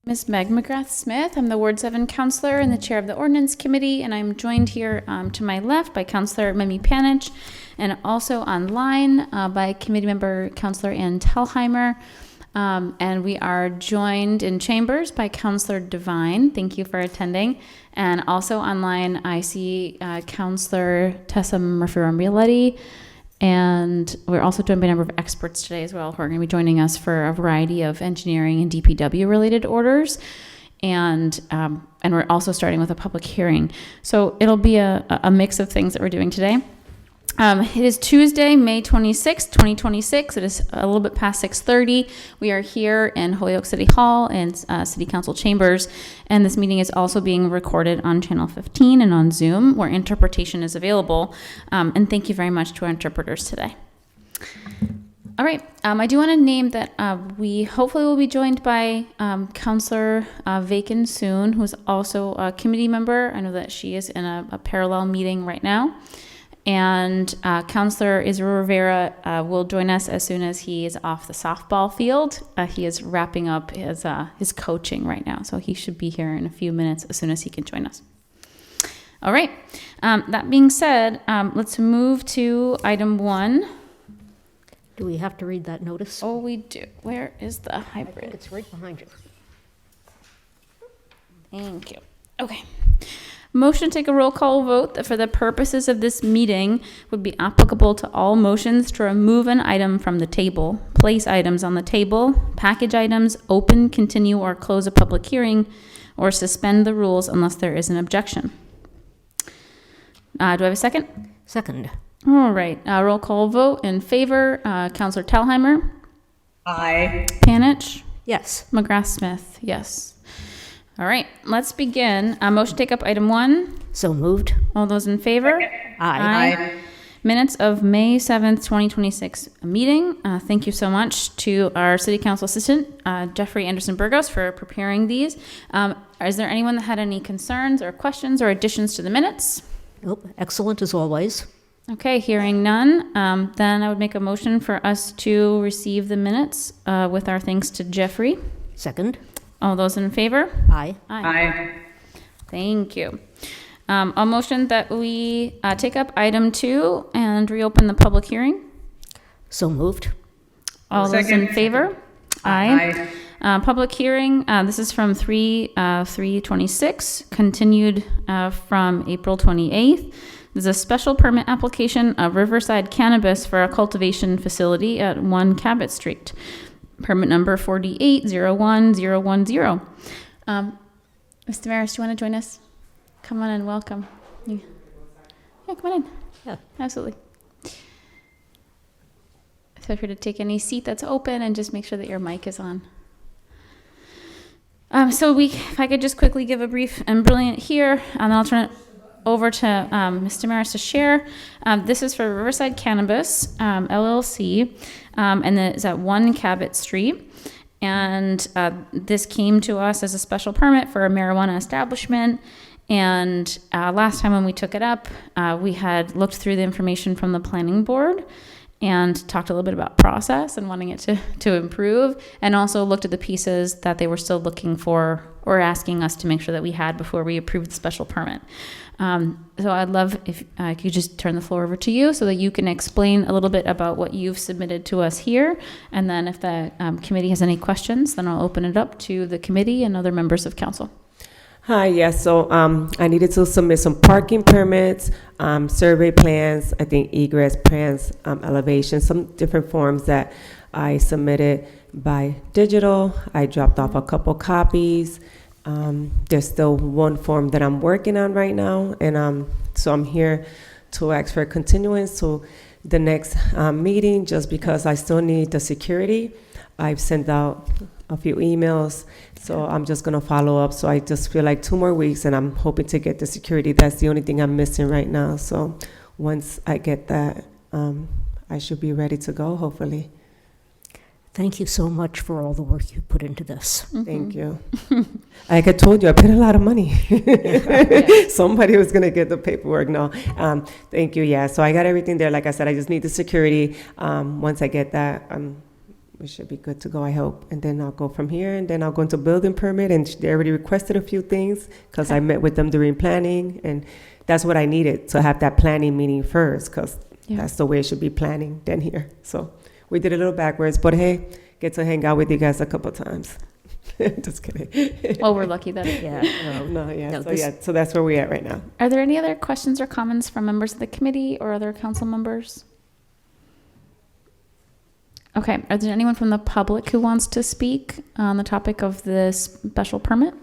Ms. Meg McGrath-Smith. I'm the Ward 7 counselor and the chair of the Ordinance Committee, and I'm joined here to my left by Counselor Mimi Panich, and also online by committee member Counselor Ann Tellheimer. And we are joined in chambers by Counselor Devine. Thank you for attending. And also online, I see Counselor Tessa Murphy-Rambialetti. And we're also joined by a number of experts today as well who are going to be joining us for a variety of engineering and DPW related orders. And we're also starting with a public hearing. So it'll be a mix of things that we're doing today. It is Tuesday, May 26th, 2026. It is a little bit past 6:30. We are here in Holyoke City Hall and City Council chambers. And this meeting is also being recorded on Channel 15 and on Zoom, where interpretation is available. And thank you very much to our interpreters today. All right. I do want to name that we hopefully will be joined by Counselor Vacan soon, who's also a committee member. I know that she is in a parallel meeting right now. And Counselor Israel Rivera will join us as soon as he is off the softball field. He is wrapping up his coaching right now, so he should be here in a few minutes as soon as he can join us. All right. That being said, let's move to item 1. Do we have to read that notice? Oh, we do. Where is the hybrid? I think it's right behind you. Thank you. Okay. Motion to take a roll call vote that for the purposes of this meeting would be applicable to all motions to remove an item from the table, place items on the table, package items, open, continue, or close a public hearing, or suspend the rules unless there is an objection. Do I have a second? Second. All right. Roll call vote in favor. Counselor Tellheimer? Aye. Panich? Yes. McGrath-Smith? Yes. All right, let's begin. Motion to take up item 1. So moved. All those in favor? Aye. Minutes of May 7th, 2026 meeting. Thank you so much to our City Council Assistant, Jeffrey Anderson Burgos, for preparing these. Is there anyone that had any concerns or questions or additions to the minutes? Nope. Excellent as always. Okay, hearing none, then I would make a motion for us to receive the minutes with our thanks to Jeffrey. Second. All those in favor? Aye. Aye. Thank you. A motion that we take up item 2 and reopen the public hearing. So moved. All those in favor? Aye. Aye. Public hearing, this is from 3/3/26, continued from April 28th. There's a special permit application of Riverside Cannabis for a cultivation facility at 1 Cabot Street. Permit number 4801010. Mr. Maris, do you want to join us? Come on and welcome. Yeah, come on in. Yeah. Absolutely. Feel free to take any seat that's open and just make sure that your mic is on. If I could just quickly give a brief and brilliant here, and then I'll turn it over to Mr. Maris to share. This is for Riverside Cannabis, LLC, and it's at 1 Cabot Street. And this came to us as a special permit for a marijuana establishment. And last time when we took it up, we had looked through the information from the planning board and talked a little bit about process and wanting it to improve, and also looked at the pieces that they were still looking for or asking us to make sure that we had before we approved the special permit. So I'd love if I could just turn the floor over to you so that you can explain a little bit about what you've submitted to us here. And then if the committee has any questions, then I'll open it up to the committee and other members of council. Hi, yes, so I needed to submit some parking permits, survey plans, I think egress plans, elevation, some different forms that I submitted by digital. I dropped off a couple copies. There's still one form that I'm working on right now, and so I'm here to ask for a continuance to the next meeting, just because I still need the security. I've sent out a few emails, so I'm just gonna follow up. So I just feel like 2 more weeks, and I'm hoping to get the security. That's the only thing I'm missing right now. So once I get that, I should be ready to go, hopefully. Thank you so much for all the work you put into this. Thank you. Like I told you, I paid a lot of money. Somebody was going to get the paperwork. No, thank you. Yeah, so I got everything there. Like I said, I just need the security. Once I get that, we should be good to go, I hope. And then I'll go from here, and then I'll go into building permit, and they already requested a few things because I met with them during planning, and that's what I needed, to have that planning meeting first, because that's the way it should be, planning, then here. So we did a little backwards, but hey, get to hang out with you guys a couple times. Just kidding. Well, we're lucky that. So that's where we're at right now. Are there any other questions or comments from members of the committee or other council members? Okay, are there anyone from the public who wants to speak on the topic of this special permit?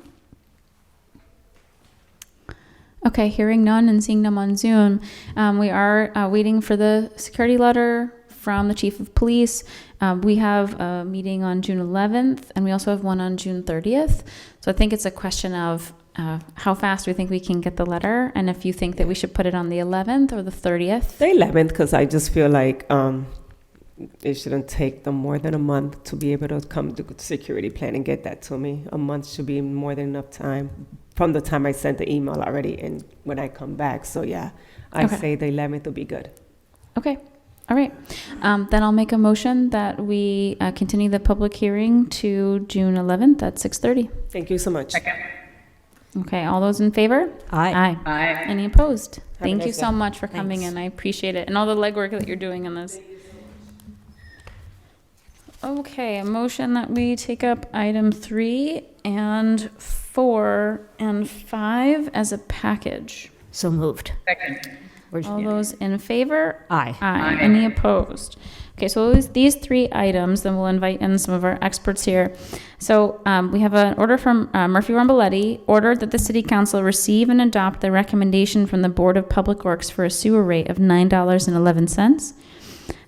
Okay, hearing none and seeing none on Zoom, we are waiting for the security letter from the chief of police. We have a meeting on June 11th, and we also have one on June 30th. So I think it's a question of how fast we think we can get the letter, and if you think that we should put it on the 11th or the 30th. The 11th, because I just feel like it shouldn't take them more than a month to be able to come to security plan and get that to me. A month should be more than enough time from the time I sent the email already and when I come back. So yeah, I say the 11th will be good. Okay. All right. Then I'll make a motion that we continue the public hearing to June 11th at 6:30. Thank you so much. Okay. All those in favor? Aye. Aye. Any opposed? a Thank nice you so day. much for coming Thanks. in. I appreciate it. And all the legwork that you're doing in this. Okay, a motion that we take up item 3 and 4 and 5 as a package. So moved. Where's- All those in favor? Aye. Aye. Any opposed? Okay, so these 3 items, then we'll invite in some of our experts here. So we have an order from Murphy Rumboletti, ordered that the city council receive and adopt the recommendation from the Board of Public Works for a sewer rate of $9.11.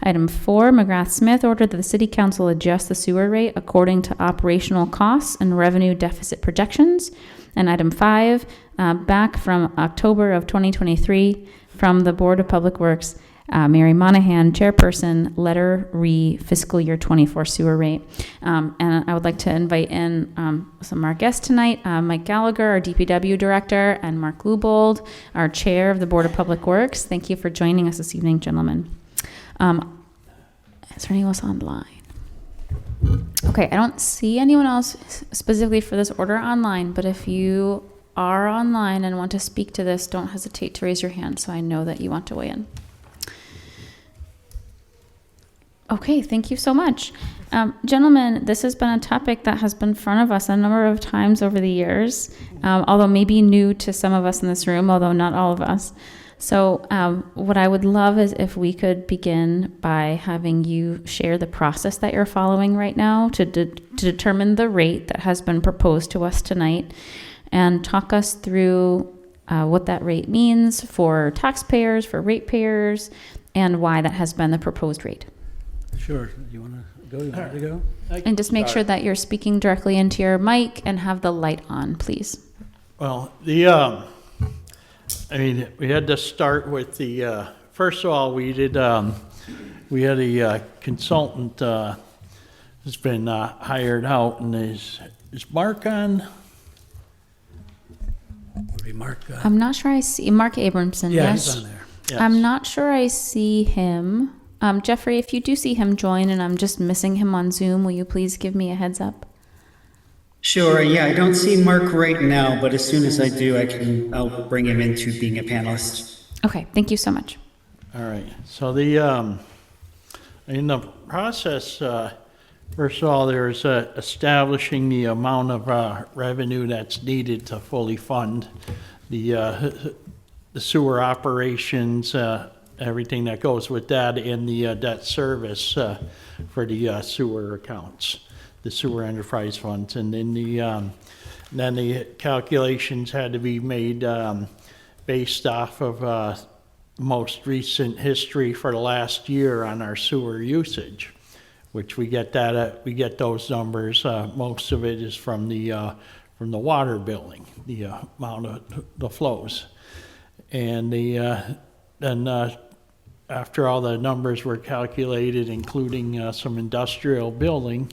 Item 4, McGrath Smith ordered that the city council adjust the sewer rate according to operational costs and revenue deficit projections. And item 5, back from October of 2023, from the Board of Public Works, Mary Monahan, chairperson, letter re fiscal year 24 sewer rate. And I would like to invite in some of our guests tonight, Mike Gallagher, our DPW director, and Mark Lubold, our chair of the Board of Public Works. Thank you for joining us this evening, gentlemen. Is there anyone else online? Okay, I don't see anyone else specifically for this order online, but if you are online and want to speak to this, don't hesitate to raise your hand so I know that you want to weigh in. Okay, thank you so much. Gentlemen, this has been a topic that has been in front of us a number of times over the years, although maybe new to some of us in this room, although not all of us. So what I would love is if we could begin by having you share the process that you're following right now to determine the rate that has been proposed to us tonight, and talk us through what that rate means for taxpayers, for ratepayers, and why that has been the proposed rate. Sure. You want to go? You want to go? And just make sure that you're speaking directly into your mic and have the light on, please. Well, we had to start with the, first of all, we had a consultant who's been hired out, and is Mark on? Would be Mark? I'm not sure I see Mark Abramson. Yeah, Yes. he's on there. Yes. I'm not sure I see him. Jeffrey, if you do see him join and I'm just missing him on Zoom, will you please give me a heads up? Sure, yeah, I don't see Mark right now, but as soon as I do, I'll bring him into being a panelist. Okay, thank you so much. All right. So in the process, first of all, there's establishing the amount of revenue that's needed to fully fund the sewer operations, everything that goes with that, and the debt service for the sewer accounts, the sewer enterprise funds. And then the calculations had to be made based off of most recent history for the last year on our sewer usage, which we get those numbers. Most of it is from the water billing, the amount of the flows. And then after all the numbers were calculated, including some industrial building,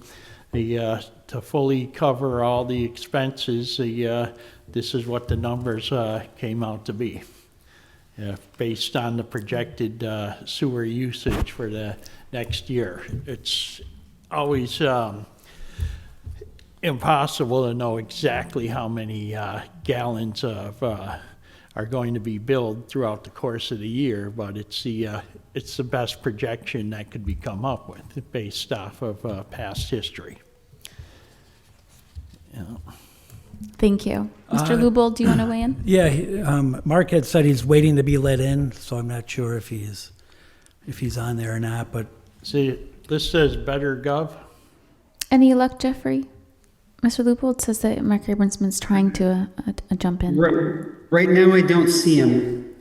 to fully cover all the expenses, this is what the numbers came out to be, based on the projected sewer usage for the next year. It's always impossible to know exactly how many gallons of are going to be billed throughout the course of the year, but it's the best projection that could be come up with based off of past history. Yeah. Thank you. Mr. Lubel, do you want to weigh in? Yeah, Mark had said he's waiting to be let in, so I'm not sure if he's on there or not, but See, this says better gov. Any luck, Jeffrey? Mr. Lupel, says that Mark Abrahamson's trying to jump in. Right now, I don't see him.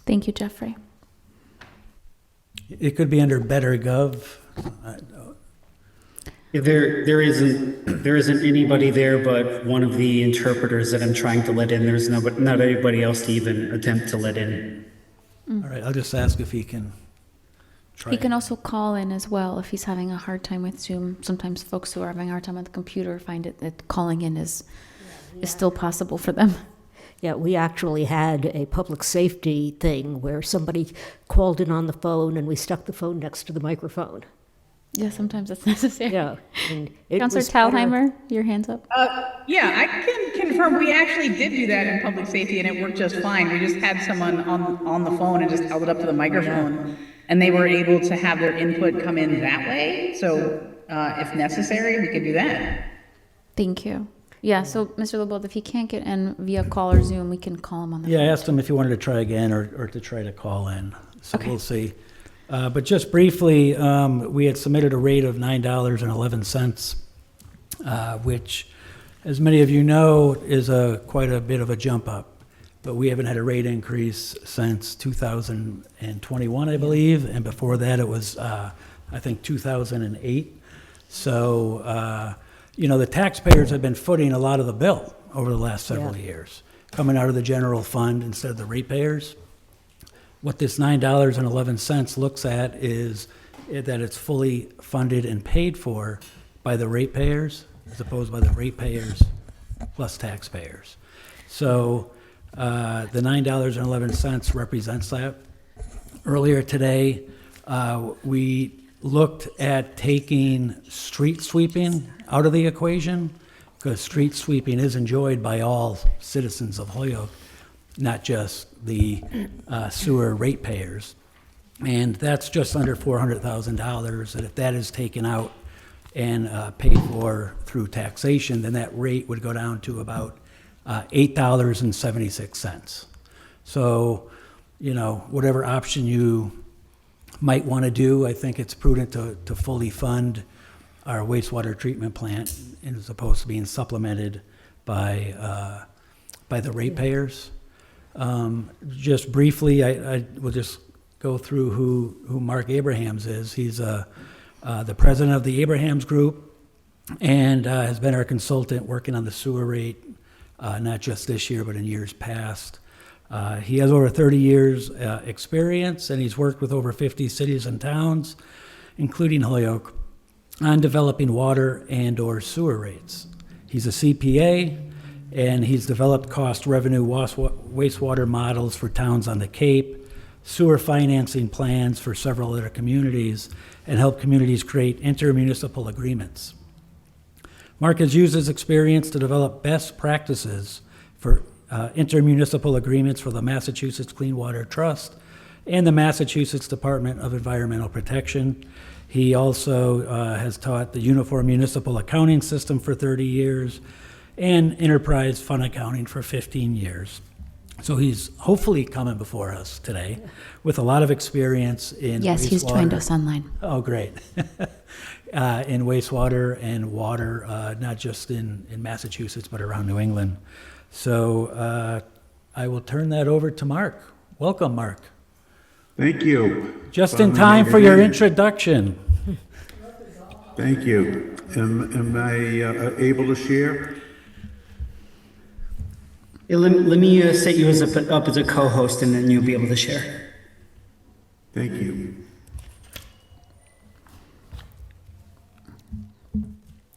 Thank you, Jeffrey. it could be under better gov. There isn't anybody there but one of the interpreters that I'm trying to let in. There's not anybody else to even attempt to let in. All right, I'll just ask if he can try. He can also call in as well if he's having a hard time with Zoom. Sometimes folks who are having a hard time on the computer find it that calling in is still possible for them. Yeah, we actually had a public safety thing where somebody called in on the phone and we stuck the phone next to the microphone. Yeah, sometimes it's necessary. Yeah. And it Councilor was better. Talheimer, your hand's up. Yeah, I can confirm, we actually did do that in public safety and it worked just fine. We just had someone on the phone and just held it up to the microphone. And they were able to have their input come in that way. So if necessary, we could do that. Thank you. Yeah, so Mr. Lebold, if he can't get in via call or Zoom, we can call him on the Yeah, I phone. asked him if he wanted to try again or to try to call in. So Okay. we'll see. But just briefly, we had submitted a rate of $9.11, which, as many of you know, is quite a bit of a jump up. But we haven't had a rate increase since 2021, I believe, and before that it was, I think, 2008. So, the taxpayers have been footing a lot of the bill over the last several years, coming out of the general fund instead of the ratepayers. What this $9.11 looks at is that it's fully funded and paid for by the ratepayers, as opposed by the ratepayers plus taxpayers. So the $9.11 represents that. Earlier today, we looked at taking street sweeping out of the equation, because street sweeping is enjoyed by all citizens of Holyoke, not just the sewer ratepayers. And that's just under $400,000. And if that is taken out and paid for through taxation, then that rate would go down to about $8.76. So, whatever option you might want to do, I think it's prudent to fully fund our wastewater treatment plant as opposed to being supplemented by the ratepayers. Just briefly, I will just go through who Mark Abrahams is. He's the president of the Abrahams Group and has been our consultant working on the sewer rate, not just this year, but in years past. He has over 30 years experience, and he's worked with over 50 cities and towns, including Holyoke, on developing water and/or sewer rates. He's a CPA, and he's developed cost revenue wastewater models for towns on the Cape, sewer financing plans for several other communities, and helped communities create intermunicipal agreements. Mark has used his experience to develop best practices for intermunicipal agreements for the Massachusetts Clean Water Trust and the Massachusetts Department of Environmental Protection. He also has taught the Uniform Municipal Accounting System for 30 years and Enterprise Fund Accounting for 15 years. So he's hopefully coming before us today with a lot of experience in Yes, he's wastewater. joined us online. Oh, great. In wastewater and water, not just in Massachusetts, but around New England. So I will turn that over to Mark. Welcome, Mark. Thank you. Just in time for your introduction. Thank you. Am I able to share? Yeah, let me set you up as a co-host, and then you'll be able to share. Thank you.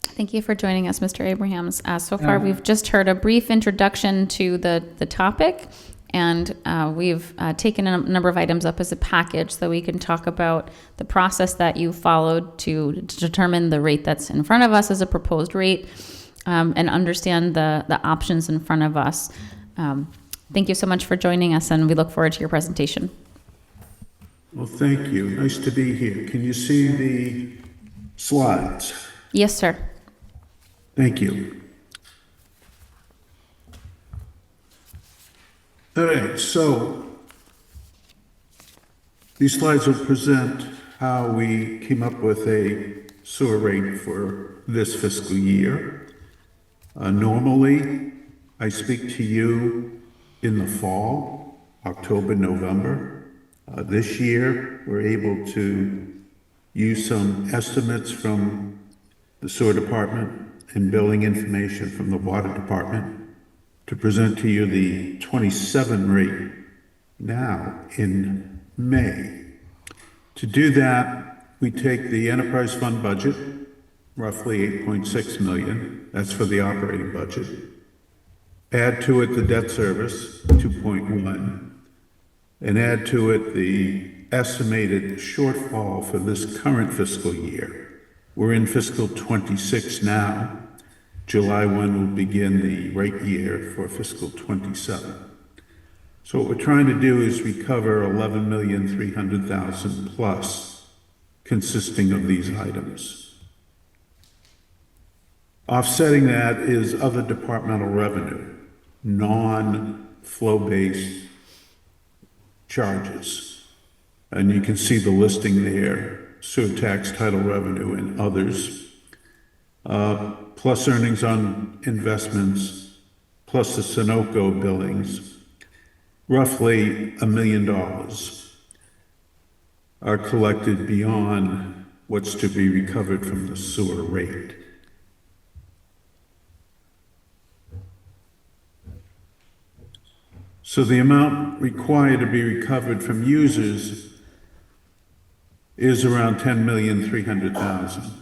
Thank you for joining us, Mr. Abrahams. So far, we've just heard a brief introduction to the topic, And we've taken a number of items up as a package so that we can talk about the process that you followed to determine the rate that's in front of us as a proposed rate, and understand the options in front of us. Thank you so much for joining us, and we look forward to your presentation. Well, thank you. Nice to be here. Can you see the slides? Yes, sir. Thank you. All right, so these slides will present how we came up with a sewer rate for this fiscal year. Normally, I speak to you in the fall, October, November. This year, we're able to use some estimates from the sewer department and billing information from the water department to present to you the 27 rate now in May. To do that, we take the enterprise fund budget, roughly 8.6 million, that's for the operating budget. Add to it the debt service, 2.1, and add to it the estimated shortfall for this current fiscal year. We're in fiscal 26 now. July 1 will begin the rate year for fiscal 27. So what we're trying to do is recover 11,300,000 plus, consisting of these items. Offsetting that is other departmental revenue, non-flow-based charges. And you can see the listing there, sewer tax, title revenue, and others. Plus earnings on investments, plus the Sunoco billings, roughly $1 million are collected beyond what's to be recovered from the sewer rate. So the amount required to be recovered from users is around 10,300,000.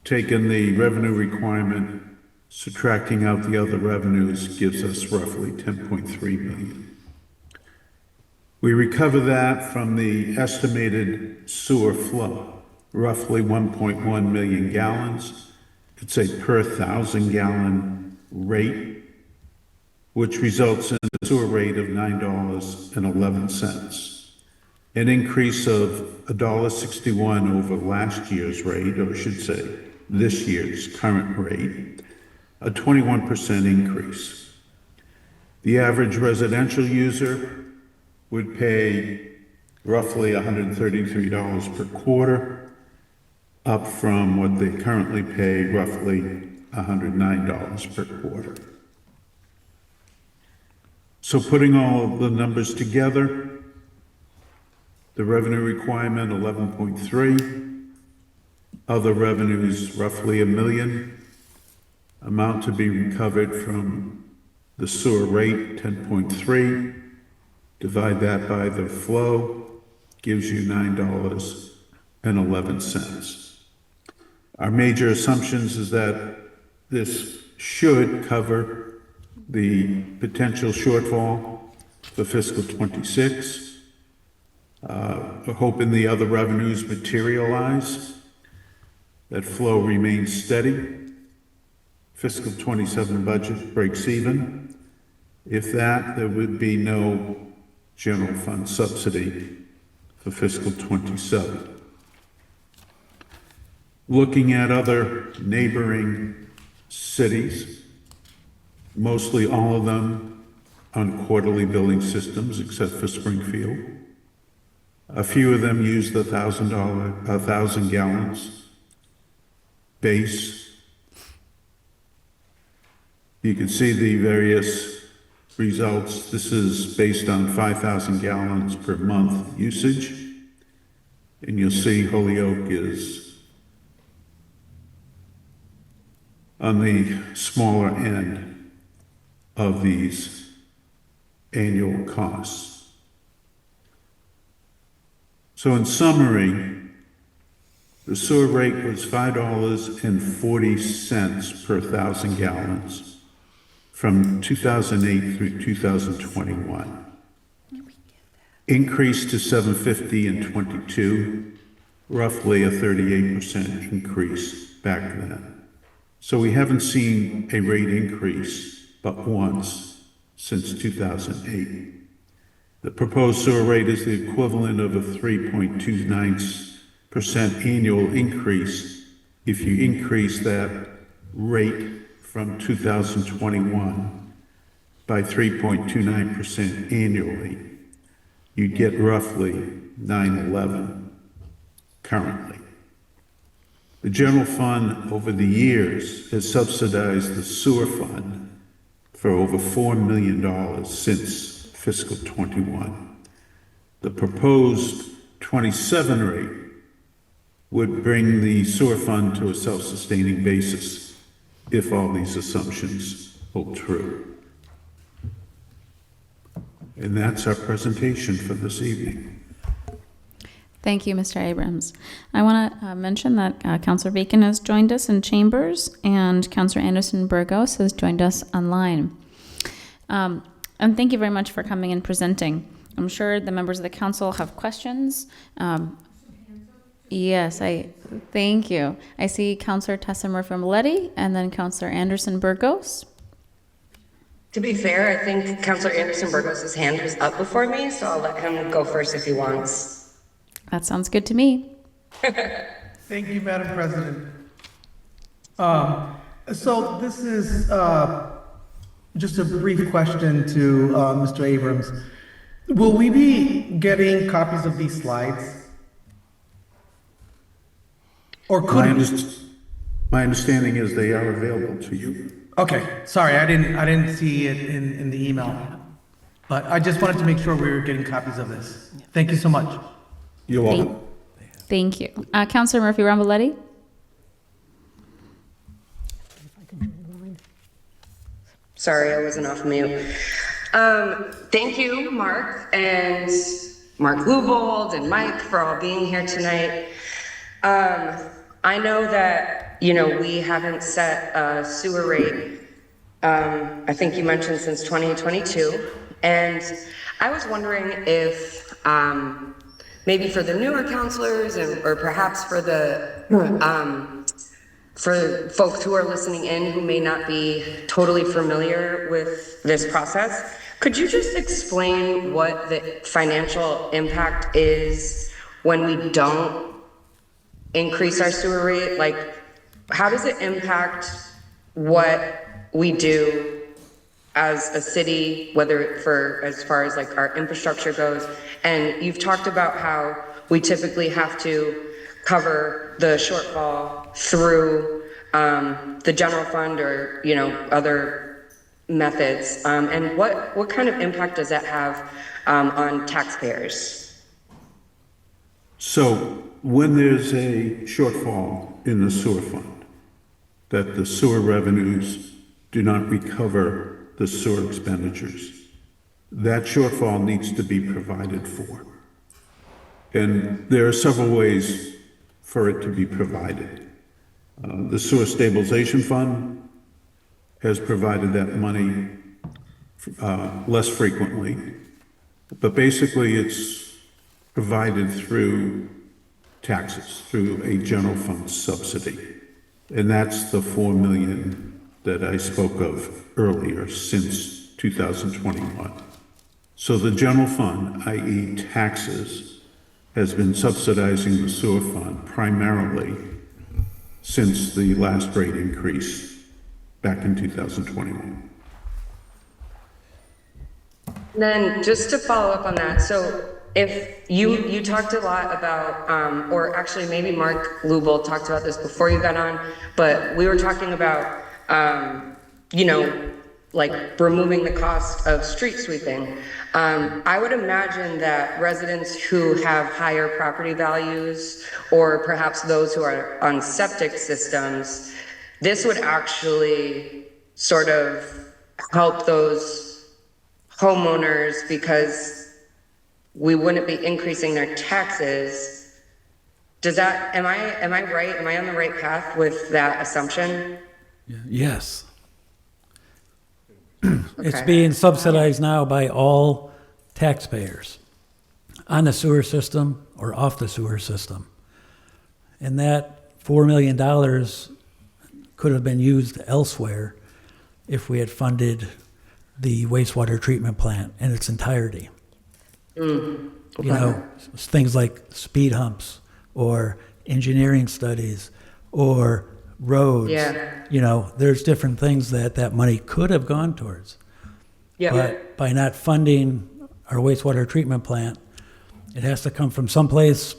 Taking the revenue requirement, subtracting out the other revenues gives us roughly 10.3 million. We recover that from the estimated sewer flow, roughly 1.1 million gallons. It's a per 1,000 gallon rate, which results in a sewer rate of $9.11. An increase of $1.61 over last year's rate, or I should say, this year's current rate, a 21% increase. The average residential user would pay roughly $133 per quarter, up from what they currently pay, roughly $109 per quarter. So putting all the numbers together, the revenue requirement, 11.3, other revenues, roughly $1 million, amount to be recovered from the sewer rate, 10.3, divide that by the flow, gives you $9.11. Our major assumptions is that this should cover the potential shortfall for fiscal 26. We're hoping the other revenues materialize, that flow remains steady. Fiscal 27 budget breaks even. If that, there would be no general fund subsidy for fiscal 27. Looking at other neighboring cities, mostly all of them on quarterly billing systems except for Springfield. A few of them use the 1,000 gallons base. You can see the various results. This is based on 5,000 gallons per month usage. And you'll see Holyoke is on the smaller end of these annual costs. So in summary, the sewer rate was $5.40 per 1,000 gallons from 2008 through 2021. increased to 750 in '22, roughly a 38% increase back then. So we haven't seen a rate increase but once since 2008. The proposed sewer rate is the equivalent of a 3.29% annual increase if you increase that rate from 2021 by 3.29% annually. You get roughly 911 currently. The general fund over the years has subsidized the sewer fund for over $4 million since fiscal '21. The proposed 27 rate would bring the sewer fund to a self-sustaining basis if all these assumptions hold true. And that's our presentation for this evening. Thank you, Mr. Abrams. I want to mention that Councilor Bacon has joined us in chambers and Councilor Anderson Burgos has joined us online. And thank you very much for coming and presenting. I'm sure the members of the council have questions. Yes, thank you. I see Councilor Tessa Murphy-Maletti and then Councilor Anderson Burgos. To be fair, I think Councilor Anderson Burgos' hand was up before me, so I'll let him go first if he wants. That sounds good to me. Thank you, Madam President. So this is just a brief question to Mr. Abrams. Will we be getting copies of these slides? Or could My understanding is they are available to you. Okay, sorry, I didn't see it in the email. But I just wanted to make sure we were getting copies of this. Thank you so much. You're welcome. Thank you. Councilor Murphy-Ramboletti? Sorry, I wasn't off mute. Thank you, Mark, and Mark Lubold and Mike for all being here tonight. I know that, we haven't set a sewer rate, I think you mentioned since 2022, and I was wondering if, maybe for the newer counselors or perhaps for for folks who are listening in who may not be totally familiar with this process, could you just explain what the financial impact is when we don't increase our sewer rate? Like, how does it impact what we do as a city, whether as far as like our infrastructure goes? And you've talked about how we typically have to cover the shortfall through the general fund or, other methods. And what kind of impact does that have on taxpayers? So when there's a shortfall in the sewer fund, that the sewer revenues do not recover the sewer expenditures, that shortfall needs to be provided for. And there are several ways for it to be provided. The Sewer Stabilization Fund has provided that money less frequently, but basically it's provided through taxes, through a general fund subsidy. And that's the $4 million that I spoke of earlier since 2021. So the general fund, i.e. taxes, has been subsidizing the sewer fund primarily since the last rate increase back in 2021. Then just to follow up on that, so if you talked a lot about, or actually maybe Mark Lubel talked about this before you got on, but we were talking about, like removing the cost of street sweeping. I would imagine that residents who have higher property values, or perhaps those who are on septic systems, this would actually sort of help those homeowners because we wouldn't be increasing their taxes. Am I right? Am I on the right path with that assumption? Yes. It's Okay. being subsidized now by all taxpayers. on the sewer system or off the sewer system. And that $4 million could have been used elsewhere if we had funded the wastewater treatment plant in its entirety. You know, things like speed humps or engineering studies or roads. Yeah. You know, there's different things that money could have gone towards. Yeah. But by not funding our wastewater treatment plant, it has to come from someplace,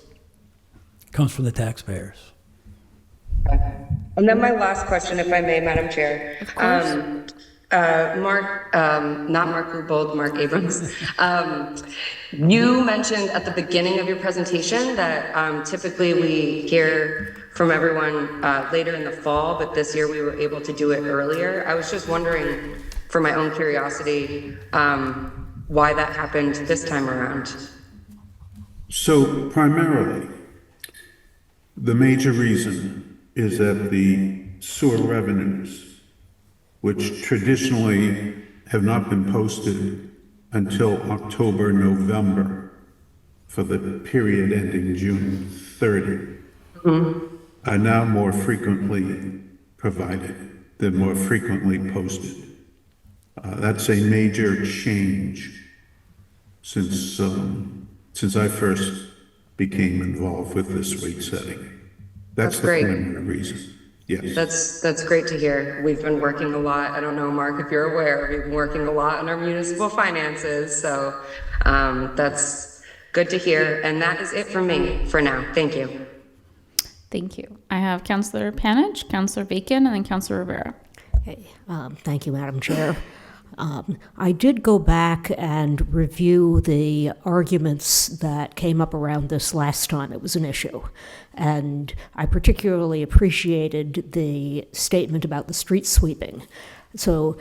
comes from the taxpayers. And then my last question, if I may, Madam Chair. Of course. Mark, not Mark Rubold, Mark Abrams. You mentioned at the beginning of your presentation that typically we hear from everyone later in the fall, but this year we were able to do it earlier. I was just wondering, for my own curiosity, why that happened this time around. So primarily, the major reason is that the sewer revenues, which traditionally have not been posted until October, November, for the period ending June 30, are now more frequently provided. They're more frequently posted. That's a major change since I first became involved with this rate setting. That's the great. primary reason. Yes. That's great to hear. We've been working a lot. I don't know, Mark, if you're aware, we've been working a lot on our municipal finances. So that's good to hear. And that is it for me for now. Thank you. Thank you. I have Councilor Panich, Councilor Bacon, and then Councilor Rivera. Hey, thank you, Madam Chair. I did go back and review the arguments that came up around this last time it was an issue. And I particularly appreciated the statement about the street sweeping. So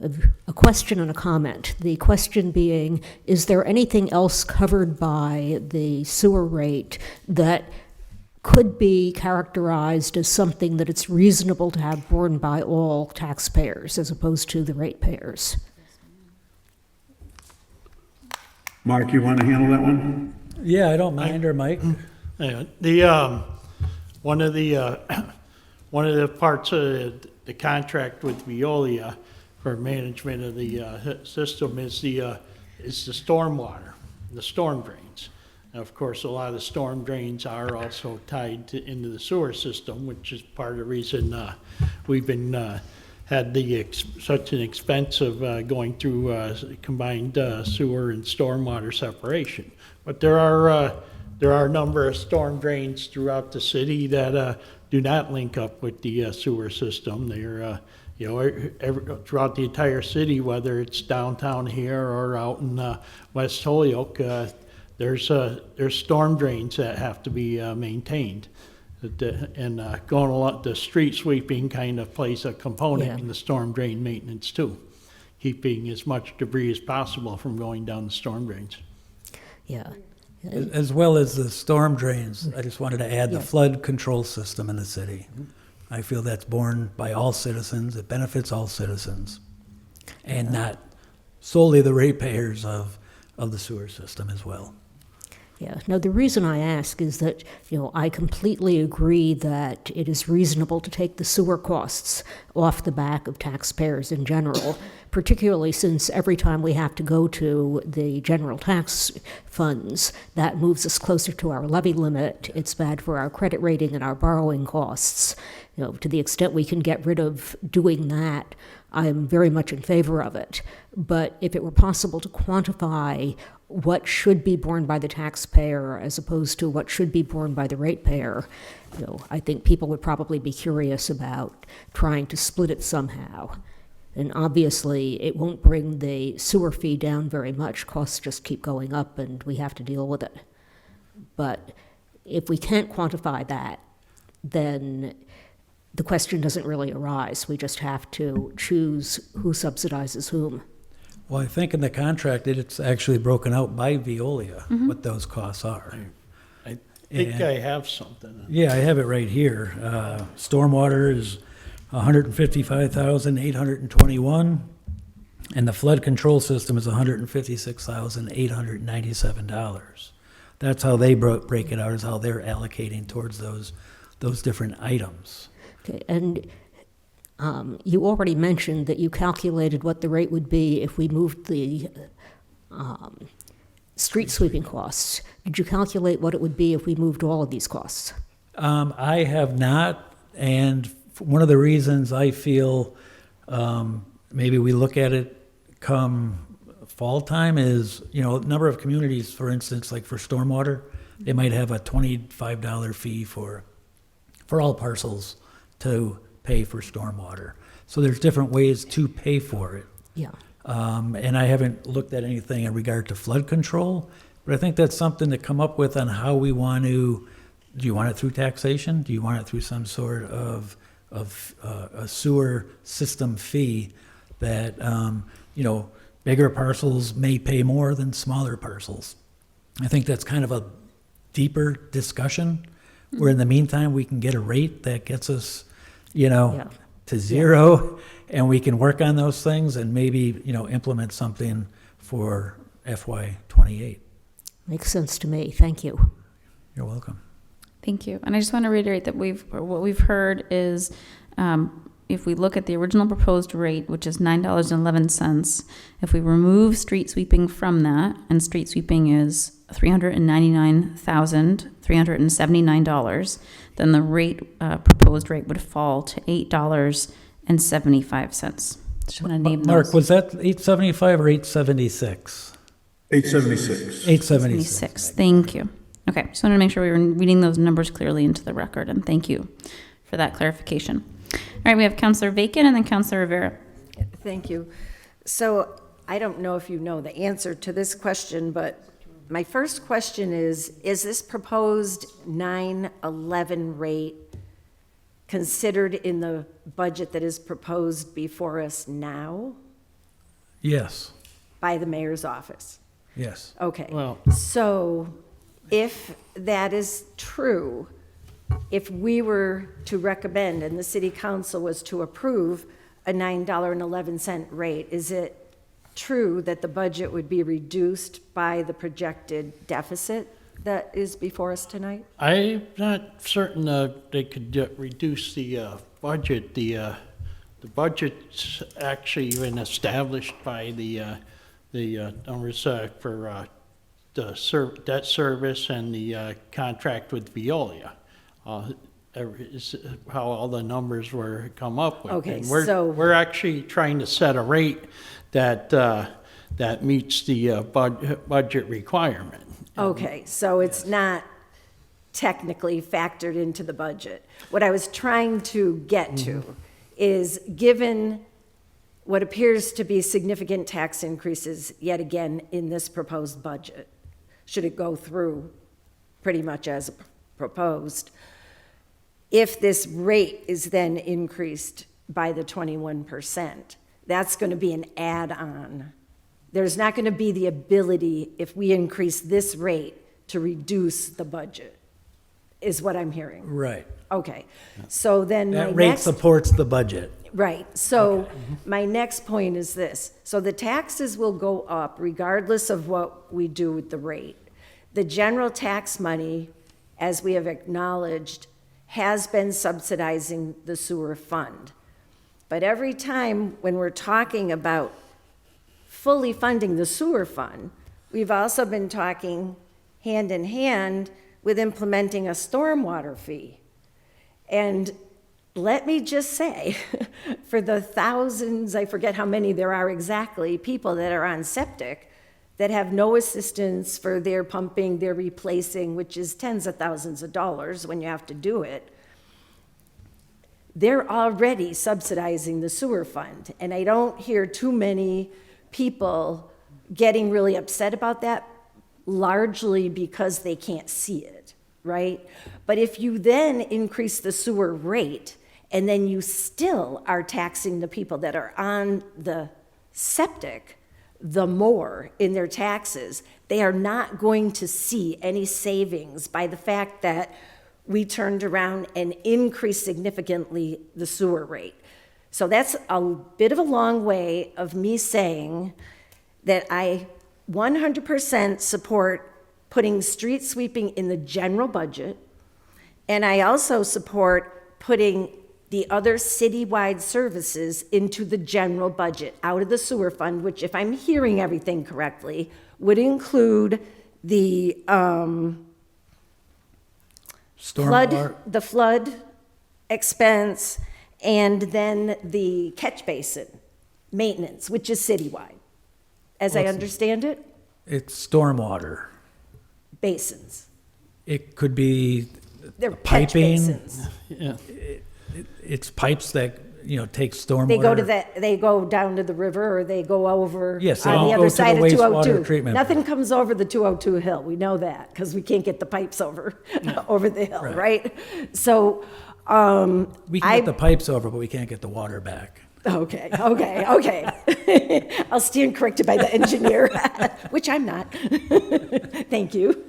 a question and a comment. The question being, is there anything else covered by the sewer rate that could be characterized as something that it's reasonable to have borne by all taxpayers as opposed to the ratepayers? Mark, you want to handle that one? Yeah, I don't mind, or Mike. Anyway, one of the parts of the contract with Veolia for management of the system is the stormwater, the storm drains. And of course, a lot of the storm drains are also tied into the sewer system, which is part of the reason we've been had such an expense of going through combined sewer and stormwater separation. But there are a number of storm drains throughout the city that do not link up with the sewer system. They're throughout the entire city, whether it's downtown here or out in West Holyoke. There's storm drains that have to be maintained, and going along the street sweeping kind of plays a component in the storm drain maintenance too, keeping as much debris as possible from going down the storm drains. Yeah. As well as the storm drains, I just wanted to add the flood control system in the city. I feel that's borne by all citizens. It benefits all citizens, and not solely the ratepayers of the sewer system as well. Yeah. Now, the reason I ask is that, I completely agree that it is reasonable to take the sewer costs off the back of taxpayers in general, particularly since every time we have to go to the general tax funds, that moves us closer to our levy limit. It's bad for our credit rating and our borrowing costs. To the extent we can get rid of doing that, I'm very much in favor of it. But if it were possible to quantify what should be borne by the taxpayer as opposed to what should be borne by the ratepayer, I think people would probably be curious about trying to split it somehow. And obviously, it won't bring the sewer fee down very much. Costs just keep going up, and we have to deal with it. But if we can't quantify that, then the question doesn't really arise. We just have to choose who subsidizes whom. Well, I think in the contract, it's actually broken out by Veolia, what those costs are. I think I have something. Yeah, I have it right here. Stormwater is $155,821, and the flood control system is $156,897. that's how they break it out, is how they're allocating towards those different items. Okay, and you already mentioned that you calculated what the rate would be if we moved the street sweeping costs. Did you calculate what it would be if we moved all of these costs? I have not, and one of the reasons I feel maybe we look at it come fall time is, a number of communities, for instance, like for stormwater, they might have a $25 fee for all parcels to pay for stormwater. So there's different ways to pay for it. Yeah. And I haven't looked at anything in regard to flood control, but I think that's something to come up with on how we want to. Do you want it through taxation? Do you want it through some sort of a sewer system fee that, bigger parcels may pay more than smaller parcels? I think that's kind of a deeper discussion, where in the meantime, we can get a rate that gets us, to zero, and we can work on those things and maybe, implement something for FY '28. Makes sense to me. Thank you. You're welcome. Thank you. And I just want to reiterate that what we've heard is, if we look at the original proposed rate, which is $9.11, if we remove street sweeping from that, and street sweeping is $399,379, then the proposed rate would fall to $8.75. Just want to name Mark, those. was that 875 or 876? 876. 876. Thank you. Okay, just wanted to make sure we were reading those numbers clearly into the record, and thank you for that clarification. All right, we have Councilor Bacon and then Councilor Rivera. Thank you. So I don't know if you know the answer to this question, but my first question is this proposed 9/11 rate considered in the budget that is proposed before us now Yes, by the mayor's office? yes. Okay. Well- So if that is true, if we were to recommend and the city council was to approve a $9.11 rate, is it true that the budget would be reduced by the projected deficit that is before us tonight? I'm not certain they could reduce the budget. The budget's actually even established by the numbers for the debt service and the contract with Veolia. Is how all the numbers were come up with. Okay, And so- we're actually trying to set a rate that meets the budget requirement. Okay, so it's not technically factored into the budget. What I was trying to get to is, given what appears to be significant tax increases yet again in this proposed budget, should it go through pretty much as proposed, if this rate is then increased by the 21%, that's going to be an add-on. There's not going to be the ability, if we increase this rate, to reduce the budget, is what I'm hearing. Right. Okay, so then my That rate next, supports the budget. right, so my next point is this. So the taxes will go up regardless of what we do with the rate. The general tax money, as we have acknowledged, has been subsidizing the sewer fund. But every time when we're talking about fully funding the sewer fund, we've also been talking hand in hand with implementing a stormwater fee. And let me just say, for the thousands, I forget how many there are exactly, people that are on septic that have no assistance for their pumping, their replacing, which is tens of thousands of dollars when you have to do it, they're already subsidizing the sewer fund. And I don't hear too many people getting really upset about that, largely because they can't see it, right? But if you then increase the sewer rate, and then you still are taxing the people that are on the septic, the more in their taxes, they are not going to see any savings by the fact that we turned around and increased significantly the sewer rate. So that's a bit of a long way of me saying that I 100% support putting street sweeping in the general budget. And I also support putting the other citywide services into the general budget, out of the sewer fund, which, if I'm hearing everything correctly, would include the flood expense, and then the catch basin maintenance, which is citywide, as I understand it. It's stormwater. Basins. It could be They're catch piping. basins. Yeah. It's pipes that, take stormwater. They go down to the river, or they go over Yes, they on all the go other to the side of wastewater 202. treatment Nothing comes over the 202 hill. We know that because we can't get the pipes over over the hill, right? So We can get the pipes over, but we can't get the water back. Okay. I'll stand corrected by the engineer, which I'm not. Thank you.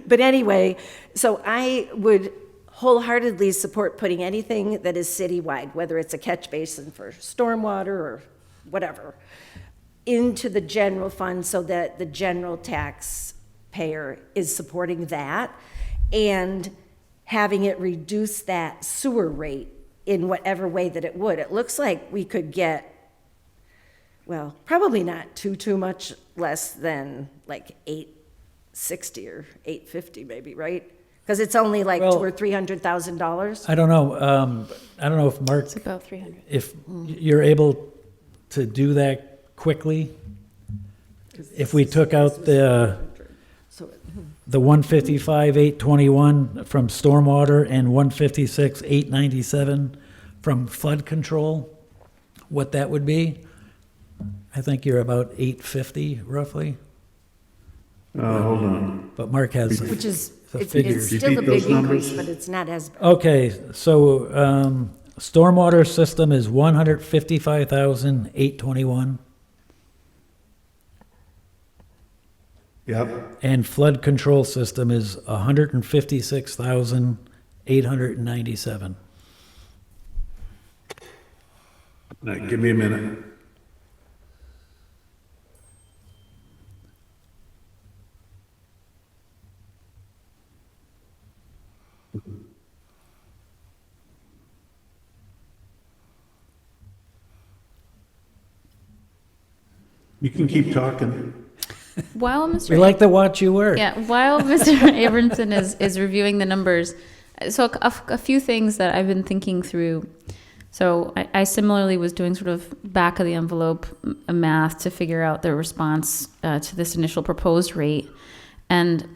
But anyway, so I would wholeheartedly support putting anything that is citywide, whether it's a catch basin for stormwater or whatever, into the general fund so that the general taxpayer is supporting that, and having it reduce that sewer rate in whatever way that it would. It looks like we could get, well, probably not too much less than like $860 or $850 maybe, right? Because it's only like Well, $200,000 or $300,000. I don't know. I don't know if Mark, It's about 300. if you're able to do that quickly. If we took out the 155,821 from stormwater and 156,897 from flood control, what that would be, I think you're about 850 roughly. Hold on. But Mark has Which is, the it's figures. still a Repeat those big increase, numbers. but it's not as, Okay, so stormwater system is 155,821, Yep. and flood control system is 156,897. Now, give me a minute. You can keep talking. While Mr. We like to watch you work. Yeah, while Mr. Abramson is reviewing the numbers, so a few things that I've been thinking through. So I similarly was doing sort of back of the envelope math to figure out the response to this initial proposed rate. And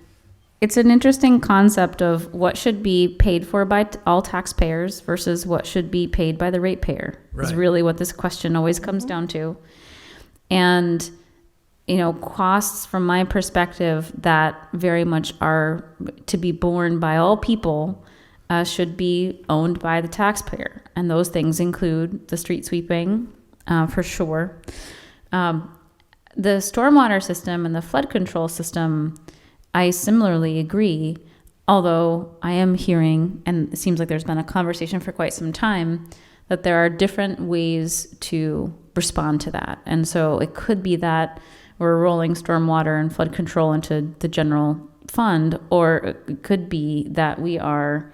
it's an interesting concept of what should be paid for by all taxpayers versus what should be paid by the ratepayer. Is Right. really what this question always comes down to. And costs from my perspective that very much are to be borne by all people should be owned by the taxpayer. And those things include the street sweeping, for sure. The stormwater system and the flood control system, I similarly agree, although I am hearing, and it seems like there's been a conversation for quite some time, that there are different ways to respond to that. And so it could be that we're rolling stormwater and flood control into the general fund, or it could be that we are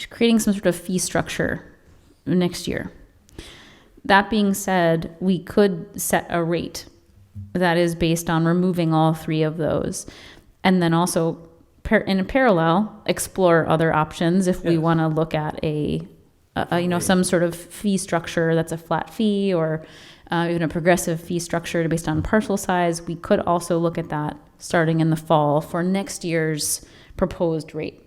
creating some sort of fee structure next year. That being said, we could set a rate that is based on removing all three of those, and then also in a parallel explore other options if we want to look at some sort of fee structure that's a flat fee, or even a progressive fee structure based on parcel size. We could also look at that starting in the fall for next year's proposed rate.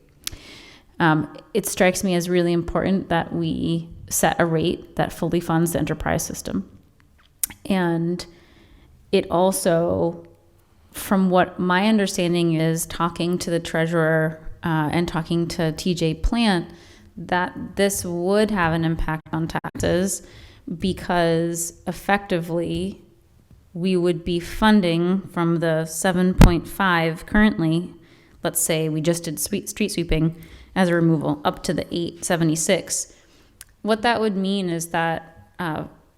It strikes me as really important that we set a rate that fully funds the enterprise system. And it also, from what my understanding is, talking to the treasurer and talking to TJ Plant, that this would have an impact on taxes because effectively we would be funding from the 7.5 currently. Let's say we just did street sweeping as a removal up to the 876. What that would mean is that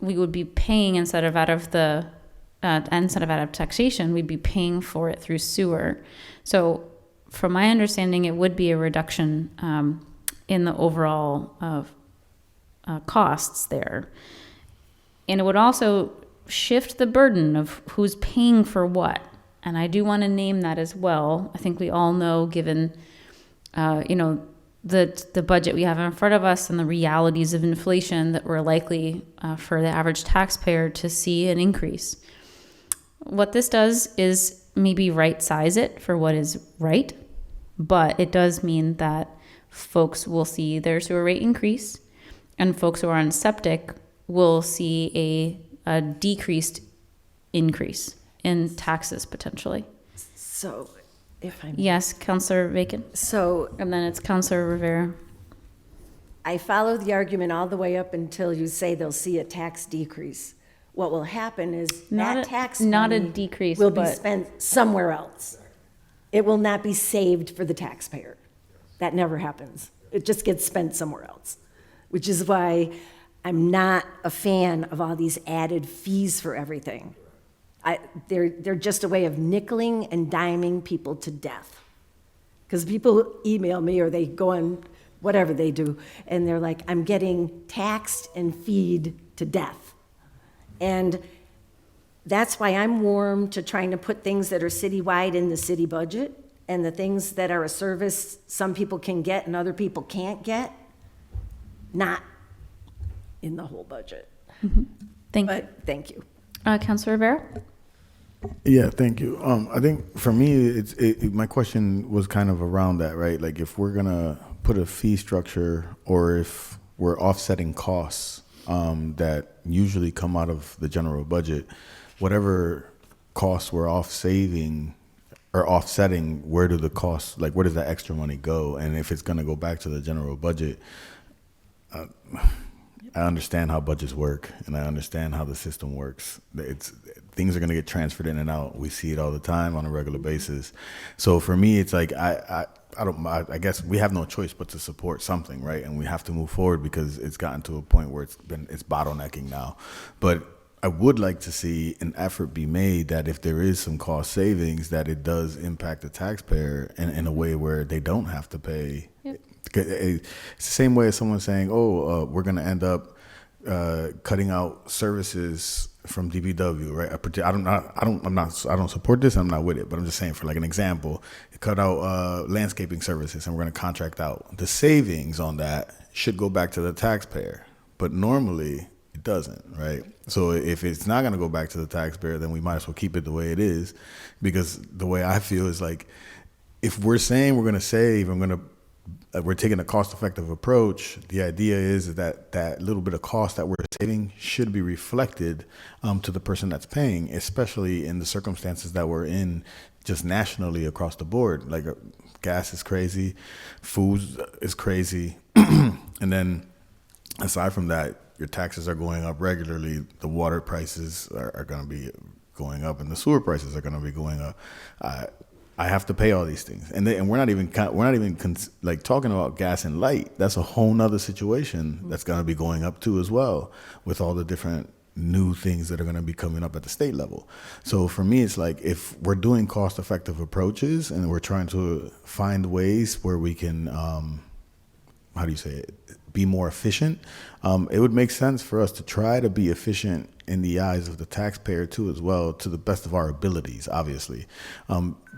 we would be paying, instead of out of the instead of out of taxation, we'd be paying for it through sewer. So from my understanding, it would be a reduction in the overall costs there. And it would also shift the burden of who's paying for what. And I do want to name that as well. I think we all know, given, the budget we have in front of us and the realities of inflation, that we're likely for the average taxpayer to see an increase. What this does is maybe right size it for what is right, but it does mean that folks will see their sewer rate increase, and folks who are on septic will see a decreased increase in taxes potentially. So, if I may. Yes, Councillor Bacon. So, And then it's Councillor Rivera. I follow the argument all the way up until you say they'll see a tax decrease. What will happen is that tax not a money decrease, will be but spent somewhere else. It will not be saved for the taxpayer. That never happens. It just gets spent somewhere else, which is why I'm not a fan of all these added fees for everything. They're just a way of nickeling and diming people to death. Because people email me or they go on whatever they do, and they're like, I'm getting taxed and feed to death. And that's why I'm warm to trying to put things that are citywide in the city budget, and the things that are a service some people can get and other people can't get, not in the whole budget. thank you. But thank you. Councillor Rivera? Yeah, thank you. I think for me, my question was kind of around that, right? Like if we're gonna put a fee structure, or if we're offsetting costs that usually come out of the general budget, whatever costs we're offsetting, where do the costs, like where does that extra money go? And if it's gonna go back to the general budget, I understand how budgets work, and I understand how the system works. Things are going to get transferred in and out. We see it all the time on a regular basis. So for me, it's like I guess we have no choice but to support something, right? And we have to move forward because it's gotten to a point where it's bottlenecking now. But I would like to see an effort be made that if there is some cost savings, that it does impact the taxpayer in a way where they don't have to pay. Yep. It's the same way as someone saying, we're going to end up cutting out services from DPW, right? I don't support this. I'm not with it, but I'm just saying, for like an example, cut out landscaping services, and we're going to contract out. The savings on that should go back to the taxpayer, but normally it doesn't, right? So if it's not going to go back to the taxpayer, then we might as well keep it the way it is, because the way I feel is like, if we're saying we're going to save, we're taking a cost-effective approach, the idea is that that little bit of cost that we're saving should be reflected to the person that's paying, especially in the circumstances that we're in just nationally across the board. Like gas is crazy, food is crazy, and then aside from that, your taxes are going up regularly, the water prices are going to be going up, and the sewer prices are going to be going up. I have to pay all these things, and we're not even like talking about gas and light. That's a whole nother situation that's going to be going up too as well, with all the different new things that are going to be coming up at the state level. So for me, it's like, if we're doing cost-effective approaches and we're trying to find ways where we can, be more efficient, it would make sense for us to try to be efficient in the eyes of the taxpayer too as well, to the best of our abilities, obviously.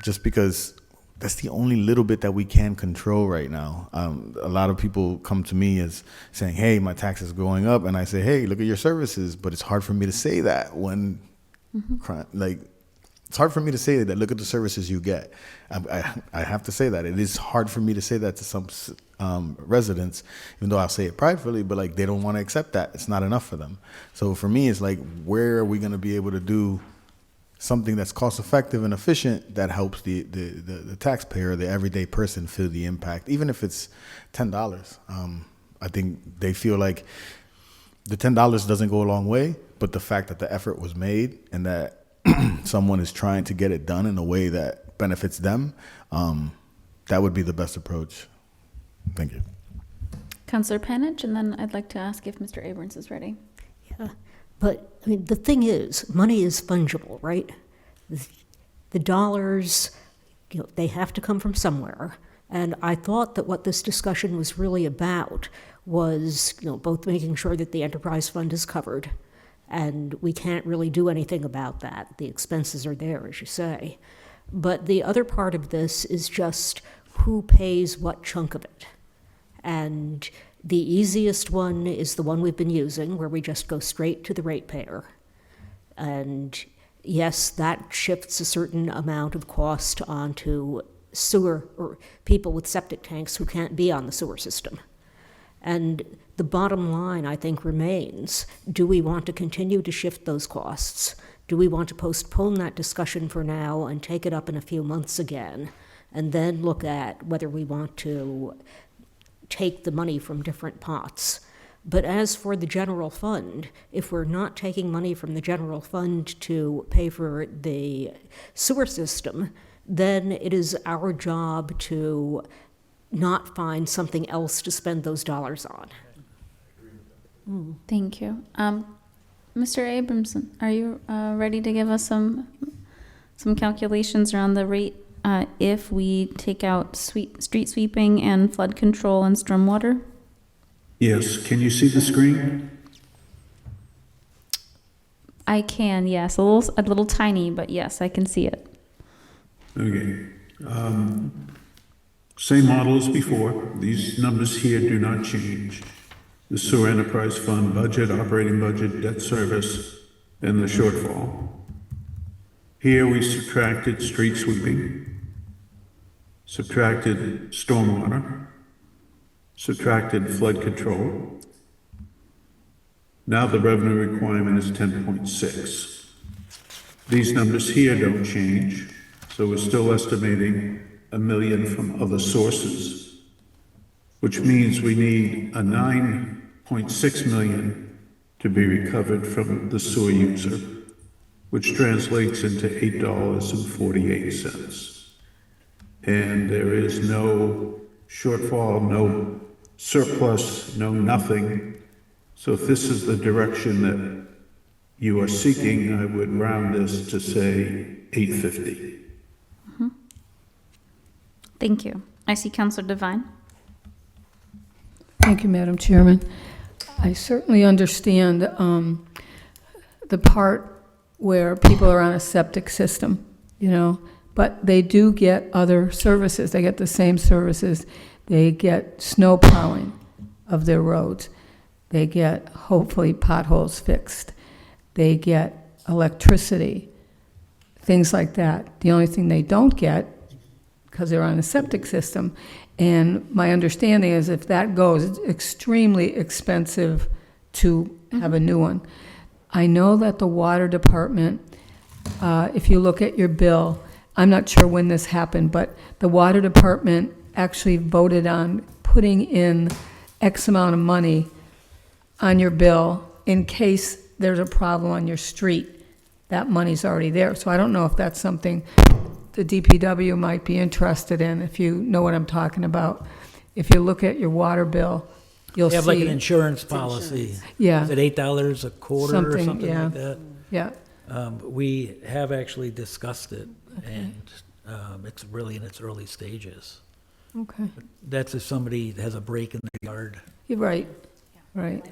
Just because that's the only little bit that we can control right now. A lot of people come to me as saying, hey, my tax is going up, and I say, hey, look at your services, but it's hard for me to say that when, it's hard for me to say that, look at the services you get. I have to say that. It is hard for me to say that to some residents, even though I'll say it privately, but like, they don't want to accept that. It's not enough for them. So for me, it's like, where are we going to be able to do something that's cost effective and efficient that helps the taxpayer, the everyday person, feel the impact, even if it's $10. I think they feel like the $10 doesn't go a long way, but the fact that the effort was made and that someone is trying to get it done in a way that benefits them, that would be the best approach. Thank you. Councillor Panich, and then I'd like to ask if Mr. Abrams is ready. Yeah. But, I mean, the thing is, money is fungible, right? The dollars, they have to come from somewhere. And I thought that what this discussion was really about was, both making sure that the enterprise fund is covered, and we can't really do anything about that. The expenses are there, as you say. But the other part of this is just who pays what chunk of it. And the easiest one is the one we've been using, where we just go straight to the ratepayer. And yes, that shifts a certain amount of cost onto sewer or people with septic tanks who can't be on the sewer system. And the bottom line, I think, remains, do we want to continue to shift those costs? Do we want to postpone that discussion for now and take it up in a few months again, and then look at whether we want to take the money from different pots? But as for the general fund, if we're not taking money from the general fund to pay for the sewer system, then it is our job to not find something else to spend those dollars on. Thank you. Mr. Abramson, are you ready to give us some calculations around the rate if we take out street sweeping and flood control and stormwater? Yes, can you see the screen? I can, yes. A little tiny, but yes, I can see it. Okay. Same model as before. These numbers here do not change. The sewer enterprise fund budget, operating budget, debt service, and the shortfall. Here we subtracted street sweeping, subtracted stormwater, subtracted flood control. Now the revenue requirement is 10.6. These numbers here don't change, so we're still estimating $1 million from other sources, which means we need a $9.6 million to be recovered from the sewer user, which translates into $8.48. And there is no shortfall, no surplus, no nothing. So if this is the direction that you are seeking, I would round this to say 850. Thank you. I see Councilor Devine. Thank you, Madam Chairman. I certainly understand the part where people are on a septic system, but they do get other services. They get the same services. They get snow plowing of their roads. They get, hopefully, potholes fixed. They get electricity, things like that. The only thing they don't get, because they're on a septic system, and my understanding is if that goes, it's extremely expensive to have a new one. I know that the water department, if you look at your bill, I'm not sure when this happened, but the water department actually voted on putting in X amount of money on your bill in case there's a problem on your street. That money's already there. So I don't know if that's something the DPW might be interested in, if you know what I'm talking about. If you look at your water bill, you'll see. They have like an insurance policy. Yeah. Is it $8 a quarter or something like that? Yeah. We have actually discussed it, and it's really in its early stages. Okay. That's if somebody has a break in their yard. You're right. Right.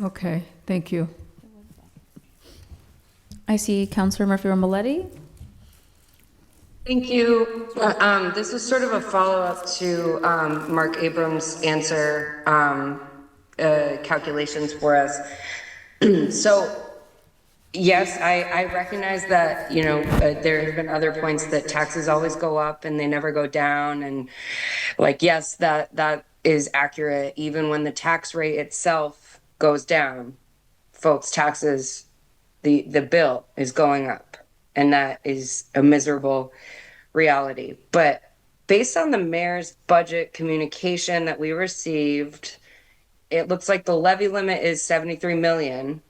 Okay, thank you. I see Councilor Murphy-Romboletti. Thank you. This is sort of a follow-up to Mark Abrams' answer calculations for us. So, yes, I recognize that, there have been other points that taxes always go up and they never go down. And yes, that is accurate. Even when the tax rate itself goes down, folks' taxes, the bill is going up. And that is a miserable reality. But based on the mayor's budget communication that we received, it looks like the levy limit is 73 million.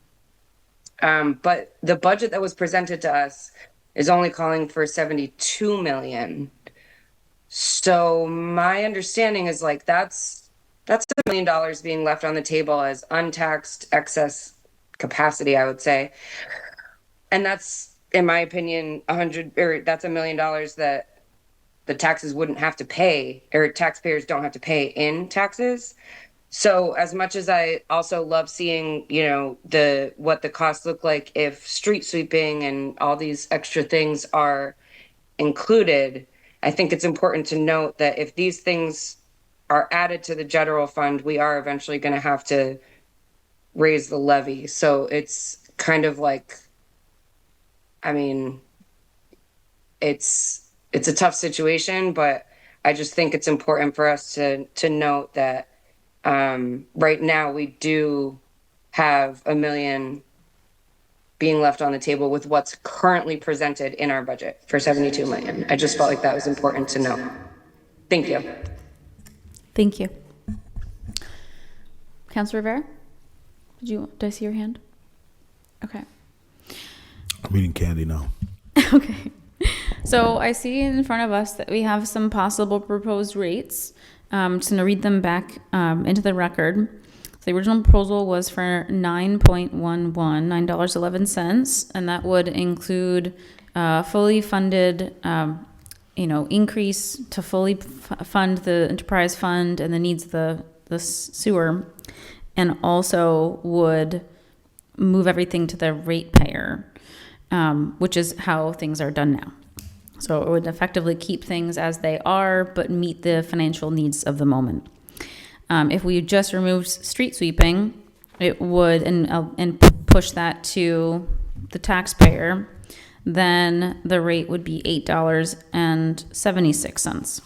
But the budget that was presented to us is only calling for 72 million. So my understanding is that's $1 million being left on the table as untaxed excess capacity, I would say. And that's, in my opinion, that's $1 million that the taxes wouldn't have to pay, or taxpayers don't have to pay in taxes. So as much as I also love seeing, what the costs look like if street sweeping and all these extra things are included, I think it's important to note that if these things are added to the general fund, we are eventually going to have to raise the levy. So it's kind of like, I mean, it's a tough situation, but I just think it's important for us to note that right now we do have $1 million being left on the table with what's currently presented in our budget for $72 million. I just felt like that was important to know. Thank you. Thank you. Councilor Rivera, did I see your hand? Okay. I'm eating candy now. Okay. So I see in front of us that we have some possible proposed rates. I'm just going to read them back into the record. So the original proposal was for $9.11, and that would include fully funded, increase to fully fund the enterprise fund and the needs of the sewer, and also would move everything to the ratepayer, which is how things are done now. So it would effectively keep things as they are, but meet the financial needs of the moment. If we just removed street sweeping, it would, and push that to the taxpayer, then the rate would be $8.76.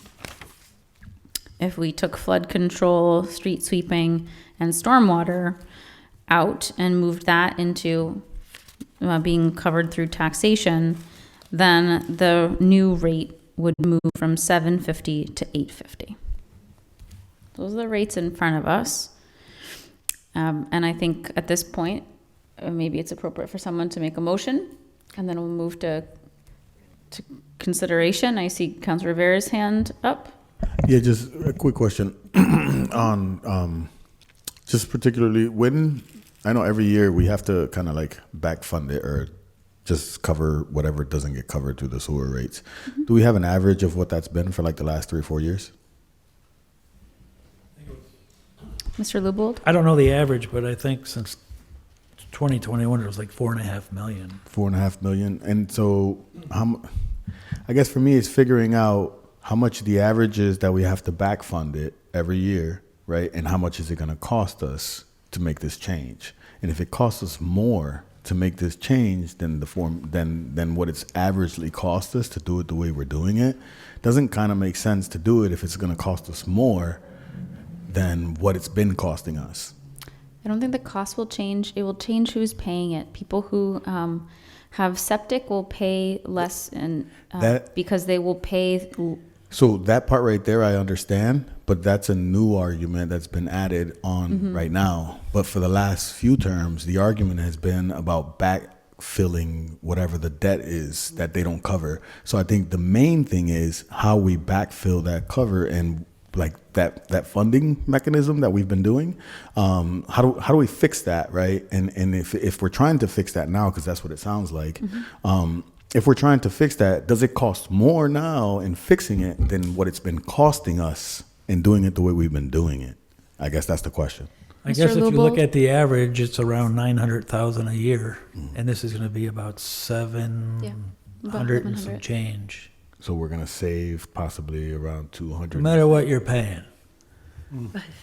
If we took flood control, street sweeping, and stormwater out and moved that into being covered through taxation, then the new rate would move from $7.50 to $8.50. Those are the rates in front of us. And I think at this point, maybe it's appropriate for someone to make a motion, and then we'll move to consideration. I see Councilor Rivera's hand up. Yeah, just a quick question on just particularly when, I know every year we have to kind of like back fund it or just cover whatever doesn't get covered through the sewer rates. Mm-hmm. Do we have an average of what that's been for like the last 3 or 4 years? Mr. Lubold? I don't know the average, but I think since 2021, it was like $4.5 million. 4.5 million. And so I guess for me, it's figuring out how much the average is that we have to back fund it every year, right? And how much is it going to cost us to make this change? And if it costs us more to make this change than what it's averagely cost us to do it the way we're doing it, doesn't kind of make sense to do it if it's going to cost us more than what it's been costing us. I don't think the cost will change. It will change who's paying it. People who have septic will pay less, and because they will pay. So that part right there, I understand, but that's a new argument that's been added on right now. But for the last few terms, the argument has been about backfilling whatever the debt is that they don't cover. So I think the main thing is how we backfill that cover, and like that funding mechanism that we've been doing. How do we fix that, right? And if we're trying to fix that now, because that's what it sounds like. If we're trying to fix that, does it cost more now in fixing it than what it's been costing us in doing it the way we've been doing it? I guess that's the question. I guess if you look at the average, it's around $900,000 a year, and this is going to be about 700 and some change. So we're going to save possibly around 200. No matter what you're paying.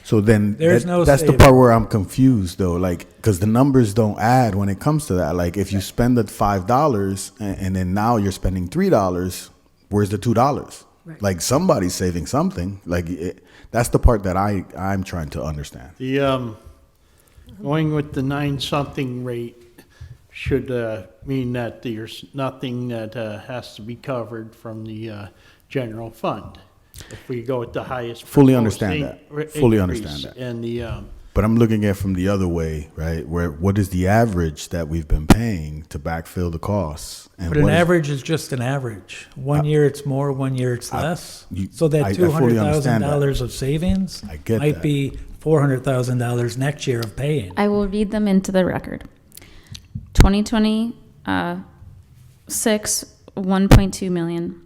So then that's the part where I'm confused though, like, because the numbers don't add when it comes to that. Like if you spend the $5 and then now you're spending $3, where's the $2? Right. Like somebody's saving something. Like that's the part that I'm trying to understand. The going with the 9-something rate should mean that there's nothing that has to be covered from the general fund. If we go with the highest, fully understand that. Fully understand that. And the but I'm looking at it from the other way, right? Where what is the average that we've been paying to backfill the costs? And but an average is just an average. 1 year it's more, 1 year it's less. So that $200,000 of savings might be $400,000 next year of paying. I will read them into the record. 2026, 1.2 million.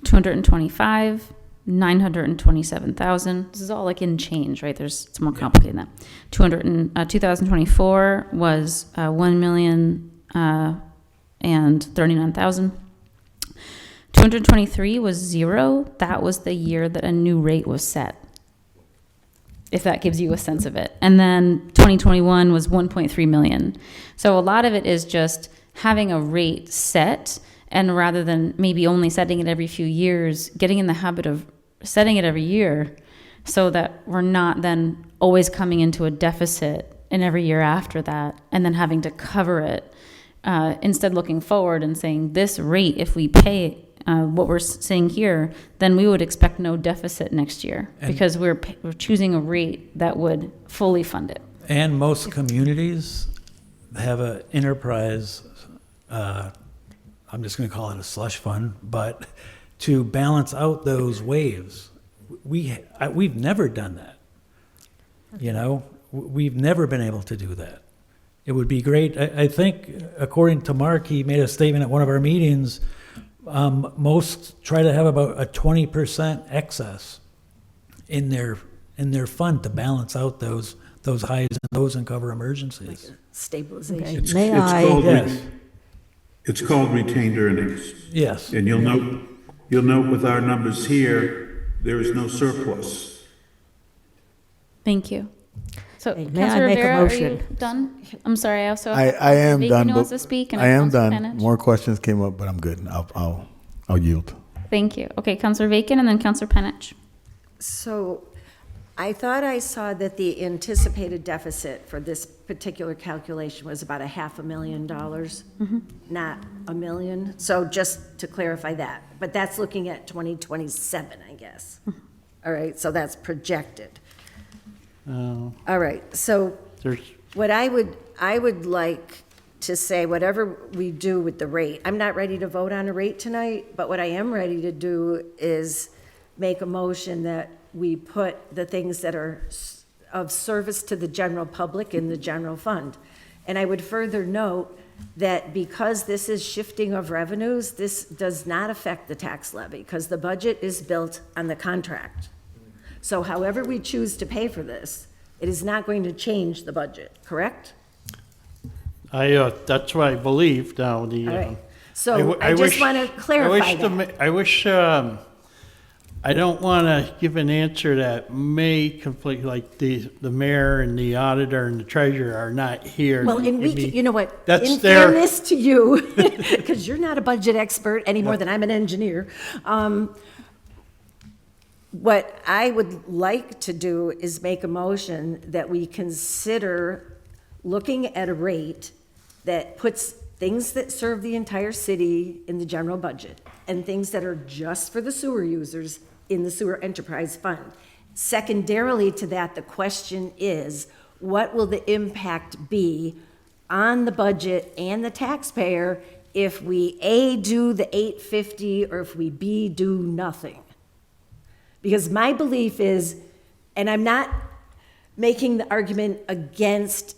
225, 927,000. This is all like in change, right? It's more complicated than that. 2024 was 1 million and 39,000. 223 was 0. That was the year that a new rate was set, if that gives you a sense of it. And then 2021 was 1.3 million. So a lot of it is just having a rate set, and rather than maybe only setting it every few years, getting in the habit of setting it every year so that we're not then always coming into a deficit in every year after that and then having to cover it. Instead looking forward and saying this rate, if we pay what we're saying here, then we would expect no deficit next year, because we're choosing a rate that would fully fund it. And most communities have an enterprise, I'm just going to call it a slush fund, but to balance out those waves. We've never done that. You know, we've never been able to do that. It would be great. I think, according to Mark, he made a statement at one of our meetings, most try to have about a 20% excess in their fund to balance out those highs and lows and cover emergencies. Like stabilization. It's called retained earnings. Yes. And you'll note with our numbers here, there is no surplus. Thank you. So, May I Councilor make a Rivera, are motion? you done? I'm sorry, I also I am Bacon done. who wants but to speak, and I am Councilor done. Penich. More questions came up, but I'm good. I'll yield. Thank you. Okay, Councilor Bacon and then Councilor Penich. So I thought I saw that the anticipated deficit for this particular calculation was about $500,000, not $1 million. So just to clarify that, but that's looking at 2027, I guess. All right, so that's projected. All right, so what I would like to say, whatever we do with the rate, I'm not ready to vote on a rate tonight, but what I am ready to do is make a motion that we put the things that are of service to the general public in the general fund. And I would further note that because this is shifting of revenues, this does not affect the tax levy, because the budget is built on the contract. So however we choose to pay for this, it is not going to change the budget, correct? That's what I believe now. All right. So I just want to clarify that. I wish, I don't want to give an answer that may conflict, like the mayor and the auditor and the treasurer are not here. Well, and you know what? That's in their- fairness to you, because you're not a budget expert any more than I'm an engineer. What I would like to do is make a motion that we consider looking at a rate that puts things that serve the entire city in the general budget and things that are just for the sewer users in the sewer enterprise fund. Secondarily to that, the question is, what will the impact be on the budget and the taxpayer if we A, do the 850, or if we B, do nothing? Because my belief is, and I'm not making the argument against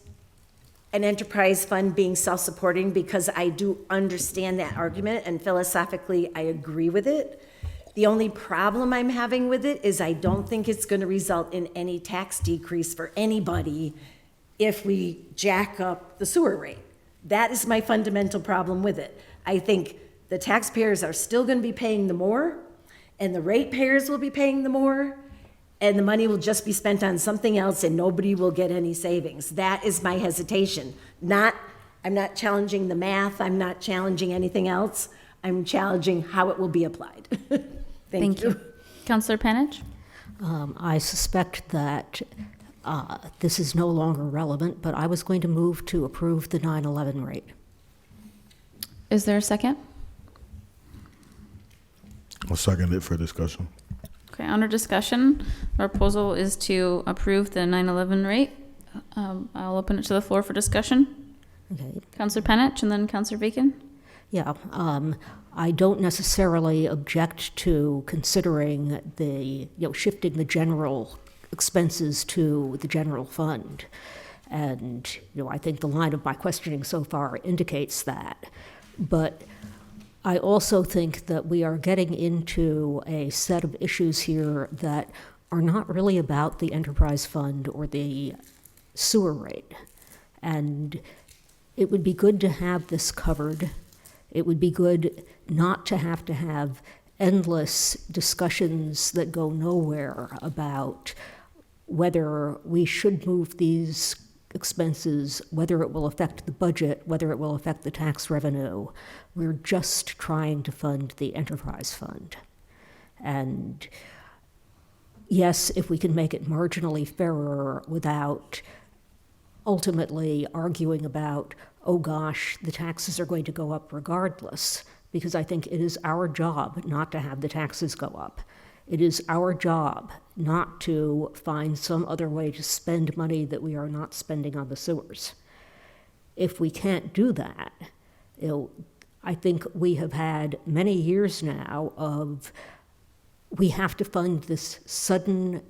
an enterprise fund being self-supporting, because I do understand that argument, and philosophically I agree with it. The only problem I'm having with it is I don't think it's going to result in any tax decrease for anybody if we jack up the sewer rate. That is my fundamental problem with it. I think the taxpayers are still going to be paying the more, and the ratepayers will be paying the more, and the money will just be spent on something else and nobody will get any savings. That is my hesitation. I'm not challenging the math, I'm not challenging anything else. I'm challenging how it will be applied. Thank you. Councilor Penich? I suspect that this is no longer relevant, but I was going to move to approve the 9/11 rate. Is there a second? I'll second it for discussion. Okay, under discussion, our proposal is to approve the 9/11 rate. I'll open it to the floor for discussion. Okay. Councilor Penich and then Councilor Bacon. Yeah, I don't necessarily object to considering shifting the general expenses to the general fund. And, I think the line of my questioning so far indicates that. But I also think that we are getting into a set of issues here that are not really about the enterprise fund or the sewer rate. And it would be good to have this covered. It would be good not to have endless discussions that go nowhere about whether we should move these expenses, whether it will affect the budget, whether it will affect the tax revenue. We're just trying to fund the enterprise fund. And yes, if we can make it marginally fairer without ultimately arguing about, oh gosh, the taxes are going to go up regardless, because I think it is our job not to have the taxes go up. It is our job not to find some other way to spend money that we are not spending on the sewers. If we can't do that, I think we have had many years now of we have to fund this sudden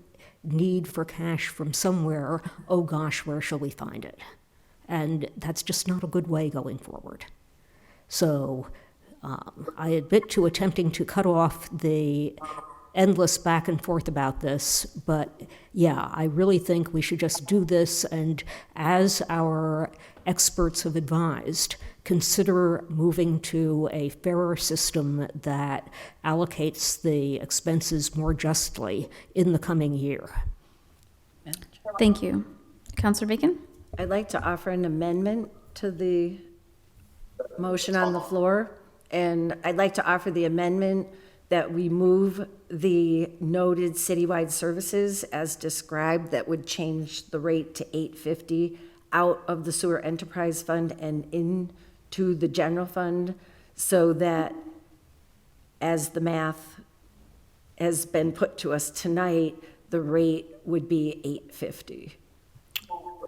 need for cash from somewhere. Oh gosh, where shall we find it? And that's just not a good way going forward. So I admit to attempting to cut off the endless back and forth about this, but yeah, I really think we should just do this, and as our experts have advised, consider moving to a fairer system that allocates the expenses more justly in the coming year. Thank you. Councillor Bacon? I'd like to offer an amendment to the motion on the floor, and I'd like to offer the amendment that we move the noted citywide services as described that would change the rate to $8.50 out of the sewer enterprise fund and into the general fund, so that as the math has been put to us tonight, the rate would be $8.50.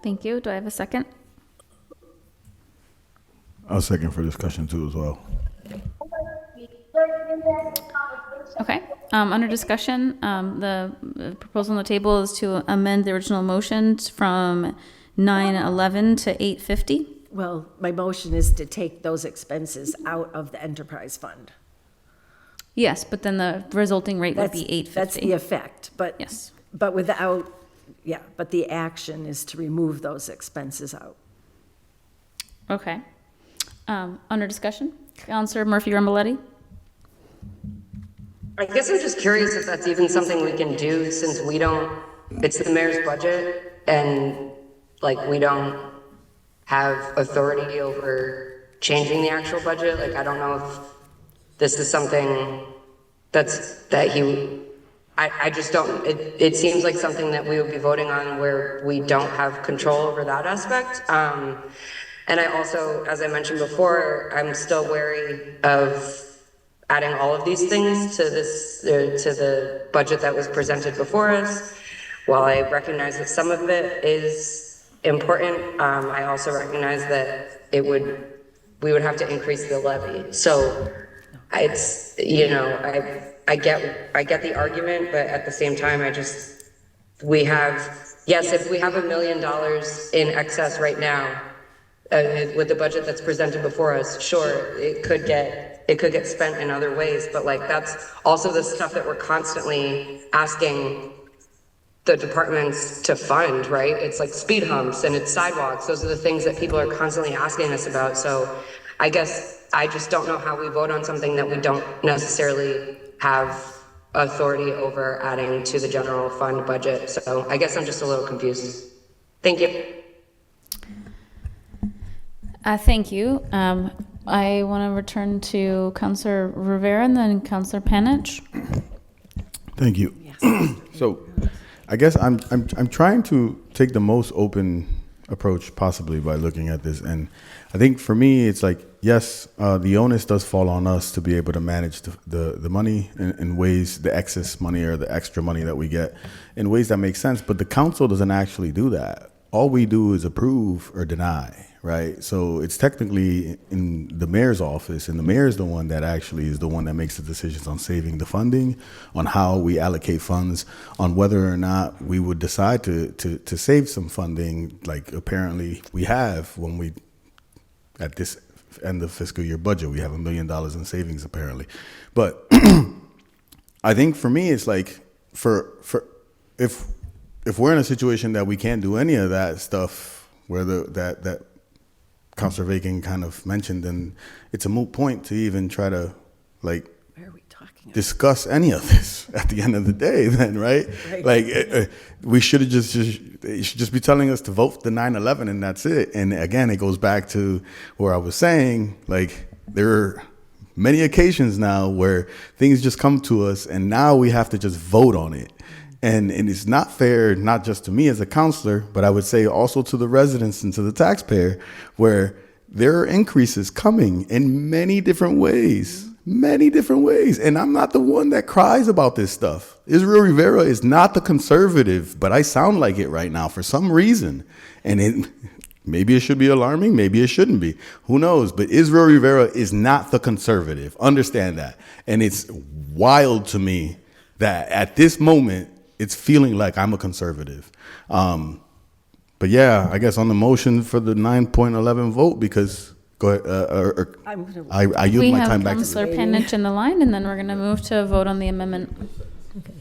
Thank you. Do I have a second? I'll second for discussion too as well. Okay. Under discussion, the proposal on the table is to amend the original motion from 911 to 850. Well, my motion is to take those expenses out of the enterprise fund. Yes, but then the resulting rate would be 850. That's the effect, but. Yes. But without, yeah, but the action is to remove those expenses out. Okay. Under discussion, Councillor Murphy-Ramboletti? I guess I'm just curious if that's even something we can do, since we don't, it's the mayor's budget, and like we don't have authority over changing the actual budget. Like, I don't know if this is something I just don't, it seems like something that we would be voting on where we don't have control over that aspect. And I also, as I mentioned before, I'm still wary of adding all of these things to this, to the budget that was presented before us. While I recognize that some of it is important, I also recognize that we would have to increase the levy. So it's, I get the argument, but at the same time, yes, if we have $1 million in excess right now, with the budget that's presented before us, sure, it could get spent in other ways, but like that's also the stuff that we're constantly asking the departments to fund, right? It's like speed humps and it's sidewalks. Those are the things that people are constantly asking us about. So I guess I just don't know how we vote on something that we don't necessarily have authority over adding to the general fund budget. So I guess I'm just a little confused. Thank you. Thank you. I want to return to Councillor Rivera and then Councillor Panich. Thank you. Yes. So I guess I'm trying to take the most open approach possibly by looking at this. And I think for me, it's like, yes, the onus does fall on us to be able to manage the money in ways, the excess money or the extra money that we get in ways that make sense. But the council doesn't actually do that. All we do is approve or deny, right? So it's technically in the mayor's office, and the mayor's the one that actually is the one that makes the decisions on saving the funding, on how we allocate funds, on whether or not we would decide to save some funding, like apparently we have when we, at this end of fiscal year budget, we have $1 million in savings apparently. But I think for me, it's like, if we're in a situation that we can't do any of that stuff, where that Councilor Bacon kind of mentioned, then it's a moot point to even try to like discuss any of this at the end of the day. Then, right? Like we should have they should just be telling us to vote for the 9/11 and that's it. And again, it goes back to where I was saying, like there are many occasions now where things just come to us and now we have to just vote on it. And it's not fair, not just to me as a counselor, but I would say also to the residents and to the taxpayer, where there are increases coming in many different ways. And I'm not the one that cries about this stuff. Israel Rivera is not the conservative, but I sound like it right now for some reason. And maybe it should be alarming, maybe it shouldn't be. Who knows? But Israel Rivera is not the conservative. Understand that. And it's wild to me that at this moment, it's feeling like I'm a conservative. But yeah, I guess on the motion for the 9.11 vote, because go ahead, I yield my time back to Councilor Panich in the line, and then we're going to move to a vote on the amendment. Okay.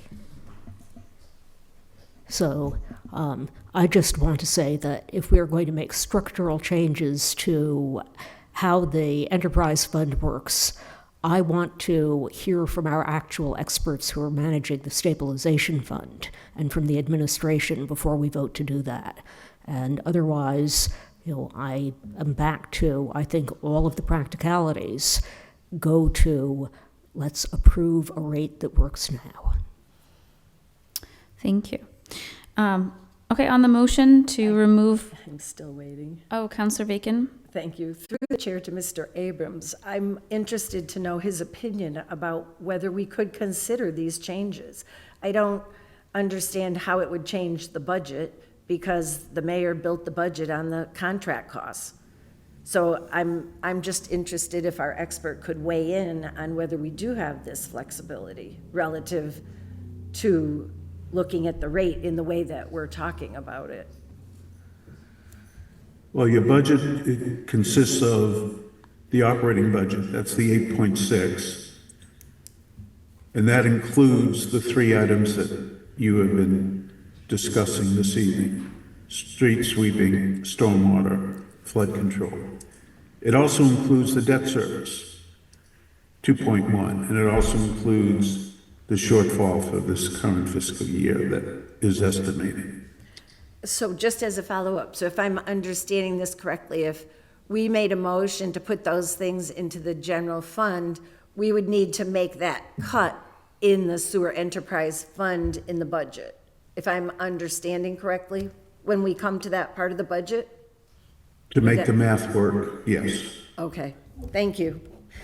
So I just want to say that if we're going to make structural changes to how the enterprise fund works, I want to hear from our actual experts who are managing the stabilization fund and from the administration before we vote to do that. And otherwise, I am back to, I think all of the practicalities go to, let's approve a rate that works now. Thank you. Okay, on the motion to remove. I'm still waiting. Oh, Councilor Bacon. Thank you. Through the chair to Mr. Abrams, I'm interested to know his opinion about whether we could consider these changes. I don't understand how it would change the budget because the mayor built the budget on the contract costs. So I'm just interested if our expert could weigh in on whether we do have this flexibility relative to looking at the rate in the way that we're talking about it. Well, your budget, it consists of the operating budget, that's the 8.6. And that includes the three items that you have been discussing this evening: street sweeping, stormwater, flood control. It also includes the debt service, 2.1, and it also includes the shortfall for this current fiscal year that is estimated. So just as a follow-up, so if I'm understanding this correctly, if we made a motion to put those things into the general fund, we would need to make that cut in the sewer enterprise fund in the budget, if I'm understanding correctly, when we come to that part of the budget? To make the math work, yes. Okay, thank you.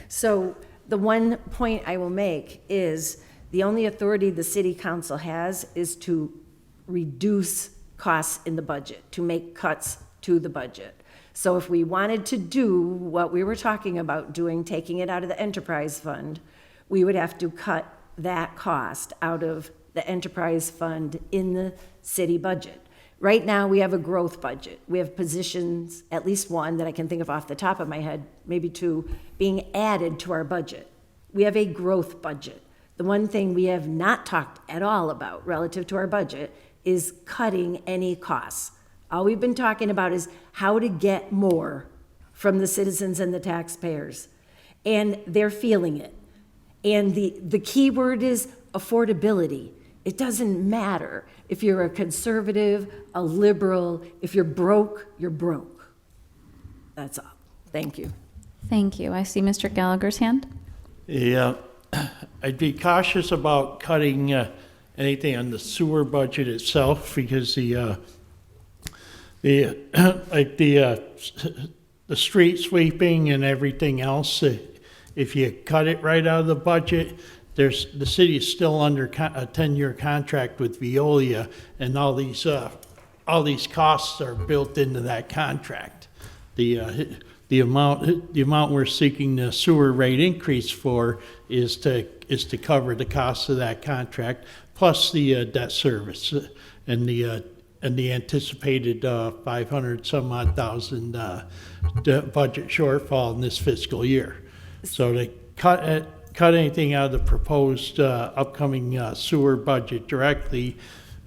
So the one point I will make is the only authority the city council has is to reduce costs in the budget, to make cuts to the budget. So if we wanted to do what we were talking about doing, taking it out of the enterprise fund, we would have to cut that cost out of the enterprise fund in the city budget. Right now, we have a growth budget. We have positions, at least one that I can think of off the top of my head, maybe two, being added to our budget. We have a growth budget. The one thing we have not talked at all about relative to our budget is cutting any costs. All we've been talking about is how to get more from the citizens and the taxpayers. And they're feeling it. And the key word is affordability. It doesn't matter if you're a conservative, a liberal, if you're broke, you're broke. That's all. Thank you. Thank you. I see Mr. Gallagher's hand. Yeah, I'd be cautious about cutting anything on the sewer budget itself, because the street sweeping and everything else, if you cut it right out of the budget, the city is still under a 10-year contract with Veolia, and all these costs are built into that contract. the amount we're seeking the sewer rate increase for is to cover the cost of that contract, plus the debt service and the anticipated 500 some odd thousand budget shortfall in this fiscal year. So to cut anything out of the proposed upcoming sewer budget directly,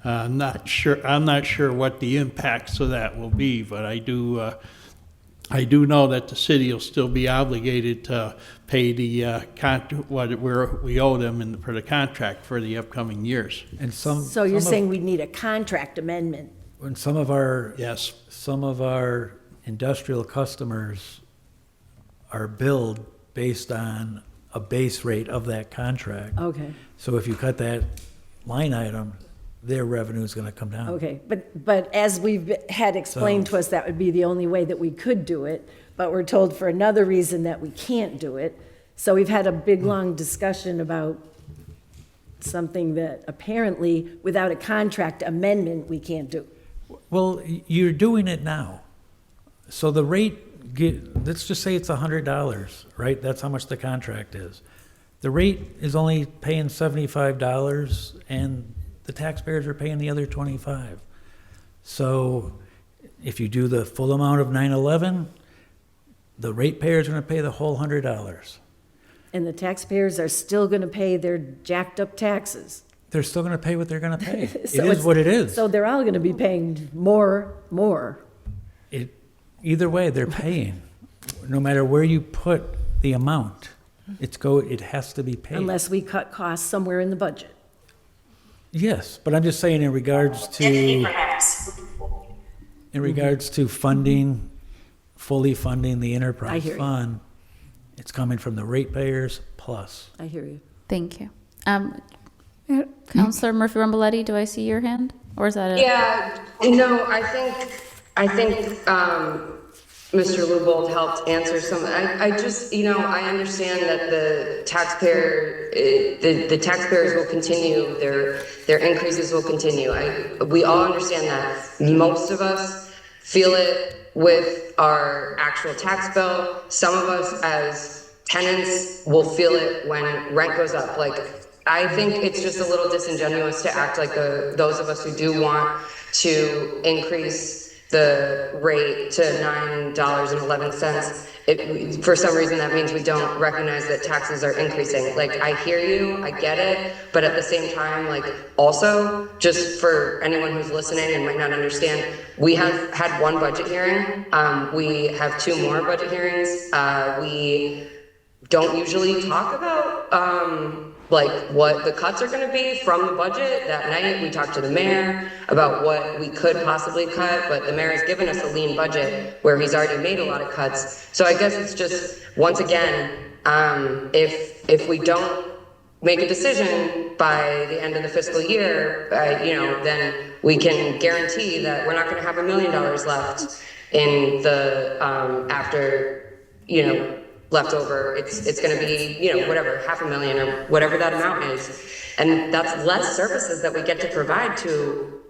I'm not sure what the impacts of that will be, but I do know that the city will still be obligated to pay the what we owe them for the contract for the upcoming years. And So you're saying we need a contract amendment? when some of our Yes. some of our industrial customers are billed based on a base rate of that contract. Okay, So if you cut that line item, their revenue is going to come down. okay. But as we've had explained to us, that would be the only way that we could do it, but we're told for another reason that we can't do it. So we've had a big, long discussion about something that apparently, without a contract amendment, we can't do. Well, you're doing it now. So the rate, let's just say it's $100, right? That's how much the contract is. The rate is only paying $75, and the taxpayers are paying the other $25. So if you do the full amount of 9/11, the ratepayers are going to pay the whole $100. And the taxpayers are still going to pay their jacked up taxes. They're still going to pay what they're going to pay. So It is it's- what it is. So they're all going to be paying more. Either way, they're paying, no matter where you put the amount. It has to be paid. Unless we cut costs somewhere in the budget. Yes, but I'm just saying in regards to funding, fully funding the I enterprise hear you. fund, it's coming from the ratepayers plus. I hear you. Thank you. Counselor Murphy Rumboletti, do I see your hand? Or is that it? Yeah, no, I think Mr. Lubold helped answer some. I just, I understand that the taxpayers will continue, their increases will continue. We all understand that. Most of us feel it with our actual tax bill. Some of us as tenants will feel it when rent goes up. Like, I think it's just a little disingenuous to act like those of us who do want to increase the rate to $9.11. For some reason, that means we don't recognize that taxes are increasing. Like, I hear you, I get it, but at the same time, like, also, just for anyone who's listening and might not understand, we have had one budget hearing. We have 2 more budget hearings. We don't usually talk about like what the cuts are going to be from the budget. That night we talked to the mayor about what we could possibly cut, but the mayor has given us a lean budget where he's already made a lot of cuts. So I guess it's just, once again, if we don't make a decision by the end of the fiscal year, then we can guarantee that we're not going to have $1 million left in the after leftover. It's going to be, whatever, $500,000 or whatever that amount is. And that's less services that we get to provide to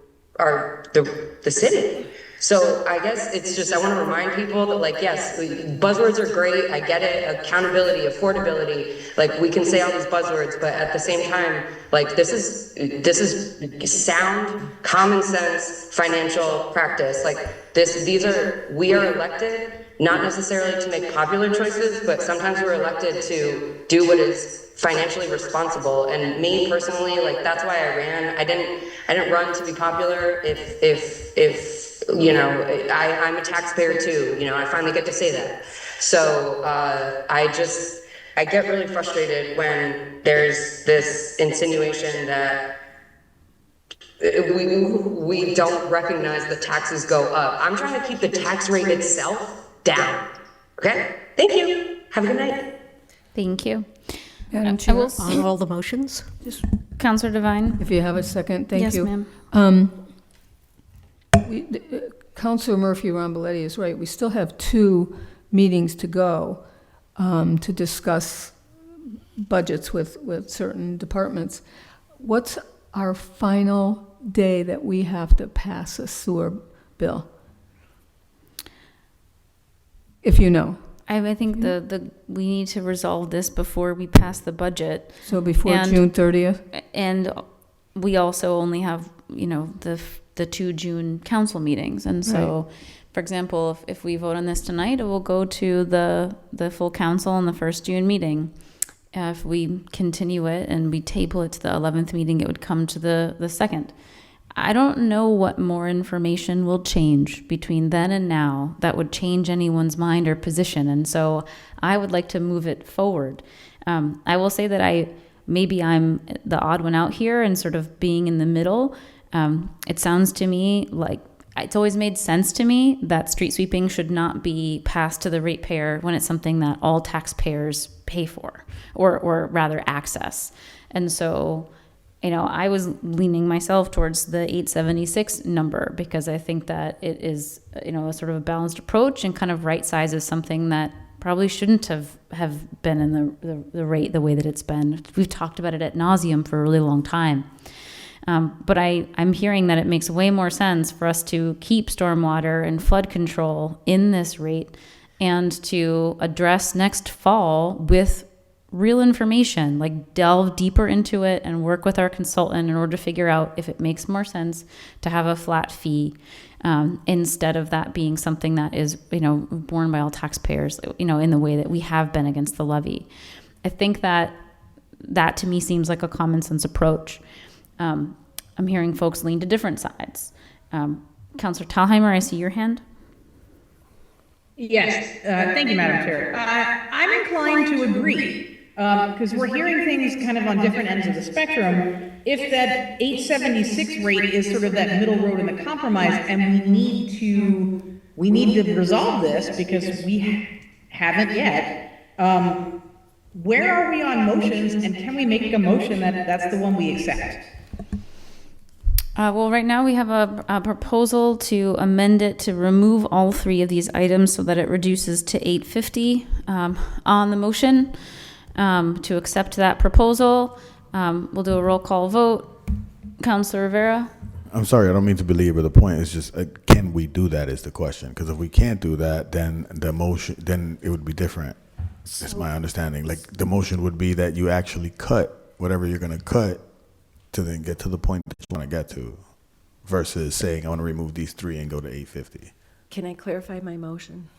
the city. So I guess it's just, I want to remind people that, like, yes, buzzwords are great. I get it. Accountability, affordability, like, we can say all these buzzwords, but at the same time, like, this is sound, common sense financial practice. Like, we are elected not necessarily to make popular choices, but sometimes we're elected to do what is financially responsible. And me personally, like, that's why I ran. I didn't run to be popular. I'm a taxpayer too. I finally get to say that. So I get really frustrated when there's this insinuation that we don't recognize that taxes go up. I'm trying to keep the tax rate itself down. Okay? Thank you. Have a good night. Thank you. Madam Chair, On all the motions? Counselor Devine? if you have a second, thank you. Yes, ma'am. Councilor Murphy Ramboletti is right. We still have 2 meetings to go to discuss budgets with certain departments. What's our final day that we have to pass a sewer bill? if you know. I think we need to resolve this before we pass the budget. So before And- June 30th? And we also only have, the 2 June council meetings. And so, for example, if we vote on this tonight, it will go to the full council on the first June meeting. If we continue it and we table it to the 11th meeting, it would come to the second. I don't know what more information will change between then and now that would change anyone's mind or position. And so I would like to move it forward. I will say that maybe I'm the odd one out here and sort of being in the middle. It sounds to me like it's always made sense to me that street sweeping should not be passed to the ratepayer when it's something that all taxpayers pay for or rather access. And so, I was leaning myself towards the 876 number because I think that it is, a sort of a balanced approach and kind of right sizes something that probably shouldn't have been in the rate the way that it's been. We've talked about it ad nauseum for a really long time. But I'm hearing that it makes way more sense for us to keep stormwater and flood control in this rate and to address next fall with real information, like delve deeper into it and work with our consultant in order to figure out if it makes more sense to have a flat fee instead of that being something that is, borne by all taxpayers, in the way that we have been against the levy. I think that to me seems like a common sense approach. I'm hearing folks lean to different sides. Councillor Thalheimer, I see your hand. Yes, thank you, Madam Chair. I'm inclined to agree, because we're hearing things kind of on different ends of the spectrum. If that 876 rate is sort of that middle road in the compromise, and we need to resolve this because we haven't yet, where are we on motions, and can we make a motion that's the one we accept? Well, right now we have a proposal to amend it to remove all 3 of these items so that it reduces to 850 on the motion. To accept that proposal, we'll do a roll call vote. Councilor Rivera? I'm sorry, I don't mean to belabor the point. It's just, can we do that is the question. Because if we can't do that, then then it would be different. It's my understanding. Like, the motion would be that you actually cut whatever you're going to cut to then get to the point that you want to get to, versus saying, I want to remove these 3 and go to 850. Can I clarify my motion?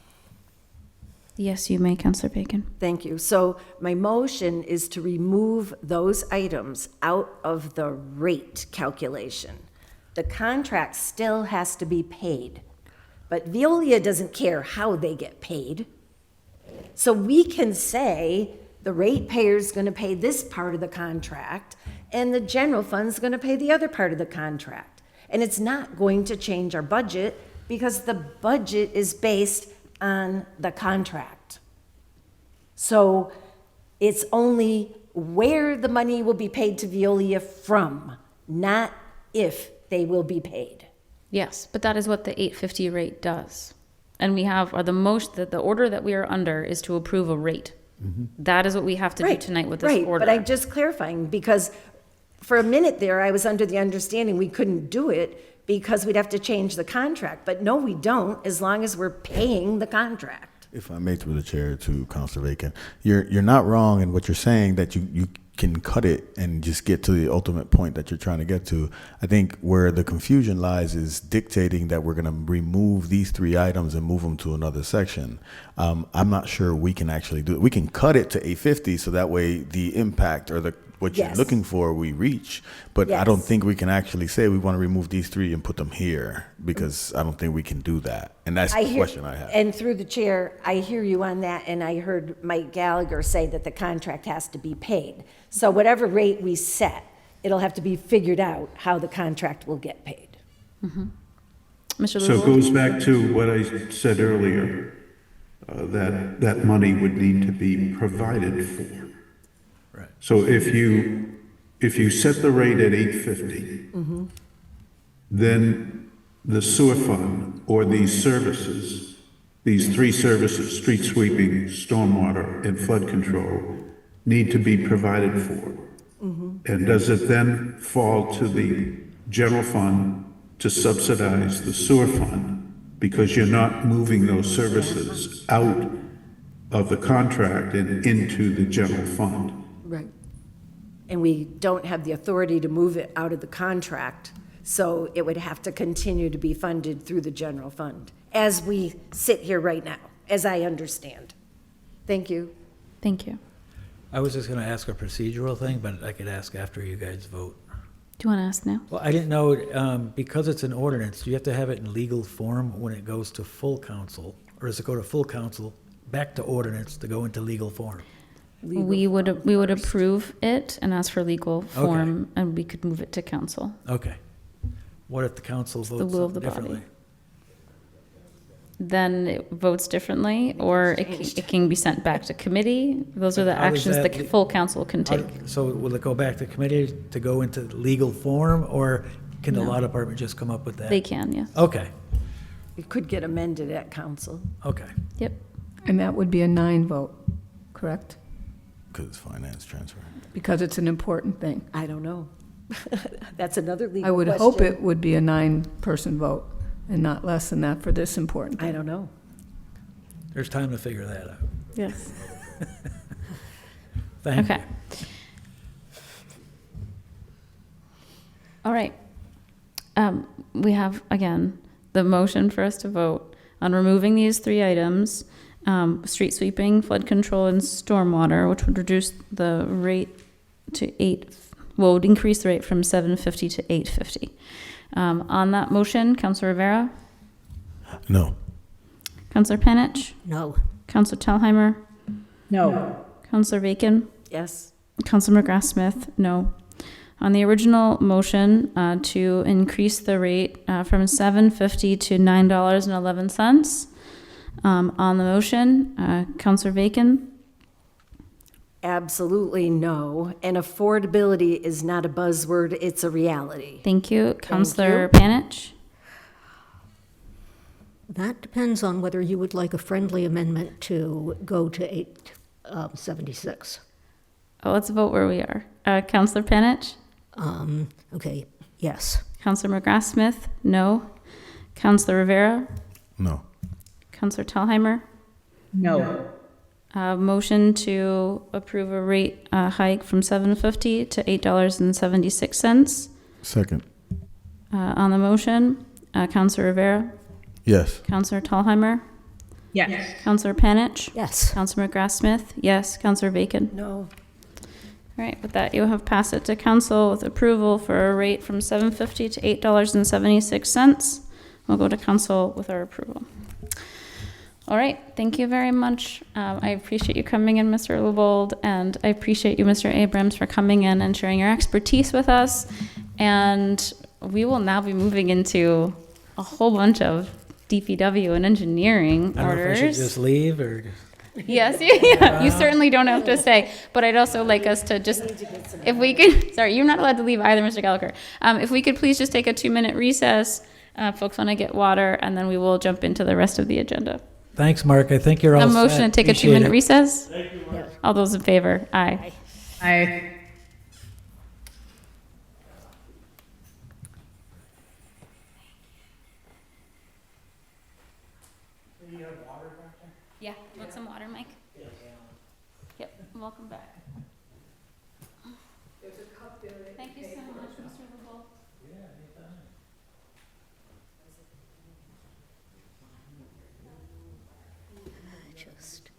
Yes, you may, Councilor Bacon. Thank you. So my motion is to remove those items out of the rate calculation. The contract still has to be paid, but Veolia doesn't care how they get paid. So we can say the ratepayer's going to pay this part of the contract and the general fund's going to pay the other part of the contract. And it's not going to change our budget because the budget is based on the contract. So it's only where the money will be paid to Veolia from, not if they will be paid. Yes, but that is what the 850 rate does. And we have, the order that we are under is to approve a rate. Mm-hmm. That is what we have to do tonight with this order. But I'm just clarifying, because for a minute there, I was under the understanding we couldn't do it because we'd have to change the contract. But no, we don't, as long as we're paying the contract. If I may, through the chair to Councilor Bacon, you're not wrong in what you're saying, that you can cut it and just get to the ultimate point that you're trying to get to. I think where the confusion lies is dictating that we're going to remove these 3 items and move them to another section. I'm not sure we can actually do it. We can cut it to 850 so that way the impact or what you're looking for we reach, but I don't think we can actually say we want to remove these 3 and put them here, because I don't think we can do that. And that's the question I have. And through the chair, I hear you on that, and I heard Mike Gallagher say that the contract has to be paid. So whatever rate we set, it'll have to be figured out how the contract will get paid. Mm-hmm. Mr. So it goes back to what I said earlier, that money would need to be provided for. Right. So if you set the rate at 850, then the sewer fund or these services, these 3 services, street sweeping, stormwater, and flood control, need to be provided for. And does it then fall to the general fund to subsidize the sewer fund because you're not moving those services out of the contract and into the general fund. Right. And we don't have the authority to move it out of the contract, so it would have to continue to be funded through the general fund, as we sit here right now, as I understand. Thank you. Thank you. I was just going to ask a procedural thing, but I could ask after you guys vote. Do you want to ask now? Well, I didn't know, because it's an ordinance, do you have to have it in legal form when it goes to full council? Or does it go to full council, back to ordinance to go into legal form? We would approve it and ask for legal form, and we could move it to council. Okay. What if the council the votes will of the something body. differently? Then it votes differently, or it can be sent back to committee. Those are the How does actions the that- full council can take. So will it go back to committee to go into legal form, or can the No. law department just come up with that? They can, yes. Okay, It could get amended at council. okay. Yep. And that would be a 9 vote, correct? Because it's finance transfer. Because it's an important thing. I don't know. That's another legal I would question. hope it would be a 9-person vote and not less than that for this important I thing. don't know. There's time to figure that out. Yes. Thank you. Okay. All right. We have, again, the motion for us to vote on removing these 3 items, street sweeping, flood control, and stormwater, which would reduce the rate to would increase the rate from $7.50 to $8.50. On that motion, Councilor Rivera, No. Councilor Panich, No. Councilor Tellheimer, No. Councilor Bacon, Yes? Councilor McGrath-Smith, no. On the original motion to increase the rate from $7.50 to $9.11, on the motion, Councilor Bacon, Absolutely no. And affordability is not a buzzword, it's a reality. thank you. Councilor Panich, That depends on whether you would like a friendly amendment to go to 876. let's vote where we are. Councilor Panich, Okay, yes. Councilor McGrath-Smith, no. Councilor Rivera, No. Councilor Tellheimer, No. motion to approve a rate hike from $7.50 to $8.76. Second. On the motion, Councilor Rivera, Yes. Councilor Tallheimer, Yes. Councilor Panich, Yes. Councilor McGrath-Smith, yes. Councilor Bacon. No. All right, with that, you have passed it to council with approval for a rate from $7.50 to $8.76. We'll go to council with our approval. All right, thank you very much. I appreciate you coming in, Mr. Lubold, and I appreciate you, Mr. Abrams, for coming in and sharing your expertise with us. And we will now be moving into a whole bunch of DPW and engineering I don't know if I should orders. just leave or. Yes, yeah, you certainly don't have to stay, but I'd also like us to just, if we could, sorry, you're not allowed to leave either, Mr. Gallagher. If we could please just take a 2-minute recess, folks want to get water, and then we will jump into the rest of the agenda. Thanks, Mark. I think you're all A set. motion to take a Appreciate 2-minute it. recess? All those in favor? Aye. I. Yeah, want some water, Mike? Yep, welcome back. Thank you so much, Mr. LeBeau. Just.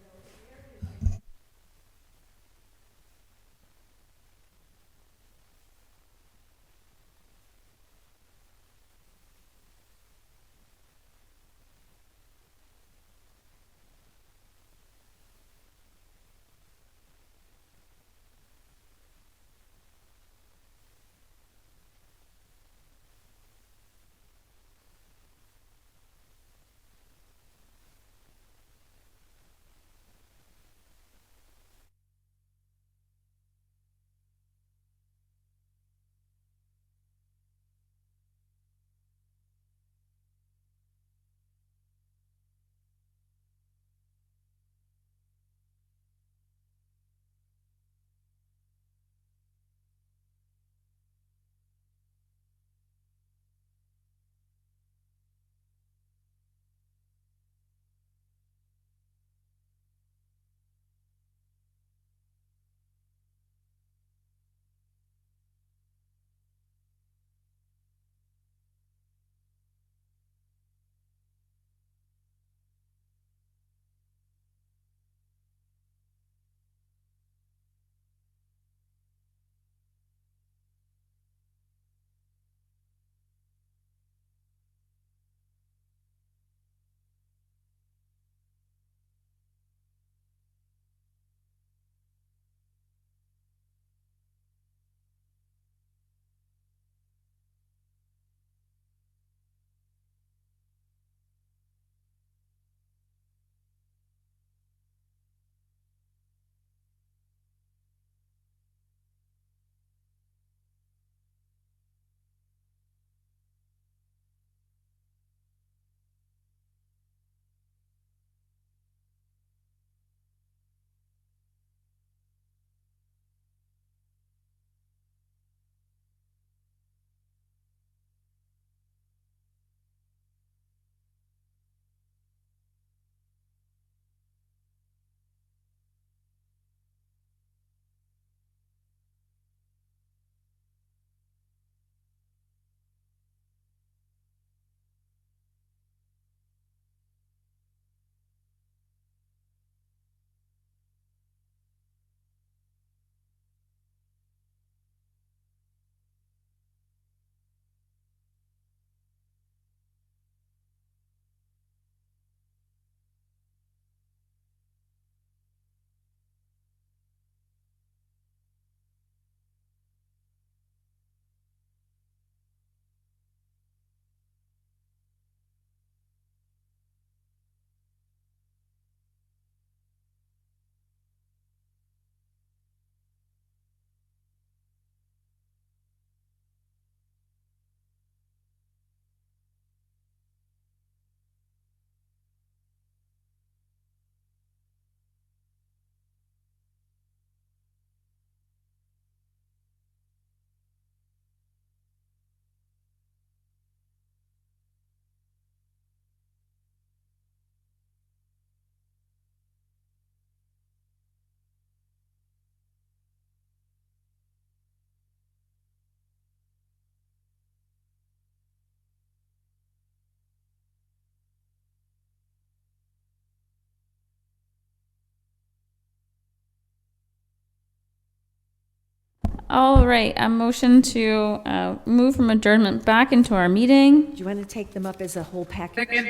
All right, a motion to move from adjournment back into our meeting. Do you want to take them up as a whole package?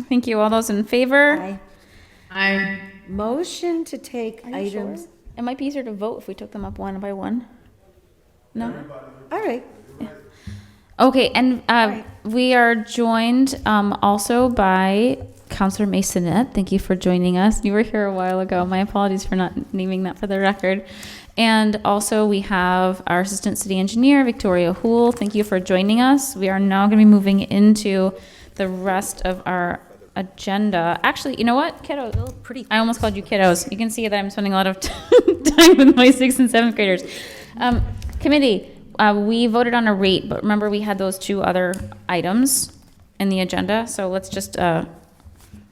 Thank you. All those in favor? Aye. I, Motion to take items. It might be easier to vote if we took them up one by one. No? All right. Okay, and we are joined also by Councilor Masonette. Thank you for joining us. You were here a while ago. My apologies for not naming that for the record. And also we have our Assistant City Engineer, Victoria Houle. Thank you for joining us. We are now going to be moving into the rest of our agenda. Actually, you know what, kiddos? I almost called you kiddos. You can see that I'm spending a lot of time with my 6th and 7th graders. Committee, we voted on a rate, but remember we had those 2 other items in the agenda. So let's just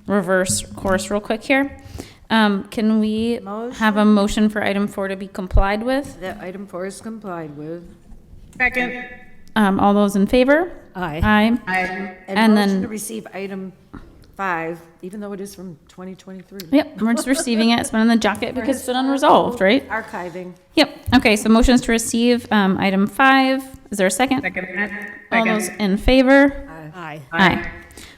reverse course real quick here. Can we have a motion for item 4 to be complied with? That item 4 is complied with. second. All those in favor? Aye. Aye. I, And motion then- to receive item 5, even though it is from 2023. Yep, we're just receiving it. It's been in the jacket because it's been unresolved, right? Archiving. Yep. Okay, so motions to receive item 5. Is there a second? second that, All second. those in favor? Aye. Aye.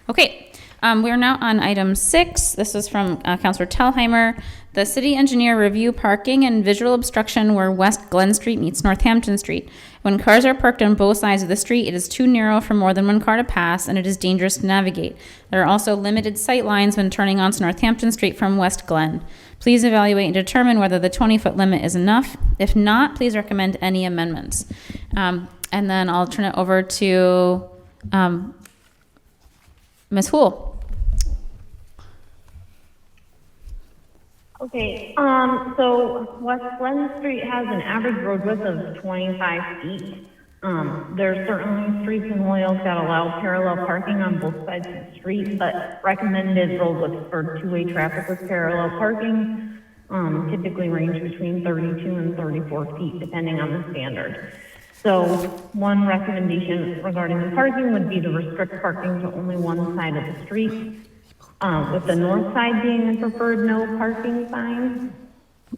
Okay, we are now on item 6. This is from Councilor Tellheimer. The city engineer review parking and visual obstruction where West Glen Street meets Northampton Street. When cars are parked on both sides of the street, it is too narrow for more than one car to pass, and it is dangerous to navigate. There are also limited sight lines when turning onto Northampton Street from West Glen. Please evaluate and determine whether the 20-foot limit is enough. If not, please recommend any amendments. And then I'll turn it over to Ms. Houle. Okay, so West Glen Street has an average road width of 25 feet. There are certainly streets in Holyoke that allow parallel parking on both sides of the street, but recommended road widths for two-way traffic with parallel parking typically range between 32 and 34 feet, depending on the standard. So one recommendation regarding the parking would be to restrict parking to only one side of the street. With the north side being the preferred no parking sign,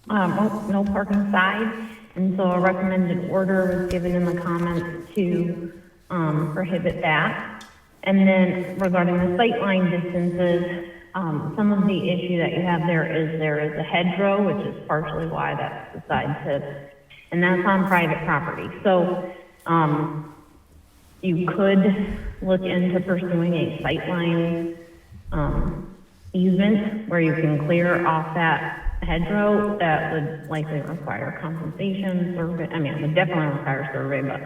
no parking side. And so a recommended order was given in the comments to prohibit that. And then regarding the sightline distances, some of the issue that you have there is a hedgerow, which is partially why that's the side to, and that's on private property. So you could look into pursuing a sightline easement where you can clear off that hedgerow. That would likely require compensation survey. I mean, it would definitely require survey, but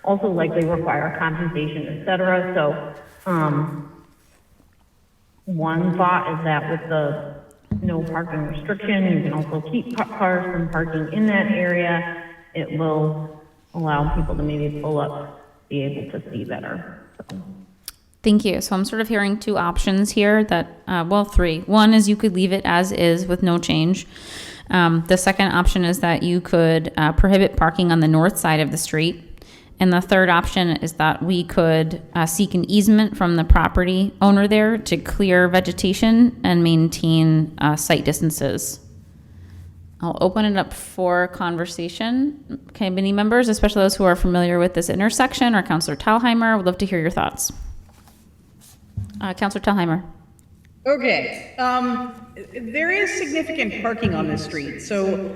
also likely require compensation, et cetera. So, one thought is that with the no parking restriction, you can also keep cars from parking in that area. It will allow people to maybe pull up, be able to see better. So. Thank you. So I'm sort of hearing two options here that, well, three. One is you could leave it as is with no change. The second option is that you could prohibit parking on the north side of the street. And the third option is that we could seek an easement from the property owner there to clear vegetation and maintain site distances. I'll open it up for conversation. Committee members, especially those who are familiar with this intersection, or Councilor Thalheimer, would love to hear your thoughts. Councilor Thalheimer. Okay, there is significant parking on this street, so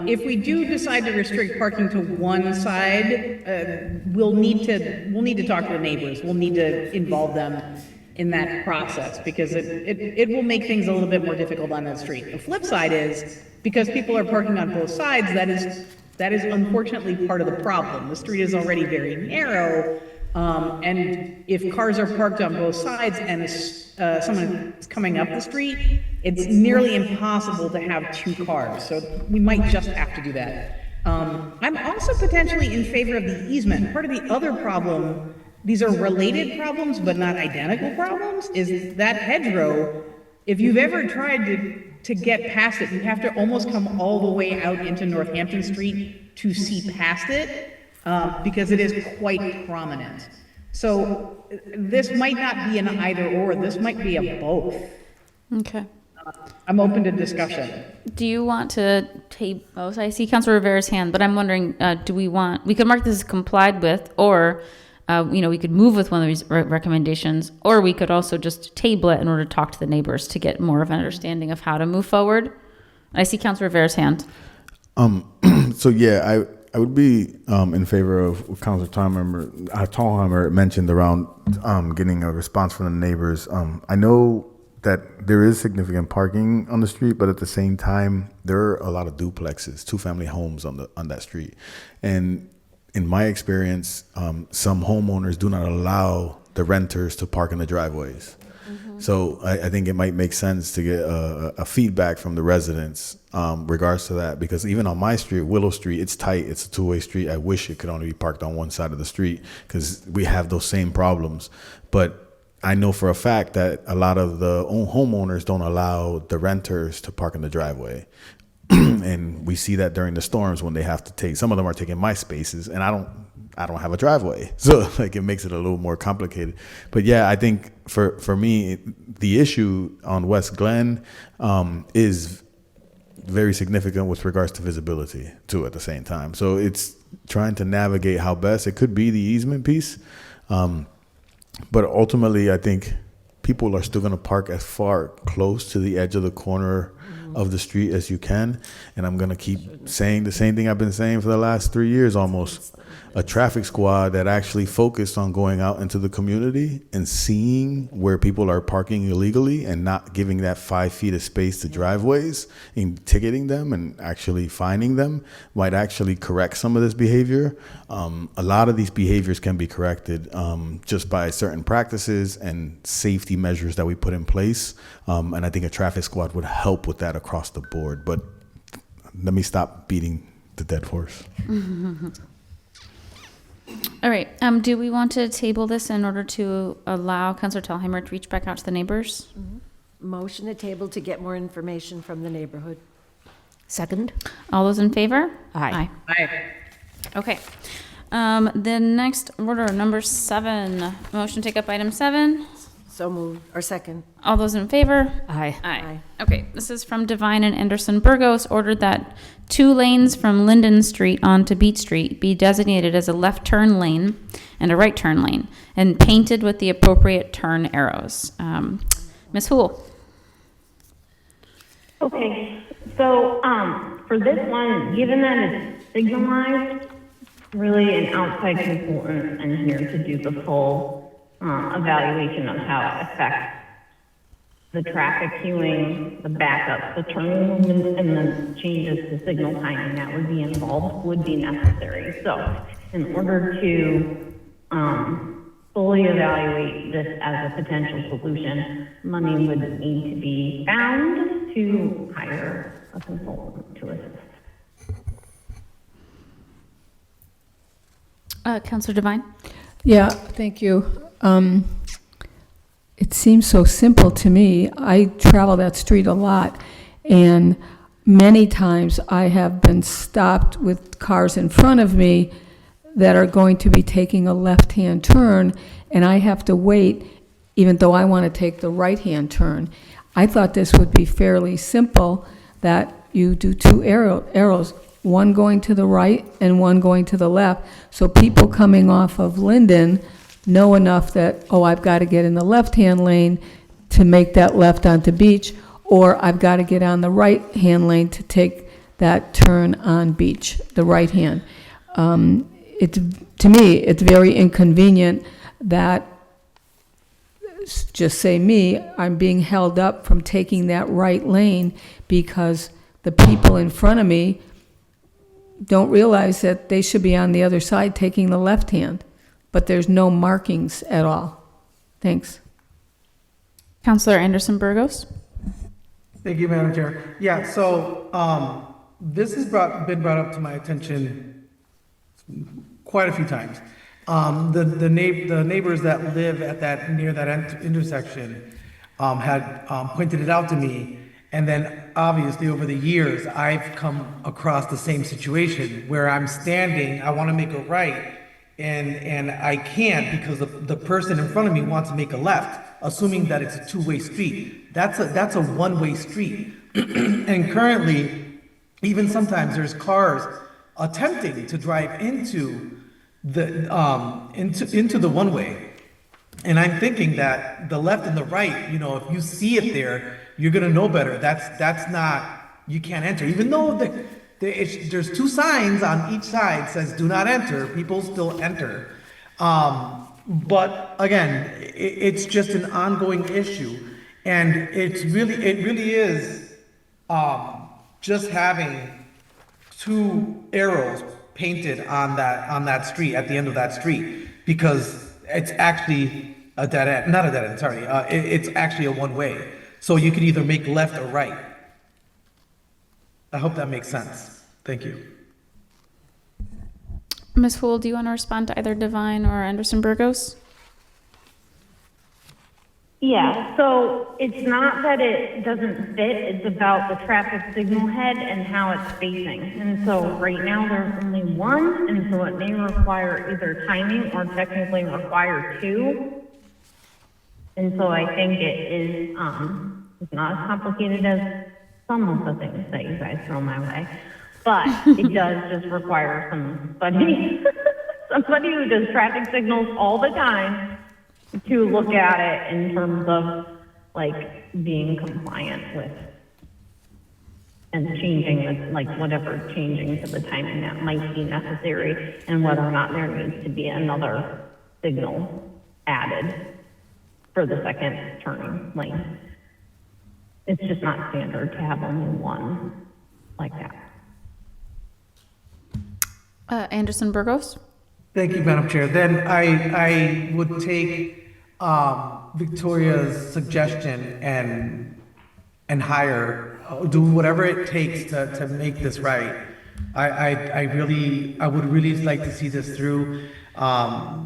if we do decide to restrict parking to one side, we'll need to talk to the neighbors. We'll need to involve them in that process because it will make things a little bit more difficult on that street. The flip side is because people are parking on both sides, that is unfortunately part of the problem. The street is already very narrow. And if cars are parked on both sides and someone is coming up the street, it's nearly impossible to have two cars. So we might just have to do that. I'm also potentially in favor of the easement. Part of the other problem, these are related problems, but not identical problems, is that hedgerow. If you've ever tried to get past it, you have to almost come all the way out into Northampton Street to see past it. Because it is quite prominent. So this might not be an either or, this might be a both. Okay. I'm open to discussion. Do you want to table, oh, so I see Councilor Rivera's hand, but I'm wondering, we could mark this as complied with, or, we could move with one of these recommendations, or we could also just table it in order to talk to the neighbors to get more of an understanding of how to move forward. I see Councilor Rivera's hand. So yeah, I would be in favor of what Councilor Thalheimer mentioned around getting a response from the neighbors. I know that there is significant parking on the street, but at the same time, there are a lot of duplexes, two-family homes on that street. And in my experience, some homeowners do not allow the renters to park in the driveways. So I think it might make sense to get a feedback from the residents regards to that, because even on my street, Willow Street, it's tight. It's a two-way street. I wish it could only be parked on one side of the street because we have those same problems. But I know for a fact that a lot of the homeowners don't allow the renters to park in the driveway. And we see that during the storms when they have to take, some of them are taking my spaces, and I don't have a driveway. So like it makes it a little more complicated. But yeah, I think for me, the issue on West Glen is very significant with regards to visibility too at the same time. So it's trying to navigate how best it could be the easement piece. But ultimately, I think people are still going to park as far close to the edge of the corner of the street as you can. And I'm going to keep saying the same thing I've been saying for the last 3 years almost. A traffic squad that actually focused on going out into the community and seeing where people are parking illegally and not giving that 5 feet of space to driveways and ticketing them and actually finding them might actually correct some of this behavior. A lot of these behaviors can be corrected just by certain practices and safety measures that we put in place. And I think a traffic squad would help with that across the board. But let me stop beating the dead horse. All right. Do we want to table this in order to allow Councilor Thalheimer to reach back out to the neighbors? Motion to table to get more information from the neighborhood. Second? All those in favor? Aye. Aye. Okay. The next order, number 7. Motion to take up item 7. So moved, or second. All those in favor? Aye. Aye. Okay, this is from Devine and Anderson Burgos, ordered that 2 lanes from Linden Street onto Beach Street be designated as a left turn lane and a right turn lane, and painted with the appropriate turn arrows. Ms. Hool. Okay, so, for this one, given that it's signalized, really an outside consultant in here to do the full, evaluation of how it affects the traffic queuing, the backups, the turning movements, and the changes to signal timing that would be involved would be necessary. So in order to fully evaluate this as a potential solution, money would need to be found to hire a consultant to assist. Councilor Devine? Yeah, thank you. It seems so simple to me. I travel that street a lot, and many times I have been stopped with cars in front of me that are going to be taking a left-hand turn, and I have to wait even though I want to take the right-hand turn. I thought this would be fairly simple, that you do 2 arrows, one going to the right and one going to the left, so people coming off of Linden know enough that, oh, I've got to get in the left-hand lane to make that left onto Beach, or I've got to get on the right-hand lane to take that turn on Beach, the right hand. To me, it's very inconvenient that, just say me, I'm being held up from taking that right lane because the people in front of me don't realize that they should be on the other side taking the left hand, but there's no markings at all. Thanks. Councilor Anderson Burgos? Thank you, Madam Chair. Yeah, so this has been brought up to my attention quite a few times. The neighbors that live at that near that intersection had pointed it out to me, and then obviously over the years I've come across the same situation where I'm standing, I want to make a right, and I can't because the person in front of me wants to make a left, assuming that it's a two-way street. That's a one-way street. And currently, even sometimes there's cars attempting to drive into the one-way. And I'm thinking that the left and the right, you know, if you see it there, you're gonna know better. That's not, you can't enter. Even though there's two signs on each side says do not enter, people still enter. But again, it's just an ongoing issue. And it really is just having two arrows painted on that street, at the end of that street, because it's actually a dead end, not a dead end, sorry. It's actually a one-way. So you could either make left or right. I hope that makes sense. Thank you. Ms. Houle, do you want to respond to either Devine or Anderson Burgos? Yeah, so it's not that it doesn't fit, it's about the traffic signal head and how it's facing. And so right now there's only one, and so it may require either timing or technically require two. And so I think it is, it's not as complicated as some of the things that you guys throw my way. But it does just require somebody who does traffic signals all the time to look at it in terms of like being compliant with and changing the, like whatever changing to the timing that might be necessary, and whether or not there needs to be another signal added for the second turning lane. It's just not standard to have only one like that. Anderson Burgos? Thank you, Madam Chair. Then I would take Victoria's suggestion and hire, do whatever it takes to make this right. I would really like to see this through.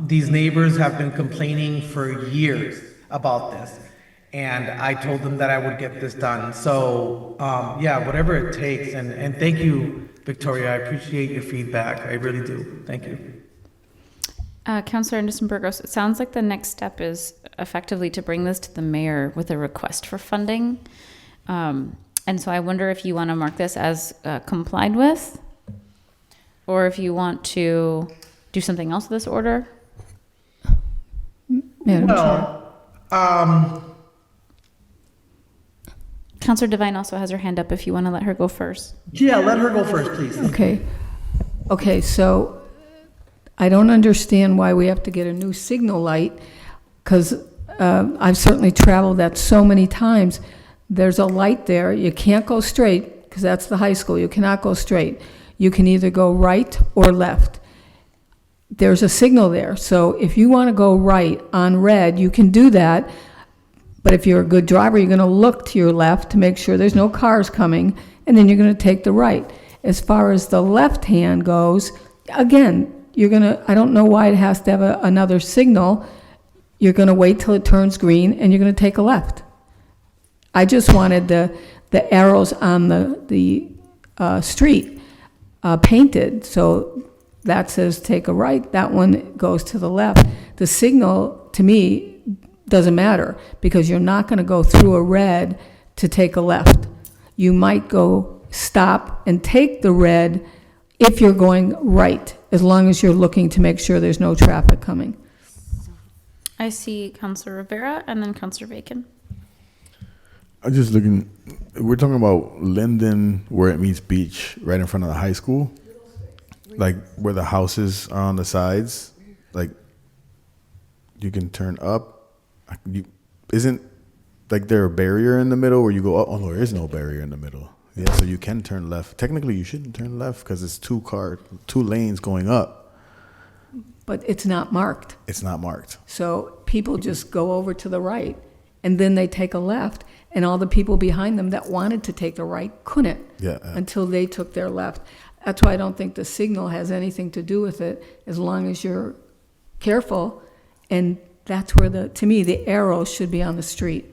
These neighbors have been complaining for years about this, and I told them that I would get this done. So yeah, whatever it takes, and thank you, Victoria. I appreciate your feedback. I really do. Thank you. Councilor Anderson Burgos, it sounds like the next step is effectively to bring this to the mayor with a request for funding. And so I wonder if you want to mark this as complied with, or if you want to do something else with this order. Madam Chair. Councilor Devine also has her hand up if you want to let her go first. Yeah, let her go first, please. Okay, so I don't understand why we have to get a new signal light, because I've certainly traveled that so many times. There's a light there. You can't go straight, because that's the high school. You cannot go straight. You can either go right or left. There's a signal there. So if you want to go right on red, you can do that. But if you're a good driver, you're going to look to your left to make sure there's no cars coming, and then you're going to take the right. As far as the left hand goes, again, I don't know why it has to have another signal. You're going to wait till it turns green, and you're going to take a left. I just wanted the arrows on the street painted, so that says take a right, that one goes to the left. The signal, to me, doesn't matter, because you're not going to go through a red to take a left. You might go stop and take the red if you're going right, as long as you're looking to make sure there's no traffic coming. I see Councilor Rivera and then Councilor Bacon. I'm just looking, we're talking about Linden, where it meets Beach, right in front of the high school, like where the houses are on the sides, like you can turn up. Isn't like there a barrier in the middle where you go up? Oh, no, there is no barrier in the middle. Yeah, so you can turn left. Technically, you shouldn't turn left because it's two lanes going up. But it's not marked. It's not marked. So people just go over to the right, and then they take a left, and all the people behind them that wanted to take the right couldn't until they took their left. That's why I don't think the signal has anything to do with it, as long as you're careful. And that's where to me, the arrow should be on the street,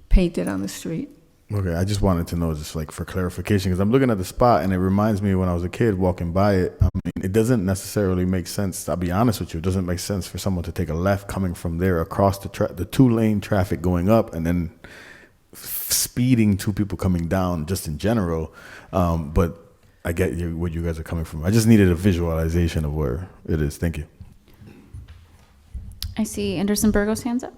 painted on the street. Okay, I just wanted to know, just like for clarification, because I'm looking at the spot and it reminds me when I was a kid walking by it. I'm It doesn't necessarily make sense. I'll be honest with you. It doesn't make sense for someone to take a left coming from there across the two-lane traffic going up and then speeding two people coming down just in general. But I get where you guys are coming from. I just needed a visualization of where it is. Thank you. I see Anderson Burgos' hands up.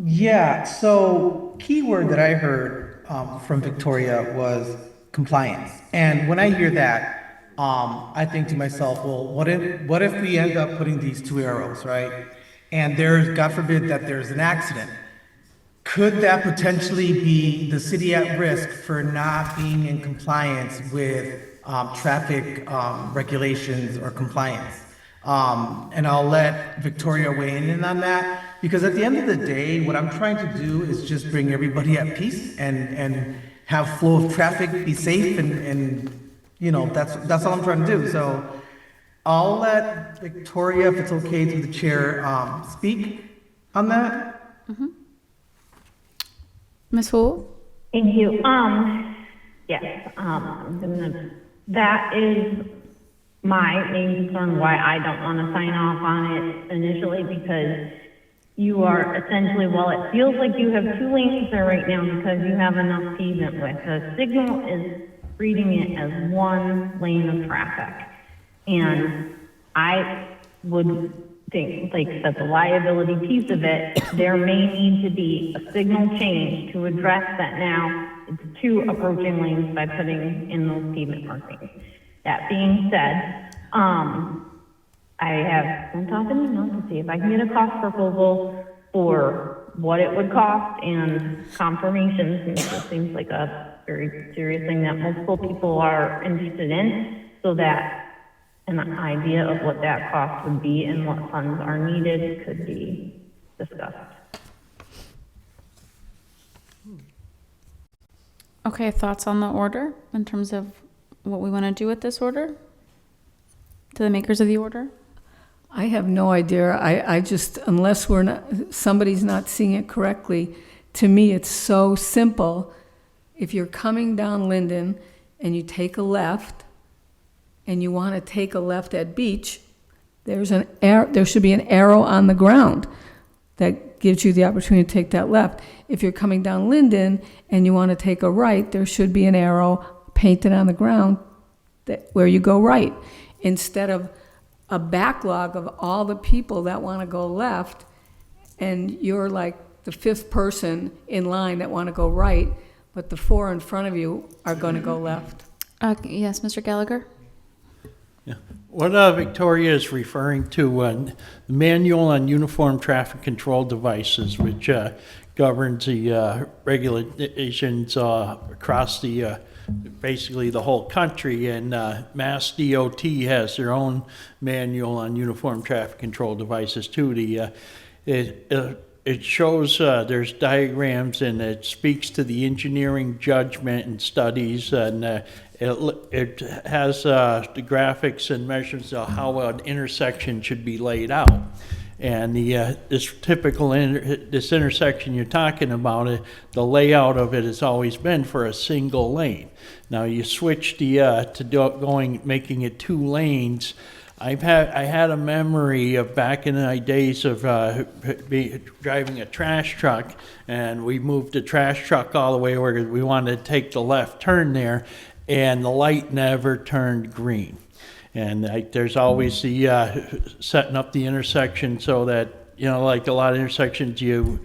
Yeah, so keyword that I heard from Victoria was compliance. And when I hear that, I think to myself, well, what if we end up putting these two arrows, right? And there's, God forbid, that there's an accident. Could that potentially be the city at risk for not being in compliance with traffic regulations or compliance? And I'll let Victoria weigh in on that, because at the end of the day, what I'm trying to do is just bring everybody at peace and have flow of traffic, be safe, and you know, that's all I'm trying to do. So I'll let Victoria, if it's okay through the chair, speak on that. Mm-hmm. Ms. Hu? Thank you. Yes, that is my main concern why I don't want to sign off on it initially, because you are essentially, well, it feels like you have two lanes there right now because you have enough pavement width. The signal is treating it as one lane of traffic. And I would think like that the liability piece of it, there may need to be a signal change to address that now it's two approaching lanes by putting in those pavement markings. That being said, I have sent off an email to see if I can get a cost proposal for what it would cost and confirmation, since it seems like a very serious thing that multiple people are interested in, so that an idea of what that cost would be and what funds are needed could be discussed. Okay, thoughts on the order in terms of what we want to do with this order? To the makers of the order? I have no idea. I just, unless somebody's not seeing it correctly, to me it's so simple. If you're coming down Linden and you take a left and you want to take a left at Beach, there should be an arrow on the ground that gives you the opportunity to take that left. If you're coming down Linden and you want to take a right, there should be an arrow painted on the ground where you go right, instead of a backlog of all the people that want to go left, and you're like the fifth person in line that want to go right, but the four in front of you are going to go left. Yes, Mr. Gallagher? Yeah. What Victoria is referring to, the Manual on Uniform Traffic Control Devices, which governs the regulations across the basically the whole country, and Mass DOT has their own manual on uniform traffic control devices too. It shows there's diagrams, and it speaks to the engineering judgment and studies, and it has the graphics and measurements of how an intersection should be laid out. And this intersection you're talking about, the layout of it has always been for a single lane. Now you switch making it two lanes. I had a memory of back in the days of driving a trash truck, and we moved the trash truck all the way where we wanted to take the left turn there, and the light never turned green. And there's always the setting up the intersection so that, like a lot of intersections, you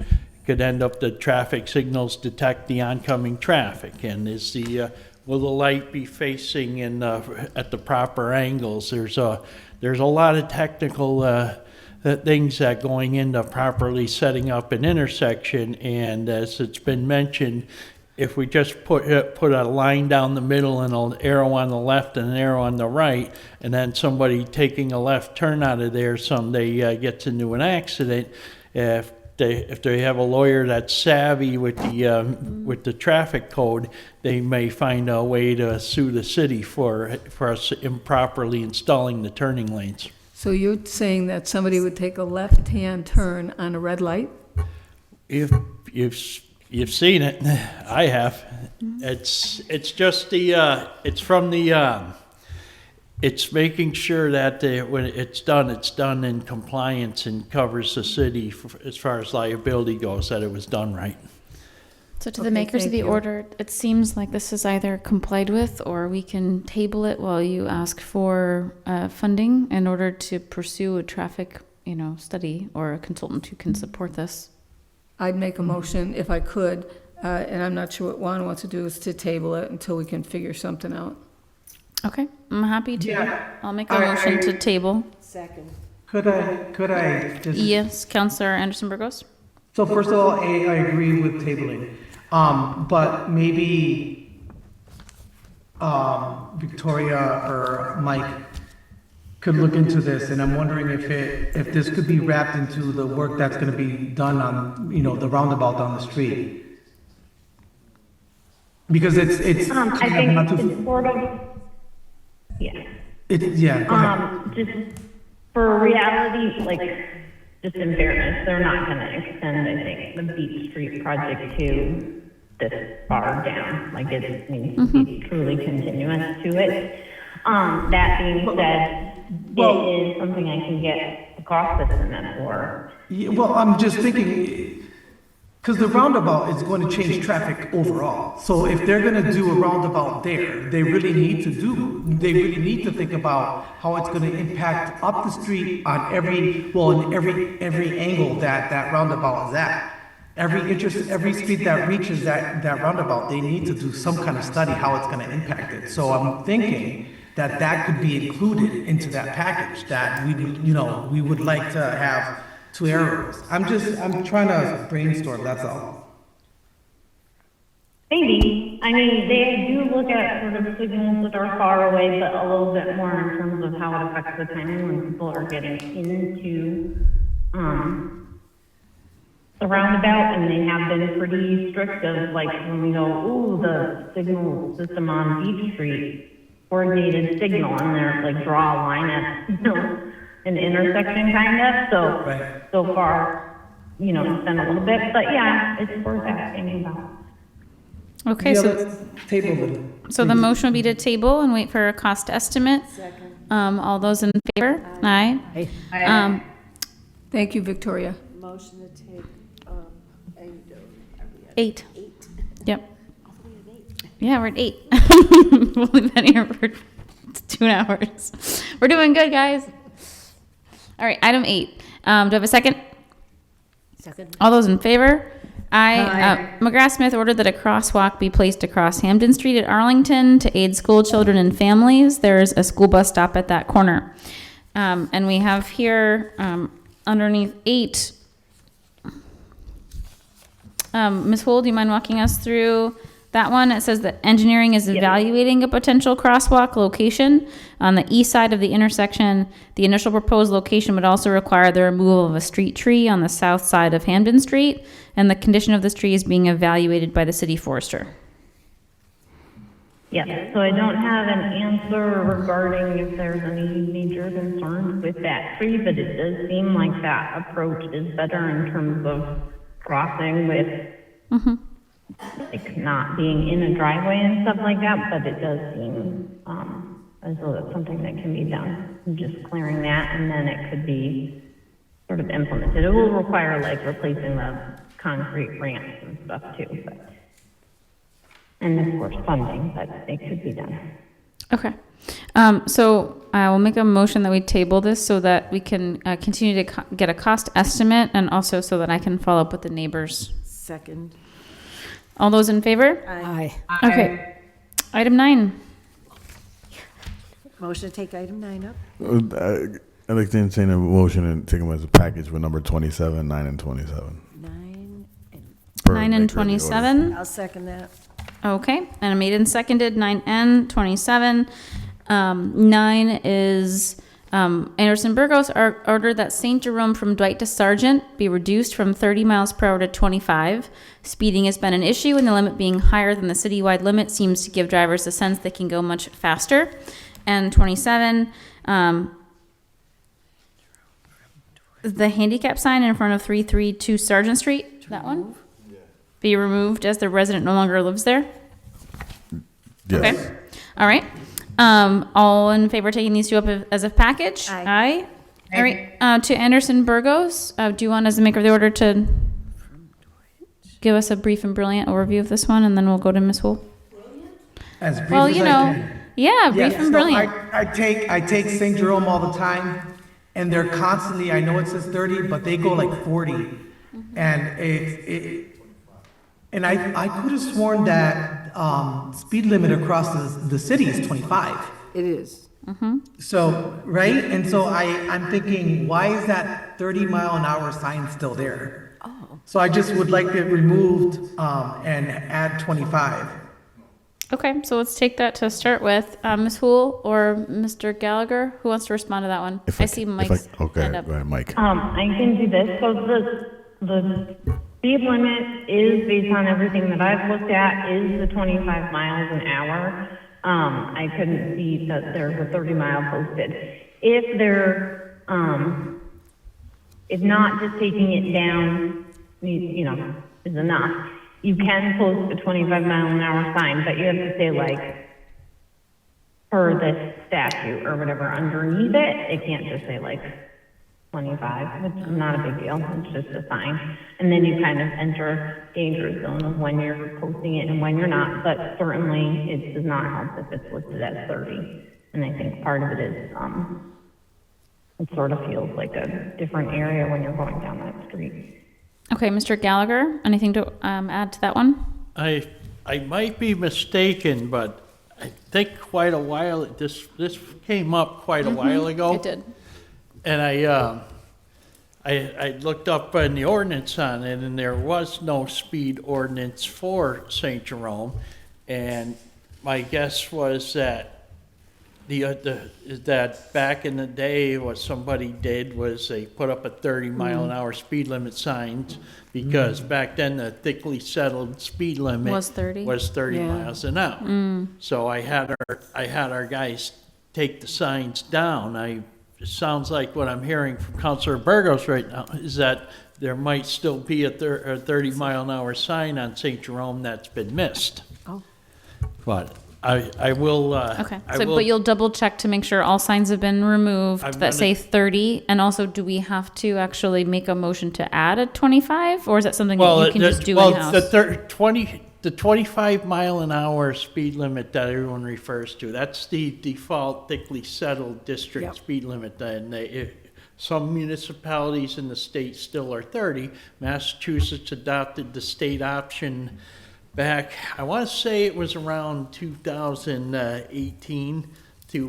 could end up the traffic signals detect the oncoming traffic. And will the light be facing at the proper angles? There's a lot of technical things that going into properly setting up an intersection. And as it's been mentioned, if we just put a line down the middle and an arrow on the left and an arrow on the right, and then somebody taking a left turn out of there someday gets into an accident, if they have a lawyer that's savvy with the traffic code, they may find a way to sue the city for us improperly installing the turning lanes. So you're saying that somebody would take a left-hand turn on a red light? If you've seen it, I have. It's just it's from the it's making sure that when it's done in compliance and covers the city as far as liability goes, that it was done right. So to the Okay, makers of the thank you. order, it seems like this is either complied with, or we can table it while you ask for funding in order to pursue a traffic, study, or a consultant who can support this. I'd make a motion if I could, and I'm not sure what Juan wants to do, is to table it until we can figure something out. Okay, I'm happy to. Yeah, I'll make a motion to table. Second. Could I just? Yes, Councillor Anderson Burgos? So first of all, I agree with tabling. But maybe, Victoria or Mike could look into this, and I'm wondering if this could be wrapped into the work that's gonna be done on, the roundabout down the street. Because it's. I think it's sort of, yeah. Yeah, go ahead. Just for reality, like, just in fairness, they're not gonna extend, I think, the Beach Street project to this far down. Like, it needs to be truly continuous to it. That being said, it is something I can get a cost estimate for. Yeah, well, I'm just thinking, because the roundabout is going to change traffic overall. So if they're going to do a roundabout there, they really need to think about how it's going to impact up the street on in every angle that roundabout is at. Every street that reaches that roundabout, they need to do some kind of study how it's going to impact it. So I'm thinking that could be included into that package, that we would like to have 2 areas. I'm trying to brainstorm, that's all. Maybe. I mean, they do look at sort of signals that are far away, but a little bit more in terms of how it affects the timing when people are getting into, the roundabout, and they have been pretty strict of, like, when we go, ooh, the signal system on Beach Street, coordinated signal, and they're like, draw a line at, an intersection kind of, so far, it's been a little bit, but yeah, it's worth asking about. Okay, Yeah, so, let's table it. so the motion will be to table and wait for a cost estimate. Second. All those in favor? Aye. Thank you, Victoria. Motion to take, 8. 8. Yep. Yeah, we're at 8. We've been here for 2 hours. We're doing good, guys. All right, item 8. Do I have a second? Second. All those in favor? Aye. McGrath Smith ordered that a crosswalk be placed across Hampden Street at Arlington to aid school children and families. There's a school bus stop at that corner. And we have here underneath 8. Ms. Hull, do you mind walking us through that one? It says that engineering is evaluating a potential crosswalk location on the east side of the intersection. The initial proposed location would also require the removal of a street tree on the south side of Hampden Street, and the condition of this tree is being evaluated by the city forester. Yes, so I don't have an answer regarding if there's any major concerns with that tree, but it does seem like that approach is better in terms of crossing with, like, not being in a driveway and stuff like that, but it does seem, as though it's something that can be done. Just clearing that, and then it could be sort of implemented. It will require, like, replacing the concrete ramps and stuff too, but, and of course funding, but it could be done. Okay. So I will make a motion that we table this so that we can continue to get a cost estimate, and also so that I can follow up with the neighbors. Second. All those in favor? Aye. Okay. Item 9. Motion to take item 9 up. I'd like to entertain a motion and take them as a package with number 27, 9, and 27. 9 and. 9 and 27. I'll second that. Okay, and I made and seconded 9 and 27. 9 is Anderson Burgos ordered that St. Jerome from Dwight to Sargent be reduced from 30 miles per hour to 25. Speeding has been an issue, and the limit being higher than the citywide limit seems to give drivers a sense they can go much faster. And 27, the handicap sign in front of 332 Sargent Street, that one? Be removed as the resident no longer lives there? Yes. Okay. All right. All in favor of taking these two up as a package? Aye. All right, to Anderson Burgos, do you want as the maker of the order to give us a brief and brilliant overview of this one, and then we'll go to Ms. Wool? As brief Well, as you I know, can. yeah, brief Yeah, and so brilliant. I take St. Jerome all the time, and they're constantly, I know it says 30, but they go like 40. And and I could have sworn that, speed limit across the city is 25. It is. So, right? And so I'm thinking, why is that 30-mile-an-hour sign still there? Oh. So I just would like it removed, and add 25. Okay, so let's take that to start with. Ms. Hool or Mr. Gallagher, who wants to respond to that one? I see Mike's Okay, hand up. go ahead, Mike. I can do this. So the speed limit is, based on everything that I've looked at, is the 25 miles an hour. I couldn't see that there's a 30-mile posted. If they're, if not just taking it down, is enough, you can post a 25-mile-an-hour sign, but you have to say, like, per this statute or whatever underneath it. It can't just say, like, 25, which is not a big deal. It's just a sign. And then you kind of enter danger zone of when you're posting it and when you're not. But certainly it does not help if it's listed at 30. And I think part of it is, it sort of feels like a different area when you're going down that street. Okay, Mr. Gallagher, anything to add to that one? I might be mistaken, but I think quite a while, this came up quite a while ago. It did. And I looked up in the ordinance on it, and there was no speed ordinance for St. Jerome. And my guess was that that back in the day, what somebody did was they put up a 30-mile-an-hour speed limit signs, because back then the thickly settled speed limit Was 30? was 30 miles an hour. So I had our guys take the signs down. It sounds like what I'm hearing from Councilor Burgos right now is that there might still be a 30-mile-an-hour sign on St. Jerome that's been missed. Oh. But I will. Okay, I so, will- but you'll double check to make sure all signs have been removed I'm that gonna- say 30? And also, do we have to actually make a motion to add a 25? Or is that something that you can just do in-house? The 25-mile-an-hour speed limit that everyone refers to, that's the default thickly settled district Yep. speed limit. And some municipalities in the state still are 30. Massachusetts adopted the state option back, I want to say it was around 2018, to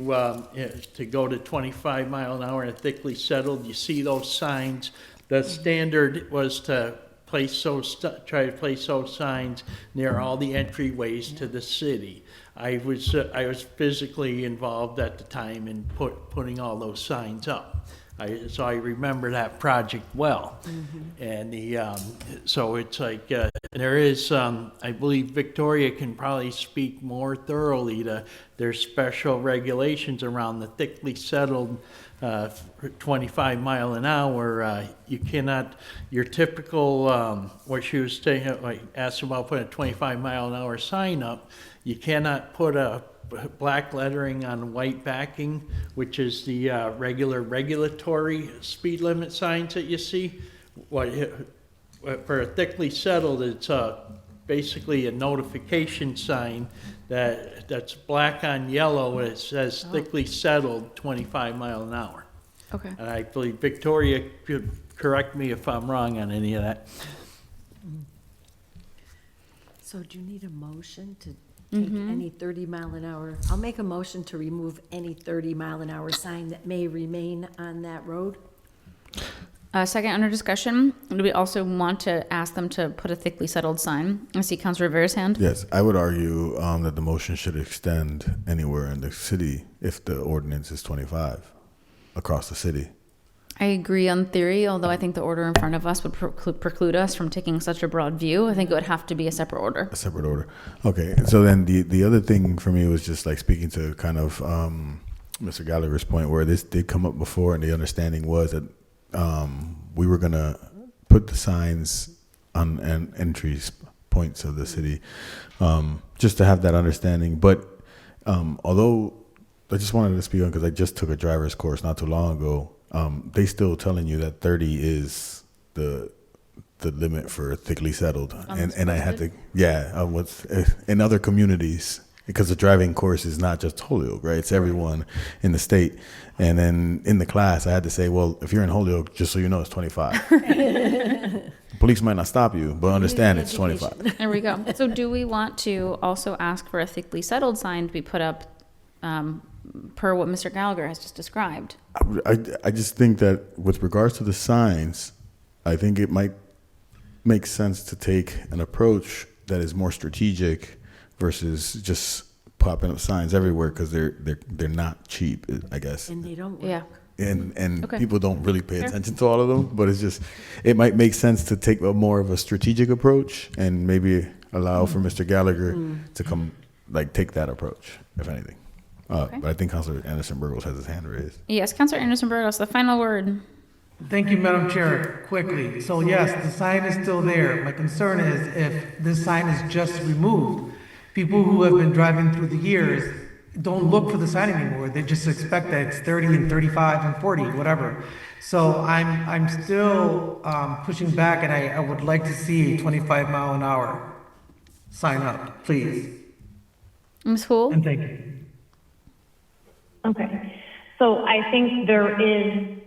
go to 25 mile an hour and thickly settled. You see those signs. The standard was to try to place those signs near all the entryways to the city. I was physically involved at the time in putting all those signs up. So I remember that project well. And so it's like, there is, I believe Victoria can probably speak more thoroughly to their special regulations around the thickly settled 25 mile an hour. You cannot, your typical, what she was saying, like asked about putting a 25 mile an hour sign up, you cannot put a black lettering on white backing, which is the regulatory speed limit signs that you see. For a thickly settled, it's basically a notification sign that's black on yellow, and it says thickly settled 25 mile an hour. Okay. And I believe Victoria could correct me if I'm wrong on any of that. So do you need a motion to take any 30-mile-an-hour? I'll make a motion to remove any 30-mile-an-hour sign that may remain on that road. Second, under discussion, do we also want to ask them to put a thickly settled sign? I see Councilor Rivera's hand. Yes, I would argue that the motion should extend anywhere in the city if the ordinance is 25 across the city. I agree on theory, although I think the order in front of us would preclude us from taking such a broad view. I think it would have to be a separate order. A separate order. Okay, so then the other thing for me was just like speaking to kind of Mr. Gallagher's point, where this did come up before, and the understanding was that we were gonna put the signs on entry points of the city, just to have that understanding. But although I just wanted to speak on, because I just took a driver's course not too long ago. They still telling you that 30 is the limit for thickly settled, and I had to, what's in other communities, because the driving course is not just Holyoke, right? It's everyone in the state. And then in the class, I had to say, well, if you're in Holyoke, just so you know, it's 25. The police might not stop you, but understand it's 25. There we go. So do we want to also ask for a thickly settled sign to be put up per what Mr. Gallagher has just described? I just think that with regards to the signs, I think it might make sense to take an approach that is more strategic versus just popping up signs everywhere, because they're not cheap, I guess. And they don't work. Yeah. And Okay. people don't really pay Fair. attention to all of them, but it might make sense to take a more of a strategic approach and maybe allow for Mr. Gallagher to come, take that approach, if anything. But I think Councilor Anderson Burgos has his hand raised. Yes, Councilor Anderson Burgos, the final word. Thank you, Madam Chair. Quickly. So yes, the sign is still there. My concern is if this sign is just removed, people who have been driving through the years don't look for the sign anymore. They just expect that it's 30 and 35 and 40, whatever. So I'm still pushing back, and I would like to see a 25 mile an hour sign up, please. Ms. Hool? And thank you. Okay, so I think there is,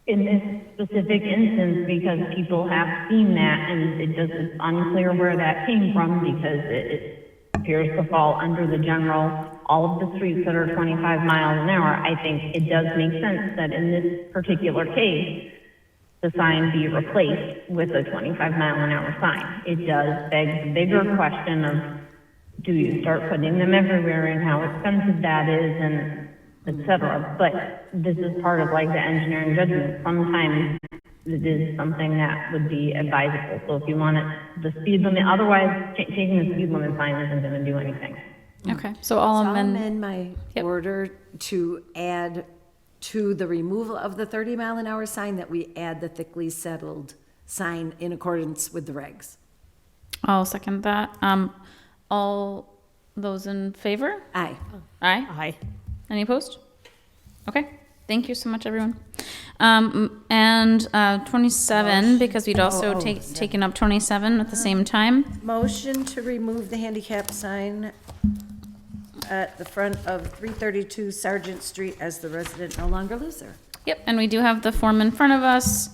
in this specific instance, because people have seen that, and it's unclear where that came from, because it appears to fall under the general, all of the streets that are 25 miles an hour. I think it does make sense that in this particular case, the sign be replaced with a 25 mile an hour sign. It does beg the bigger question of, do you start putting them everywhere, and how expensive that is, and et cetera. But this is part of the engineering judgment. Sometimes it is something that would be advisable. So if you want the speed limit, otherwise taking the speed limit sign isn't going to do anything. Okay, so I'll So I'll amend. amend my order to add to the removal of the 30 mile an hour sign that we add the thickly settled sign in accordance with the regs. I'll second that. All those in favor? Aye. Aye? Aye. Any opposed? Okay, thank you so much, everyone. And 27, because we'd also taken up 27 at the same time. Motion to remove the handicap sign at the front of 332 Sergeant Street as the resident no longer lives there. Yep, and we do have the form in front of us.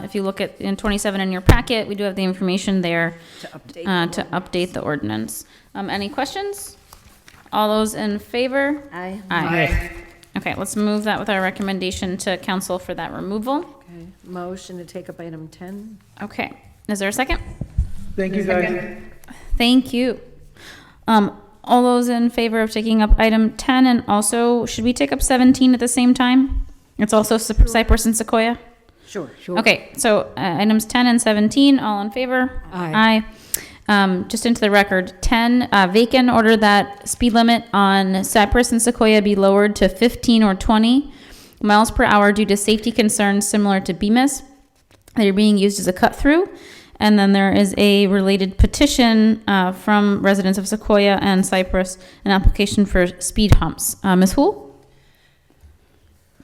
If you look at in 27 in your packet, we do have the information there To update. to update the ordinance. Any questions? All those in favor? Aye. Aye. Okay, let's move that with our recommendation to council for that removal. Okay. Motion to take up item 10. Okay, is there a second? Thank you, guys. Thank you. All those in favor of taking up item 10, and also, should we take up 17 at the same time? It's also Cypress and Sequoia? Sure. Okay, so items 10 and 17, all in favor? Aye. Just into the record, 10, vacant order that speed limit on Cypress and Sequoia be lowered to 15 or 20 miles per hour due to safety concerns similar to Bemis. They're being used as a cut-through. And then there is a related petition from residents of Sequoia and Cypress, an application for speed humps. Ms. Hool?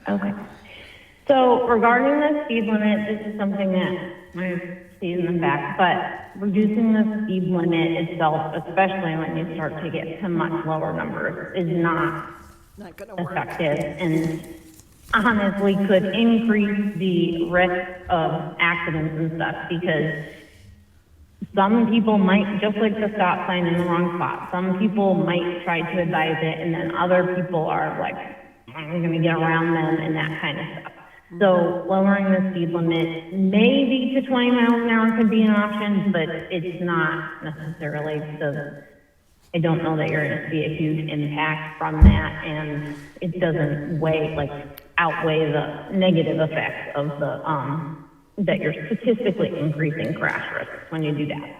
Okay. So regarding the speed limit, this is something that I've seen in the back, but reducing the speed limit itself, especially when you start to get to much lower numbers, is not effective, and honestly could increase the risk of accidents and stuff, because some people might just like the stop sign in the wrong spot. Some people might try to advise it, and then other people are like, I'm going to get around them and that kind of stuff. So lowering the speed limit maybe to 20 miles an hour could be an option, but it's not necessarily I don't know that you're going to see a huge impact from that, and it doesn't outweigh the negative effects of the that you're statistically increasing crash risks when you do that.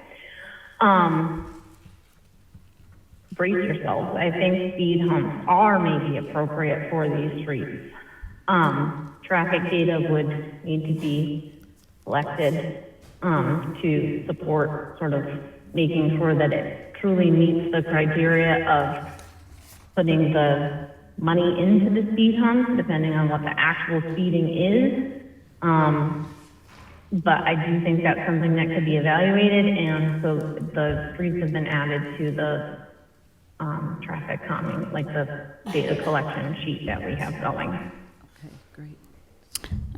Brace yourselves. I think speed humps are maybe appropriate for these streets. Traffic data would need to be collected to support sort of making sure that it truly meets the criteria of putting the money into the speed humps, depending on what the actual speeding is. But I do think that's something that could be evaluated, and so the streets have been added to the traffic calming, like the data collection sheet that we have going. Okay, great.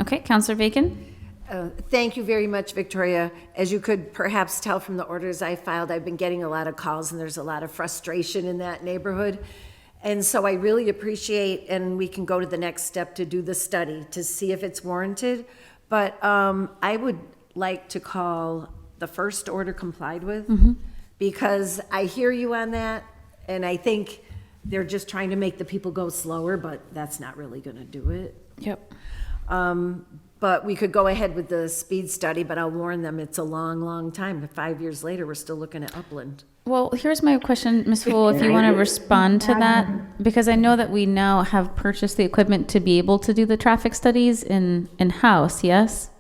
Okay, Counselor Bacon? Thank you very much, Victoria. As you could perhaps tell from the orders I filed, I've been getting a lot of calls, and there's a lot of frustration in that neighborhood. And so I really appreciate, and we can go to the next step to do the study to see if it's warranted. But I would like to call the first order complied with, because I hear you on that, and I think they're just trying to make the people go slower, but that's not really going to do it. Yep. But we could go ahead with the speed study, but I'll warn them, it's a long, long time. 5 years later, we're still looking at Upland. Well, here's my question, Ms. Fool, if you want to respond to that, because I know that we now have purchased the equipment to be able to do the traffic studies in-house, yes?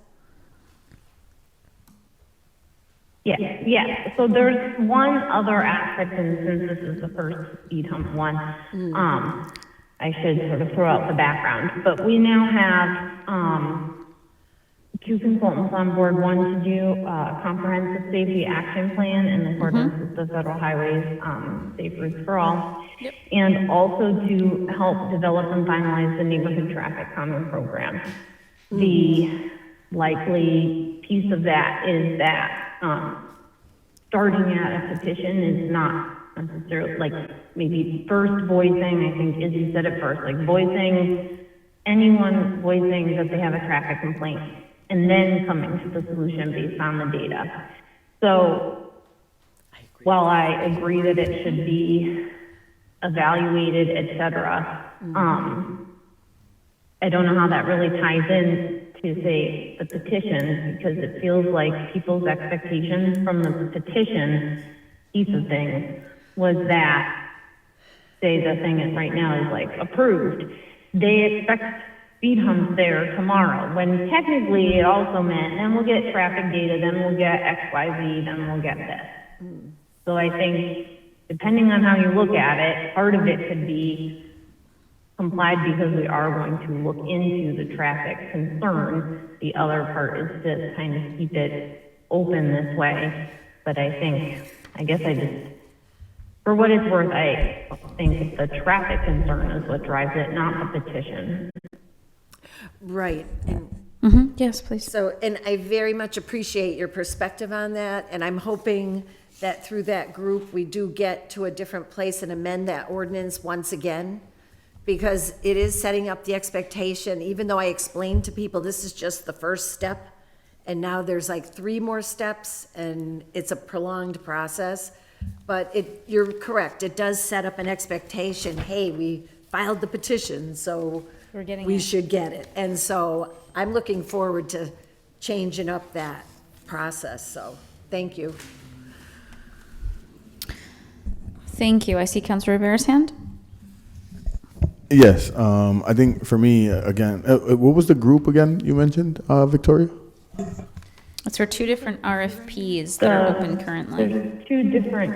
Yes. So there's one other aspect, and since this is the first speed hump one, I should sort of throw out the background. But we now have two consultants on board, one to do a comprehensive safety action plan in accordance with the Federal Highways Safe Routes for All, and also to help develop and finalize the neighborhood traffic calming program. The likely piece of that is that starting at a petition is not necessarily, like, maybe first voicing, I think Izzy said it first, like anyone voicing that they have a traffic complaint, and then coming to the solution based on the data. So while I agree that it should be evaluated, et cetera, I don't know how that really ties in to, say, the petition, because it feels like people's expectations from the petition piece of things was that, say, the thing is right now is like approved. They expect speed humps there tomorrow, when technically it also meant, then we'll get traffic data, then we'll get X, Y, Z, then we'll get this. So I think, depending on how you look at it, part of it could be complied because we are going to look into the traffic concern. The other part is to kind of keep it open this way. But I guess for what it's worth, I think the traffic concern is what drives it, not the petition. Right. And yes, please. so, and I very much appreciate your perspective on that, and I'm hoping that through that group, we do get to a different place and amend that ordinance once again, because it is setting up the expectation, even though I explained to people this is just the first step, and now there's like 3 more steps, and it's a prolonged process. But you're correct, it does set up an expectation, hey, we filed the petition, so we should get it. And so I'm looking forward to changing up that process, so thank you. Thank you. I see Councilor Rivera's hand. Yes, I think for me, again, what was the group again you mentioned, Victoria? It's for 2 different RFPs that are open currently. There's 2 different,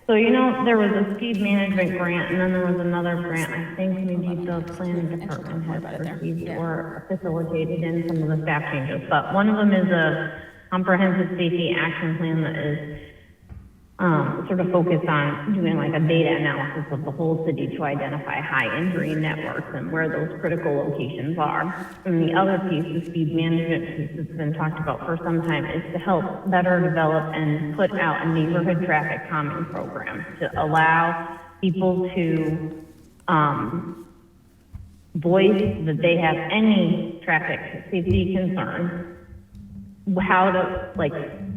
So, there was a speed management grant, and then there was another grant, I think maybe the planning department has received or facilitated in some of the staff changes. But one of them is a comprehensive safety action plan that is sort of focused on doing like a data analysis of the whole city to identify high injury networks and where those critical locations are. And the other piece, the speed management piece that's been talked about for some time, is to help better develop and put out a neighborhood traffic calming program to allow people to voice that they have any traffic safety concerns, how to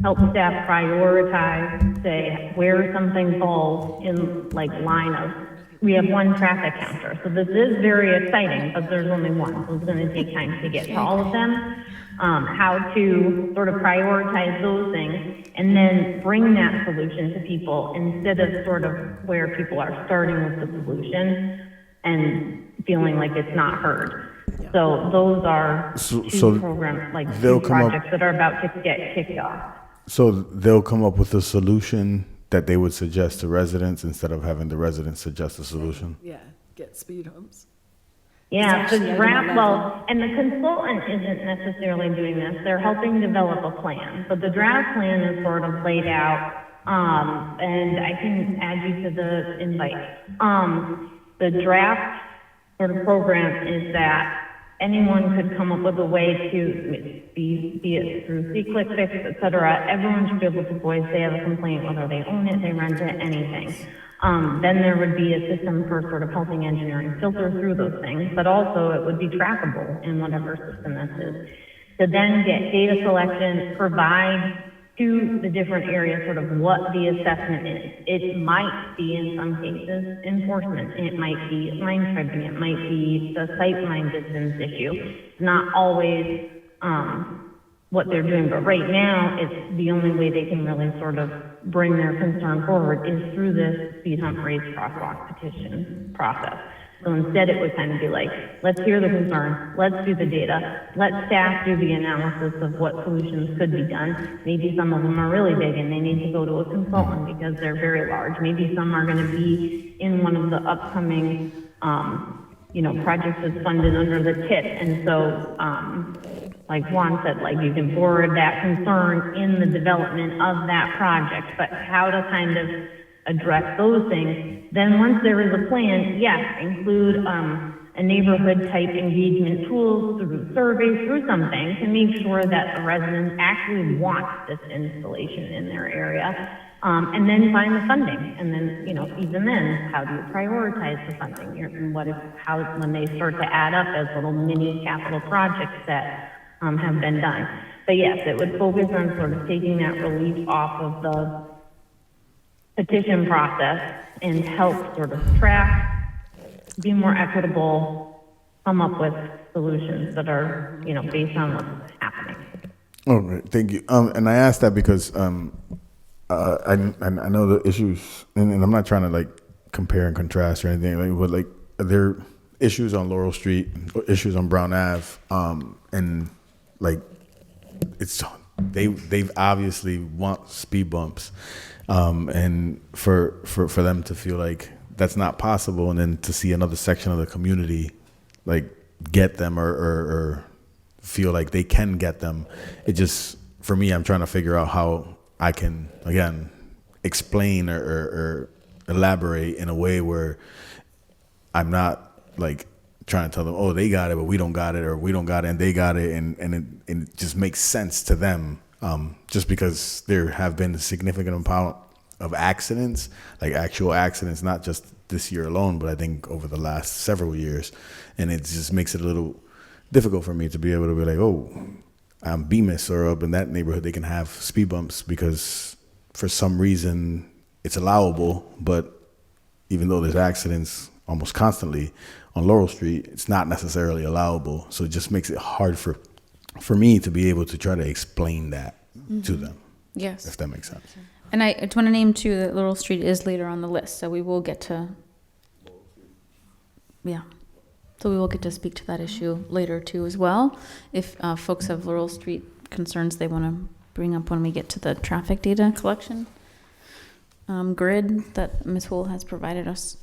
help staff prioritize, say, where something falls in line of, we have 1 traffic counter. So this is very exciting, but there's only 1, so it's going to take time to get to all of them. How to sort of prioritize those things and then bring that solution to people instead of sort of where people are starting with the solution and feeling like it's not heard. So those are 2 programs, 2 projects that are about to get kicked off. So they'll come up with a solution that they would suggest to residents instead of having the residents suggest a solution? Yeah. get speed humps. Yeah, It's the actually item draft, 11. well, and the consultant isn't necessarily doing this, they're helping develop a plan, but the draft plan is sort of laid out, and I can add you to the invite. The draft sort of program is that anyone could come up with a way to, be it through C-Click Fix, et cetera, everyone should be able to voice they have a complaint, whether they own it, they rent it, anything. Then there would be a system for sort of helping engineering filter through those things, but also it would be trackable in whatever system this is. To then get data collection, provide to the different areas sort of what the assessment is. It might be in some cases enforcement, it might be line striping, it might be the sight line distance issue. It's not always what they're doing, but right now it's the only way they can really sort of bring their concern forward is through this speed hump raise crosswalk petition process. So instead it would kind of be like, let's hear the concern, let's do the data, let staff do the analysis of what solutions could be done. Maybe some of them are really big and they need to go to a consultant because they're very large. Maybe some are going to be in one of the upcoming, projects that's funded under the TIP. And so, like Juan said, like you can forward that concern in the development of that project, but how to kind of address those things. Then once there is a plan, yes, include a neighborhood type engagement tools through surveys, through something to make sure that the residents actually want this installation in their area. And then find the funding. And then, even then, how do you prioritize the funding? When they start to add up as little mini capital projects that have been done. But yes, it would focus on sort of taking that relief off of the petition process and help sort of track, be more equitable, come up with solutions that are, based on what's happening. Oh, right. Thank you. And I asked that because I know the issues, and I'm not trying to like compare and contrast or anything, but like there are issues on Laurel Street, issues on Brown Ave, and like they've obviously want speed bumps, and for them to feel like that's not possible, and then to see another section of the community like get them or feel like they can get them, it just, for me, I'm trying to figure out how I can, again, explain or elaborate in a way where I'm not like trying to tell them, oh, they got it, but we don't got it, or we don't got it and they got it, and it just makes sense to them, just because there have been a significant amount of accidents, like actual accidents, not just this year alone, but I think over the last several years, and it just makes it a little difficult for me to be able to be like, oh, Bemis or up in that neighborhood, they can have speed bumps because for some reason it's allowable, but even though there's accidents almost constantly on Laurel Street, it's not necessarily allowable. So it just makes it hard for me to be able to try to explain that to them. Yes. If that makes sense. And I just want to name too that Laurel Street is later on the list, so we will get to, So we will get to speak to that issue later too as well. If folks have Laurel Street concerns they want to bring up when we get to the traffic data collection grid that Ms. Wool has provided us.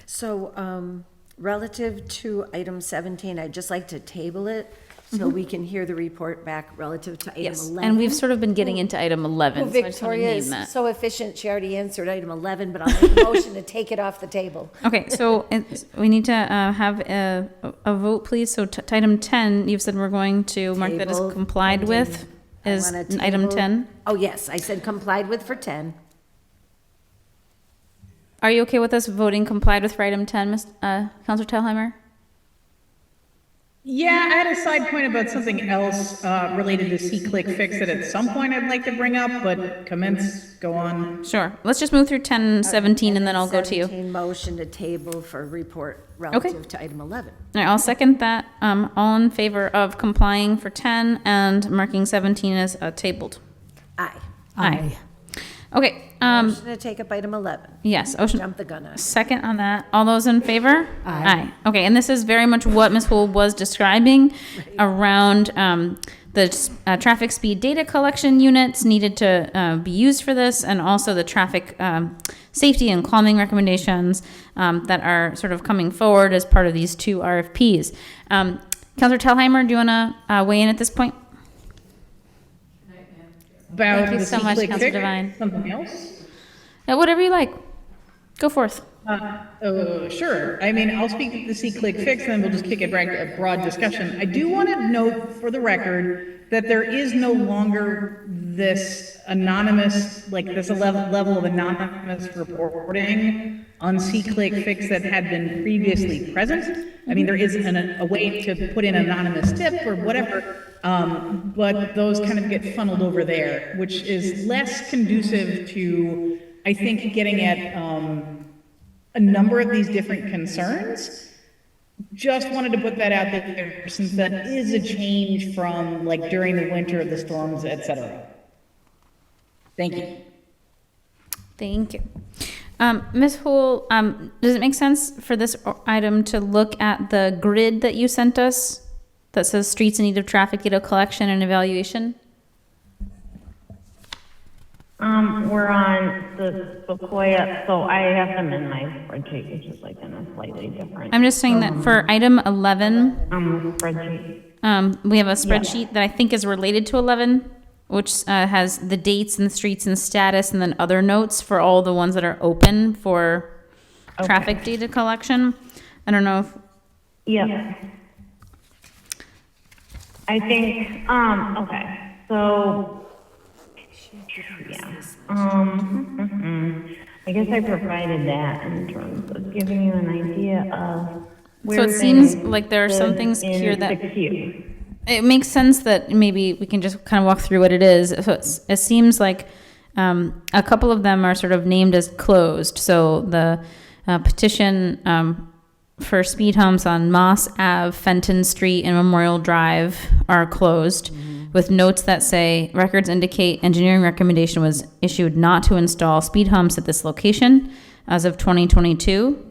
So relative to item 17, I'd just like to table it so we can hear the report back relative to item 11. And we've sort of been getting into item 11, Well, so I just want to Victoria name is that. so efficient, she already answered item 11, but I'll make a motion to take it off the table. Okay, so we need to have a vote, please. So to item 10, you've said we're going to mark that as Table complied pending. with. I Is want a item table- 10? Oh, yes, I said complied with for 10. Are you okay with us voting complied with for item 10, Counselor Telheimer? Yeah, I had a side point about something else related to C-Click Fix that at some point I'd like to bring up, but commence, go on. Sure. Let's just move through 10, 17, and then I'll go to you. 17 motion to table for report relative to item 11. All right, I'll second that. All in favor of complying for 10 and marking 17 as tabled? Aye. Aye. Okay, Motion to take up item 11. yes, Ocean, Jump the gun on it. second on that. All those in favor? Aye. Okay, and this is very much what Ms. Hool was describing around the traffic speed data collection units needed to be used for this, and also the traffic safety and calming recommendations that are sort of coming forward as part of these two RFPs. Councilor Tellheimer, do you want to weigh in at this point? About Thank you the so much, C-click Councilor fix, Devine. something else? Whatever you like. Go forth. Sure. I mean, I'll speak to the C-click fix, and then we'll just kick it back to a broad discussion. I do want to note for the record that there is no longer this anonymous, like this level of anonymous reporting on C-click fix that had been previously present. I mean, there is a way to put in anonymous tip or whatever, but those kind of get funneled over there, which is less conducive to, I think, getting at a number of these different concerns. Just wanted to put that out there since that is a change from like during the winter, the storms, et cetera. Thank you. Thank you. Ms. Hool, does it make sense for this item to look at the grid that you sent us that says streets in need of traffic data collection and evaluation? We're on the Sequoia, so I have them in my spreadsheet, which is like in a slightly different. I'm just saying that for item 11, spreadsheet. we have a spreadsheet that I think is related to 11, which has the dates and the streets and status, and then other notes for all the ones that are open for traffic data collection. I don't know if. Yeah. I think, okay, so. Yeah. I guess I provided that in terms of giving you an idea of where. So it seems like there are some things here that. It makes sense that maybe we can just kind of walk through what it is. So it seems like a couple of them are sort of named as closed. So the petition for speed humps on Moss Ave, Fenton Street, and Memorial Drive are closed, with notes that say records indicate engineering recommendation was issued not to install speed humps at this location as of 2022.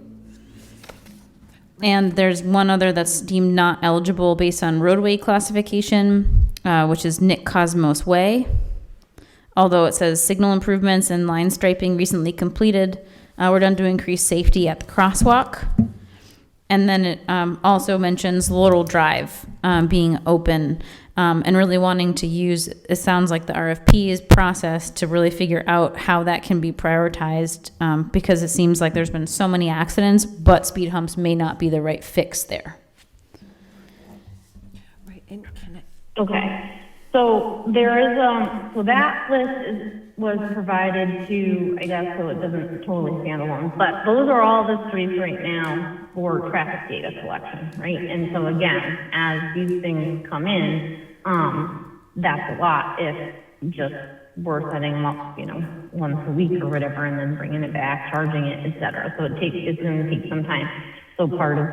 And there's one other that's deemed not eligible based on roadway classification, which is Nick Cosmos Way. Although it says signal improvements and line striping recently completed were done to increase safety at the crosswalk. And then it also mentions Laurel Drive being open and really wanting to use, it sounds like the RFP is processed to really figure out how that can be prioritized because it seems like there's been so many accidents, but speed humps may not be the right fix there. Right, and can Okay, so there is, so that list was provided to, I guess, so it doesn't totally stand alone, but those are all the streets right now for traffic data collection, right? And so again, as these things come in, that's a lot if just we're setting them up, once a week or whatever, and then bringing it back, charging it, et cetera. So it's going to take some time. So part of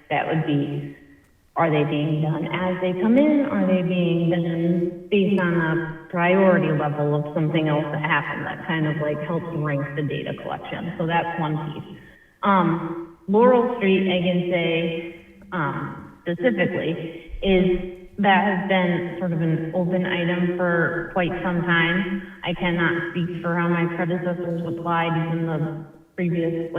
that would be, are they being done as they come in? Are they being done based on a priority level of something else that happened that kind of like helps rank the data collection? So that's one piece. Laurel Street, I can say specifically, that has been sort of an open item for quite some time. I cannot speak for how my predecessors applied in the previous,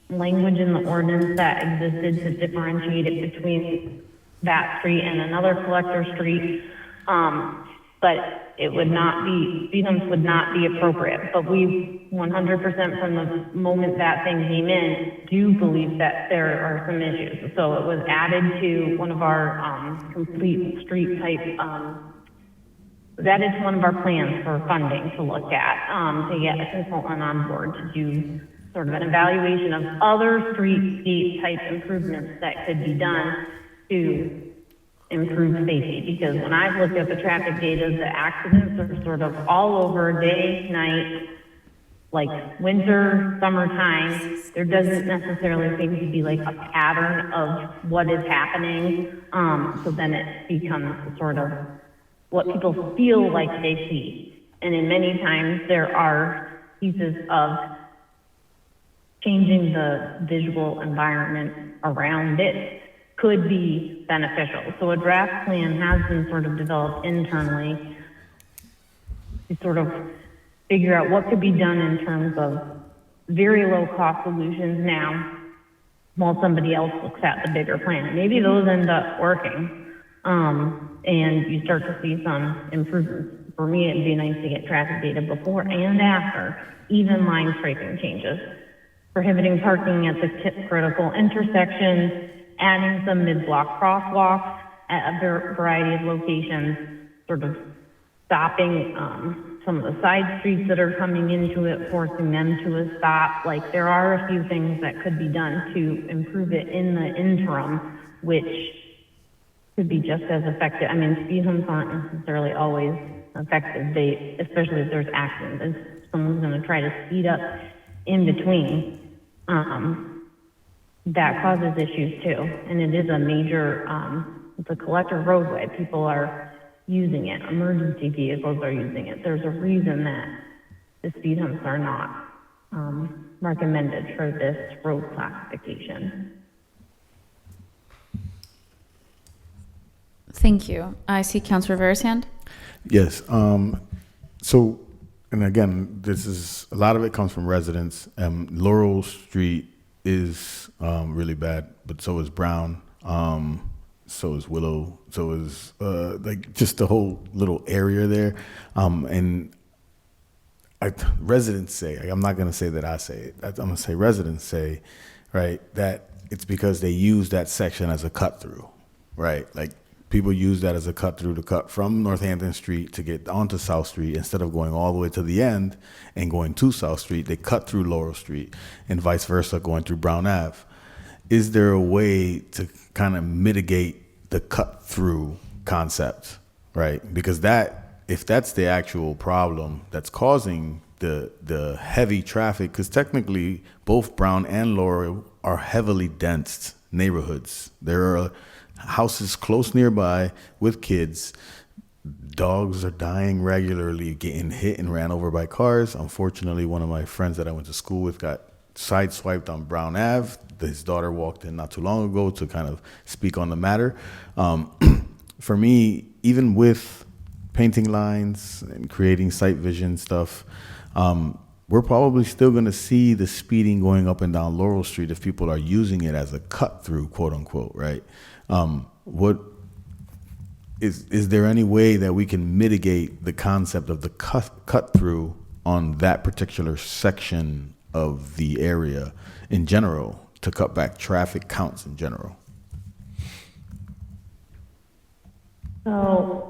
language in the ordinance that existed to differentiate it between that street and another collector street. But it would not be, speed humps would not be appropriate. But we 100% from the moment that thing came in, do believe that there are some issues. So it was added to one of our complete street type, that is one of our plans for funding to look at, to get a consultant on board to do sort of an evaluation of other street type improvements that could be done to improve safety. Because when I've looked at the traffic data, the accidents are sort of all over, day, night, like winter, summertime. There doesn't necessarily seem to be like a pattern of what is happening. So then it becomes sort of what people feel like they see. And in many times, there are pieces of changing the visual environment around it could be beneficial. So a draft plan has been sort of developed internally to sort of figure out what could be done in terms of very low cost solutions now while somebody else looks at the bigger plan. Maybe those end up working, and you start to see some improvements. For me, it'd be nice to get traffic data before and after, even line striping changes, prohibiting parking at the critical intersections, adding some mid-block crosswalks at a variety of locations, sort of stopping some of the side streets that are coming into it, forcing them to a stop. Like, there are a few things that could be done to improve it in the interim, which could be just as effective. I mean, speed humps aren't necessarily always effective. Especially if there's accidents, if someone's going to try to speed up in between, that causes issues too. And it is a major, it's a collector roadway. People are using it. Emergency vehicles are using it. There's a reason that the speed humps are not recommended for this road classification. Thank you. I see Councilor Rivera's hand. Yes. So, and again, this is, a lot of it comes from residents. Laurel Street is really bad, but so is Brown. So is Willow. So is like just the whole little area there. And residents say, I'm not going to say that I say it. I'm going to say residents say, right, that it's because they use that section as a cut through, right? Like, people use that as a cut through to cut from Northampton Street to get onto South Street. Instead of going all the way to the end and going to South Street, they cut through Laurel Street, and vice versa, going through Brown Ave. Is there a way to kind of mitigate the cut through concept, right? Because that, if that's the actual problem that's causing the heavy traffic, because technically both Brown and Laurel are heavily dense neighborhoods. There are houses close nearby with kids. Dogs are dying regularly, getting hit and ran over by cars. Unfortunately, one of my friends that I went to school with got sideswiped on Brown Ave. His daughter walked in not too long ago to kind of speak on the matter. For me, even with painting lines and creating sight vision stuff, we're probably still going to see the speeding going up and down Laurel Street if people are using it as a cut through, quote unquote, right? What is there any way that we can mitigate the concept of the cut through on that particular section of the area in general to cut back traffic counts in general? So,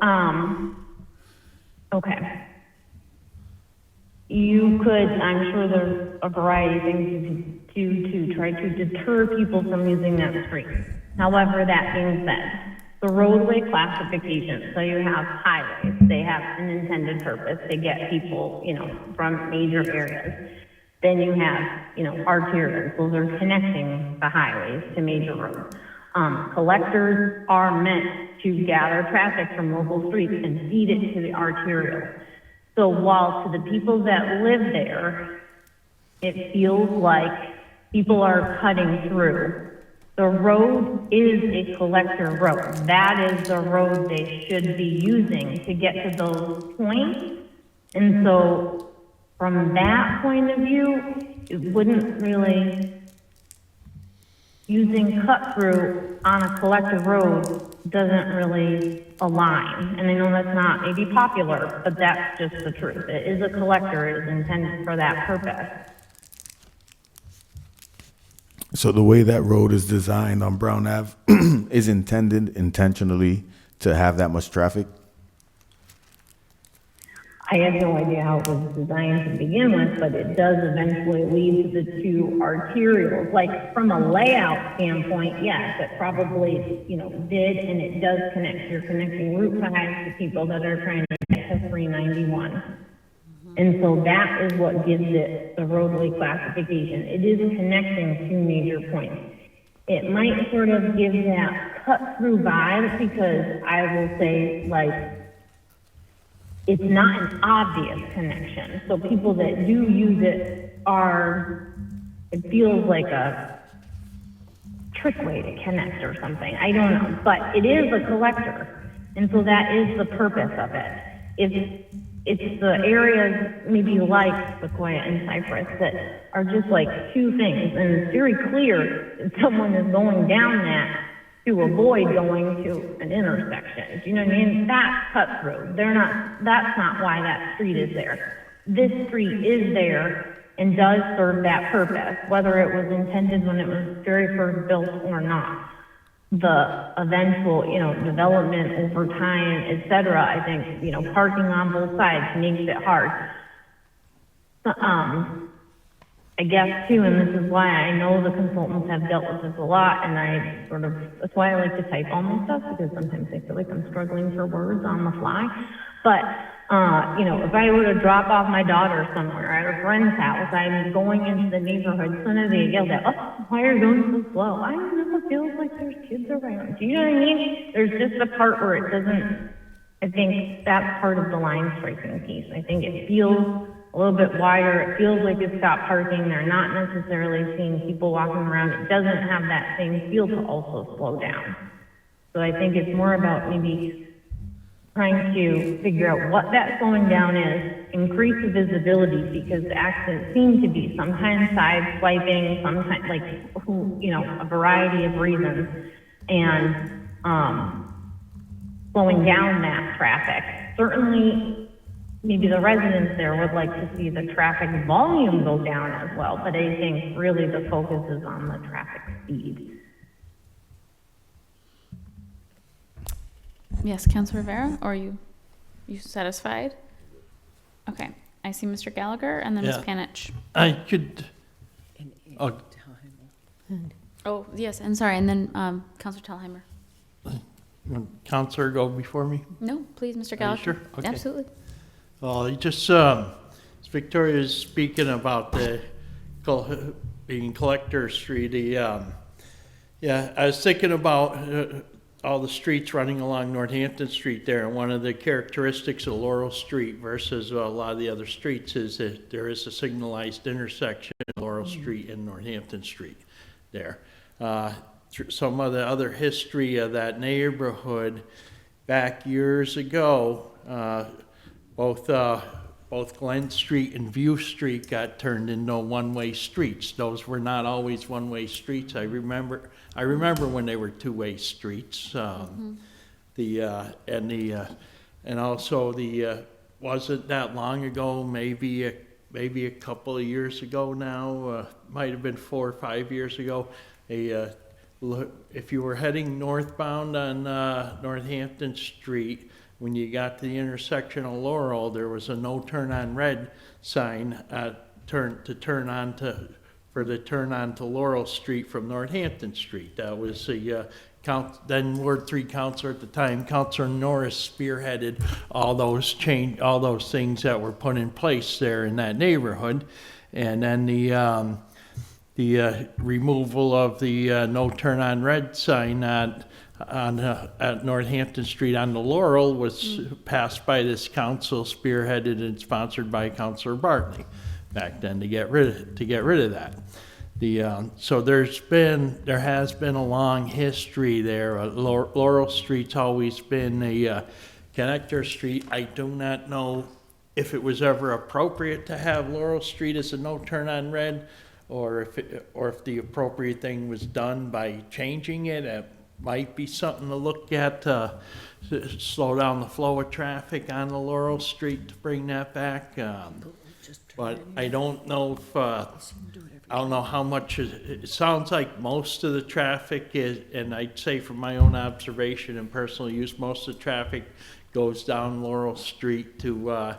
okay. You could, I'm sure there's a variety of things you could do to try to deter people from using that street. However, that being said, the roadway classification, so you have highways, they have an intended purpose to get people, from major areas. Then you have, arterials, those are connecting the highways to major roads. Collectors are meant to gather traffic from local streets and feed it to the arterial. So while to the people that live there, it feels like people are cutting through, the road is a collector road. That is the road they should be using to get to those points. And so from that point of view, it wouldn't really, using cut through on a collector road doesn't really align. And I know that's not maybe popular, but that's just the truth. It is a collector, it is intended for that purpose. So the way that road is designed on Brown Ave is intended intentionally to have that much traffic? I have no idea how it was designed to begin with, but it does eventually lead to the two arterials. Like, from a layout standpoint, yes, it probably, did, and it does connect. You're connecting Route 5 to people that are trying to get to 391. And so that is what gives it the roadway classification. It is connecting two major points. It might sort of give that cut-through vibe, because I will say, like, it's not an obvious connection. So people that do use it it feels like a trick way to connect or something. I don't know, but it is a collector. And so that is the purpose of it. It's the areas maybe like Sequoia and Cypress that are just like two things. And it's very clear that someone is going down that to avoid going to an intersection. Do you know what I mean? That's cut through. That's not why that street is there. This street is there and does serve that purpose, whether it was intended when it was very first built or not. The eventual, development over time, et cetera, I think, parking on both sides makes it hard. I guess too, and this is why I know the consultants have dealt with this a lot, and that's why I like to type all my stuff, because sometimes I feel like I'm struggling for words on the fly. But, if I were to drop off my daughter somewhere at a friend's house, I'm going into the neighborhood, as soon as they yell at, oh, why are you going so slow? I don't know, it feels like there's kids around. Do you know what I mean? There's just a part where it doesn't, I think that's part of the line striking piece. I think it feels a little bit wider. It feels like it's got parking. They're not necessarily seeing people walking around. It doesn't have that same feel to also slow down. So I think it's more about maybe trying to figure out what that slowing down is, increase the visibility, because the accidents seem to be sometimes side swiping, sometimes a variety of reasons, and slowing down that traffic. Certainly, maybe the residents there would like to see the traffic volume go down as well, but I think really the focus is on the traffic speed. Yes, Councilor Rivera, or are you satisfied? Okay, I see Mr. Gallagher and then Ms. Yeah. Panich. I could, Oh, yes, and sorry, and then Councilor Tellheimer. Counselor go before me? No, please, Mr. Are you Gallagher. sure? Okay. Absolutely. Well, Victoria's speaking about being Collector Street. I was thinking about all the streets running along Northampton Street there, and one of the characteristics of Laurel Street versus a lot of the other streets is that there is a signalized intersection of Laurel Street and Northampton Street there. Some of the other history of that neighborhood, back years ago, both Glen Street and View Street got turned into one-way streets. Those were not always one-way streets. I remember when they were two-way streets. And also wasn't that long ago, maybe a couple of years ago now, might have been 4 or 5 years ago. If you were heading northbound on Northampton Street, when you got to the intersection of Laurel, there was a no turn on red sign for the turn on to Laurel Street from Northampton Street. That was then Ward 3 Councilor at the time, Councilor Norris, spearheaded all those things that were put in place there in that neighborhood. And then the removal of the no turn on red sign at Northampton Street on the Laurel was passed by this council, spearheaded and sponsored by Councilor Bartley back then to get rid of that. So there has been a long history there. Laurel Street's always been a connector street. I do not know if it was ever appropriate to have Laurel Street as a no turn on red, or if the appropriate thing was done by changing it. It might be something to look at to slow down the flow of traffic on the Laurel Street to bring that back. But I don't know if I don't know how much it sounds like most of the traffic is, and I'd say from my own observation and personal use, most of the traffic goes down Laurel Street to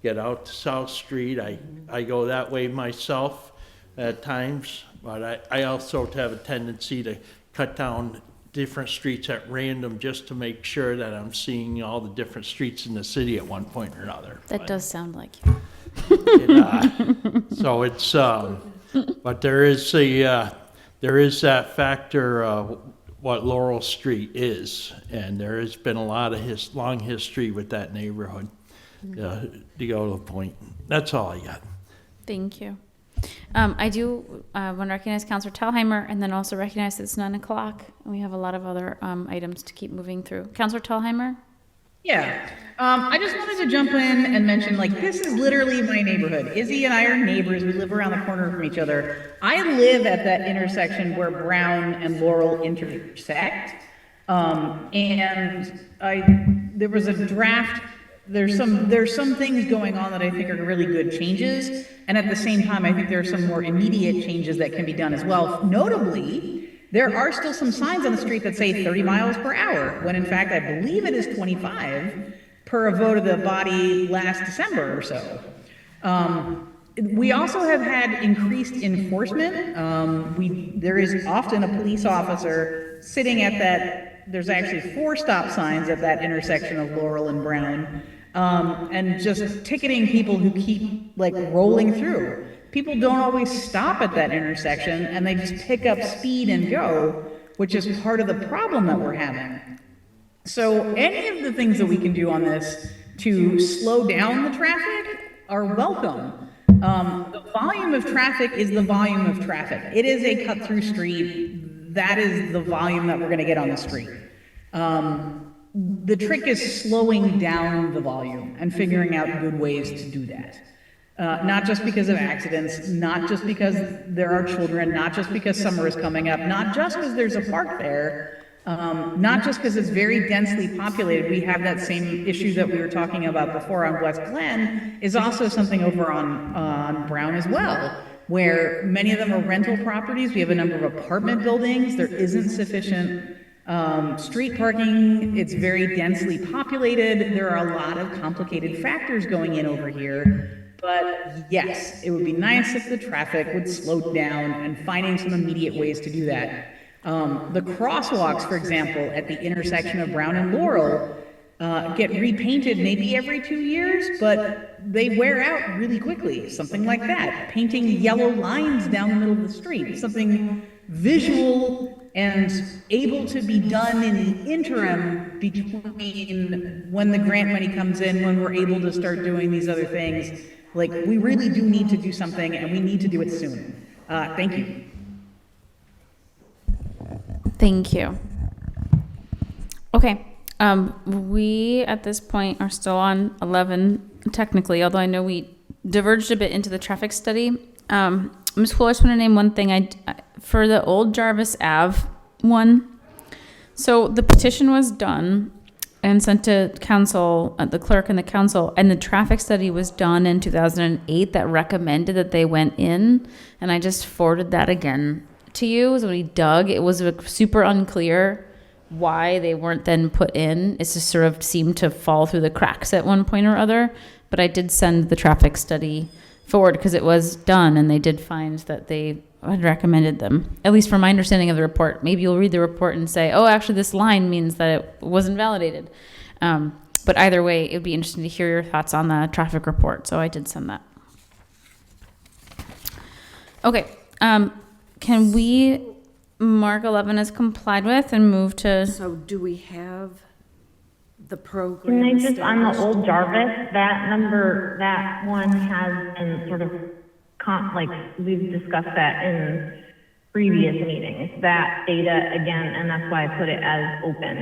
get out to South Street. I go that way myself at times, but I also have a tendency to cut down different streets at random just to make sure that I'm seeing all the different streets in the city at one point or another. That does sound like you. So it's, but there is that factor of what Laurel Street is, and there has been a lot of long history with that neighborhood. to go to the point. That's all I got. Thank you. I do want to recognize Councilor Thalheimer and then also recognize that it's 9 o'clock and we have a lot of other items to keep moving through. Councilor Thalheimer? Yeah, I just wanted to jump in and mention, like, this is literally my neighborhood. Izzy and I are neighbors. We live around the corner from each other. I live at that intersection where Brown and Laurel intersect. There was a draft. There's some things going on that I think are really good changes. And at the same time, I think there are some more immediate changes that can be done as well. Notably, there are still some signs on the street that say 30 miles per hour, when in fact, I believe it is 25 per a vote of the body last December or so. We also have had increased enforcement. There is often a police officer sitting at that, there's actually 4 stop signs at that intersection of Laurel and Brown, and just ticketing people who keep like rolling through. People don't always stop at that intersection and they just pick up speed and go, which is part of the problem that we're having. So any of the things that we can do on this to slow down the traffic are welcome. The volume of traffic is the volume of traffic. It is a cut-through street. That is the volume that we're going to get on the street. The trick is slowing down the volume and figuring out good ways to do that. Not just because of accidents, not just because there are children, not just because summer is coming up, not just because there's a park there, not just because it's very densely populated. We have that same issue that we were talking about before on West Glen, is also something over on Brown as well, where many of them are rental properties. We have a number of apartment buildings. There isn't sufficient street parking. It's very densely populated. There are a lot of complicated factors going in over here. But yes, it would be nice if the traffic would slow down and finding some immediate ways to do that. The crosswalks, for example, at the intersection of Brown and Laurel get repainted maybe every 2 years, but they wear out really quickly. Something like that. Painting yellow lines down the middle of the street. Something visual and able to be done in the interim between when the grant money comes in, when we're able to start doing these other things. Like, we really do need to do something, and we need to do it soon. Thank you. Thank you. Okay, we at this point are still on 11 technically, although I know we diverged a bit into the traffic study. Ms. Poole, I just want to name one thing. For the old Jarvis Ave one, so the petition was done and sent to council, the clerk and the council, and the traffic study was done in 2008 that recommended that they went in, and I just forwarded that again to you. So when we dug, it was super unclear why they weren't then put in. It just sort of seemed to fall through the cracks at one point or other, but I did send the traffic study forward because it was done, and they did find that they had recommended them, at least from my understanding of the report. Maybe you'll read the report and say, oh, actually this line means that it wasn't validated. But either way, it would be interesting to hear your thoughts on the traffic report, so I did send that. Okay, can we mark 11 as complied with and move to? So do we have the program? Can I just, on the old Jarvis, that one has been sort of, like, we've discussed that in previous meetings, that data again, and that's why I put it as open.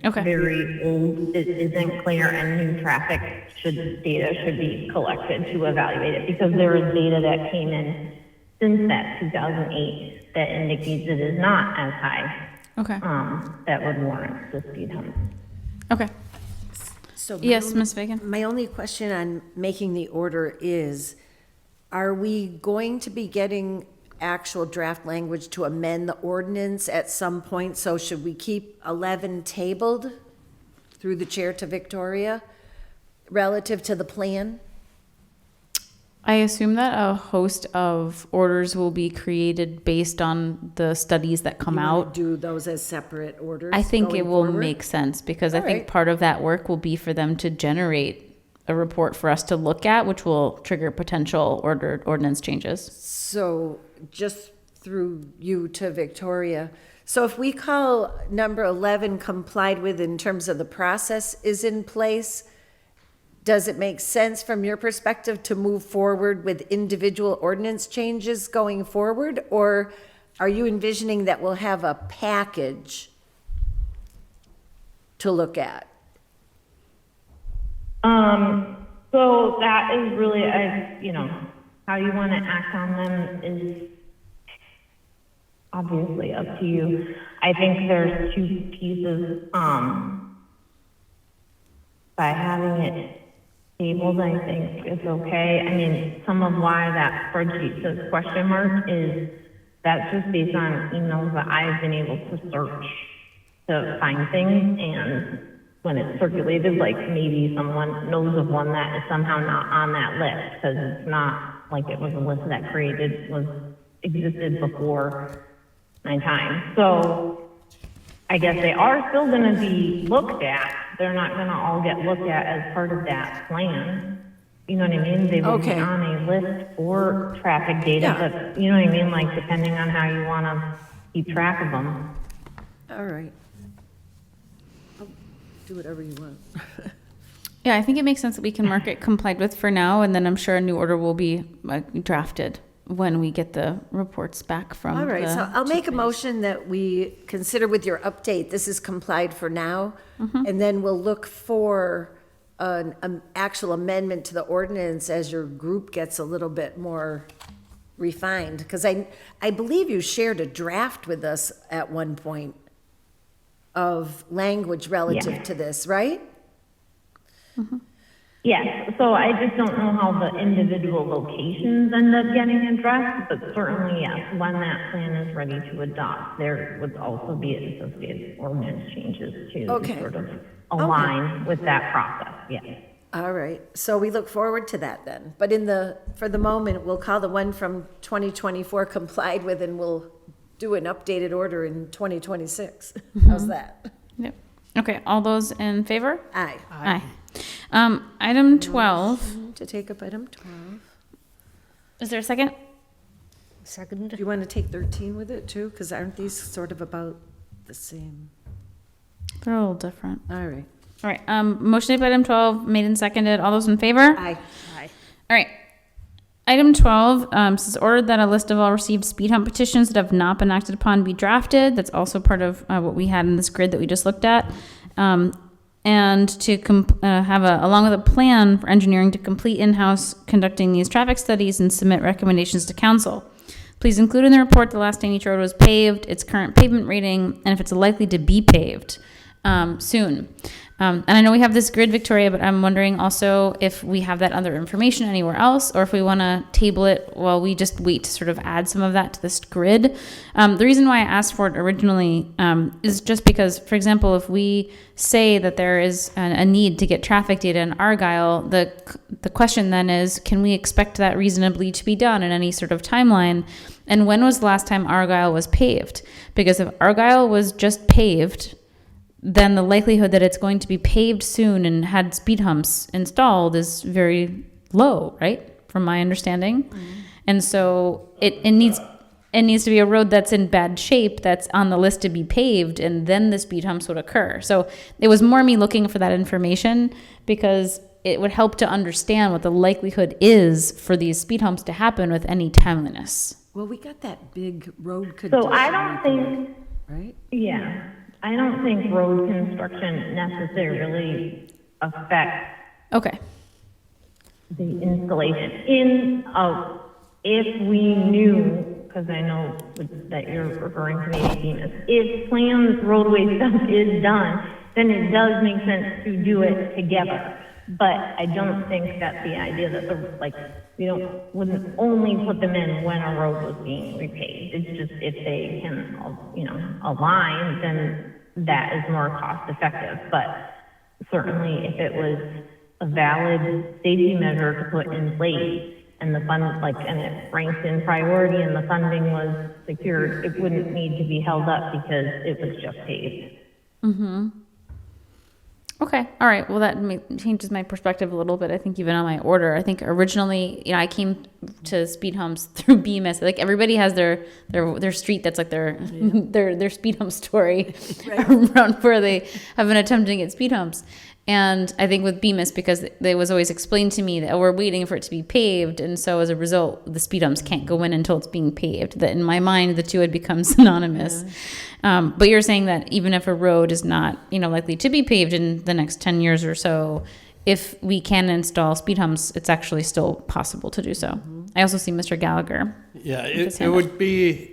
It's very old, it isn't clear, and new traffic data should be collected to evaluate it, because there is data that came in since that 2008 that indicates it is not as high. Okay. That would warrant the speed hump. Okay. So yes, Ms. Fagan. My only question on making the order is, are we going to be getting actual draft language to amend the ordinance at some point? So should we keep 11 tabled through the chair to Victoria relative to the plan? I assume that a host of orders will be created based on the studies that come out. Do those as separate orders? I think it will forward? make sense, because I think part of that work will be for them to generate a report for us to look at, which will trigger potential ordinance changes. So just through you to Victoria. So if we call number 11 complied with in terms of the process is in place, does it make sense from your perspective to move forward with individual ordinance changes going forward? Or are you envisioning that we'll have a package to look at? So that is really, how you want to act on them is obviously up to you. I think there's two pieces, by having it tabled, I think it's okay. I mean, some of why that spreadsheet says question mark is that's just based on emails that I've been able to search to find things, and when it's circulated, like maybe someone knows of one that is somehow not on that list, because it's not like it was a list that existed before my time. So I guess they are still gonna be looked at. They're not gonna all get looked at as part of that plan. You know what I mean? They will be Okay. on a list for traffic data, Yeah. but you know what I mean? Like depending on how you wanna keep track of them. All right. I'll do whatever you want. Yeah, I think it makes sense that we can mark it complied with for now, and then I'm sure a new order will be drafted when we get the reports back from All right, the so I'll make a chief motion that we consider with your update, this is complied for now, and then we'll look for an actual amendment to the ordinance as your group gets a little bit more refined, because I believe you shared a draft with us at one point of language relative to this, right? Yes, so I just don't know how the individual locations end up getting addressed, but certainly, yes, when that plan is ready to adopt, there would also be associated ordinance changes to Okay. sort of align with that process, yes. All right, so we look forward to that then. But for the moment, we'll call the one from 2024 complied with, and we'll do an updated order in 2026. How's that? Yep. Okay, all those in favor? Aye. Aye. Item 12, To take up item 12. is there a second? Second. Do you want to take 13 with it too? Because aren't these sort of about the same? They're a little different. All right. All right, motion to item 12, made and seconded. All those in favor? Aye. Aye. All right. Item 12 says ordered that a list of all received speed hump petitions that have not been acted upon be drafted. That's also part of what we had in this grid that we just looked at. And to have along with a plan for engineering to complete in-house conducting these traffic studies and submit recommendations to council. Please include in the report the last time each road was paved, its current pavement rating, and if it's likely to be paved soon. And I know we have this grid, Victoria, but I'm wondering also if we have that other information anywhere else, or if we want to table it while we just wait to sort of add some of that to this grid. The reason why I asked for it originally is just because, for example, if we say that there is a need to get traffic data in Argyle, the question then is, can we expect that reasonably to be done in any sort of timeline? And when was the last time Argyle was paved? Because if Argyle was just paved, then the likelihood that it's going to be paved soon and had speed humps installed is very low, right? From my understanding. And so it needs to be a road that's in bad shape, that's on the list to be paved, and then the speed humps would occur. So it was more me looking for that information because it would help to understand what the likelihood is for these speed humps to happen with any timeliness. Well, we got that big road condition. So I don't think, Right? yeah, I don't think road construction necessarily affects Okay. the installation. If we knew, because I know that you're referring to maybe Venus, if planned roadway stuff is done, then it does make sense to do it together. But I don't think that the idea that wouldn't only put them in when a road was being repaved. It's just if they can, align, then that is more cost effective. But certainly if it was a valid safety measure to put in place and the fund, and it ranked in priority and the funding was secured, it wouldn't need to be held up because it was just paved. Mm-hmm. Okay. All right. Well, that changes my perspective a little bit. I think even on my order, I think originally, I came to speed humps through BMS. Like everybody has their street that's like their speed hump story around where they have been attempting to get speed humps. And I think with Bemis, because it was always explained to me that we're waiting for it to be paved, and so as a result, the speed humps can't go in until it's being paved. That in my mind, the two had become synonymous. But you're saying that even if a road is not, likely to be paved in the next 10 years or so, if we can install speed humps, it's actually still possible to do so. I also see Mr. Gallagher. Yeah, it would be,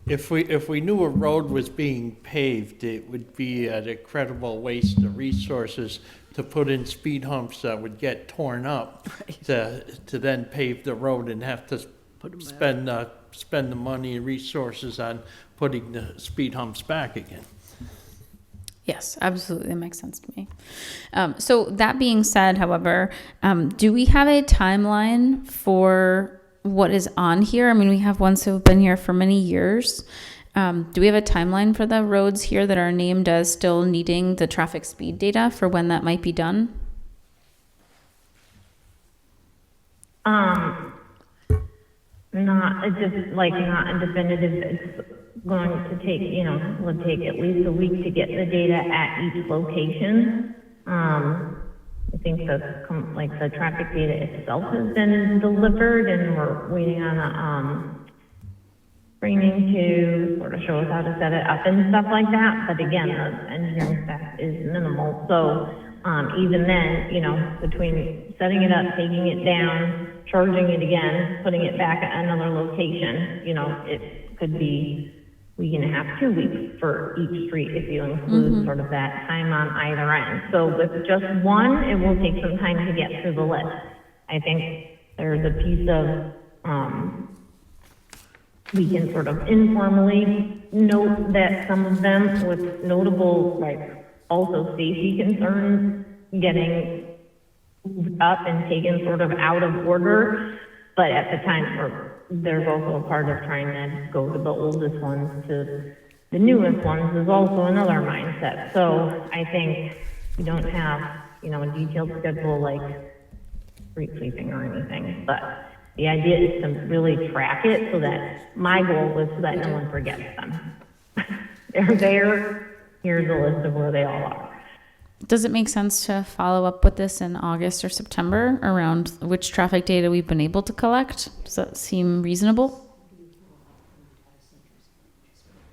if we knew a road was being paved, it would be an incredible waste of resources to put in speed humps that would get torn up to then pave the road and have to spend the money and resources on putting the speed humps back again. Yes, absolutely. That makes sense to me. So that being said, however, do we have a timeline for what is on here? I mean, we have ones who have been here for many years. Do we have a timeline for the roads here that are named as still needing the traffic speed data for when that might be done? Not a definitive. It's going to take, would take at least a week to get the data at each location. I think the traffic data itself has been delivered, and we're waiting on a framing to sort of show us how to set it up and stuff like that. But again, the engineering staff is minimal, so even then, between setting it up, taking it down, charging it again, putting it back at another location, it could be a week and a half, 2 weeks for each street if you include sort of that time on either end. So with just one, it will take some time to get through the list. I think there's a piece of, we can sort of informally note that some of them with notable, also safety concerns getting moved up and taken sort of out of order. But at the time, there's also a part of trying to go to the oldest ones to the newest ones is also another mindset. So I think we don't have, a detailed schedule like street sweeping or anything, but the idea is to really track it so that my goal is so that no one forgets them. They're there. Here's a list of where they all are. Does it make sense to follow up with this in August or September around which traffic data we've been able to collect? Does that seem reasonable?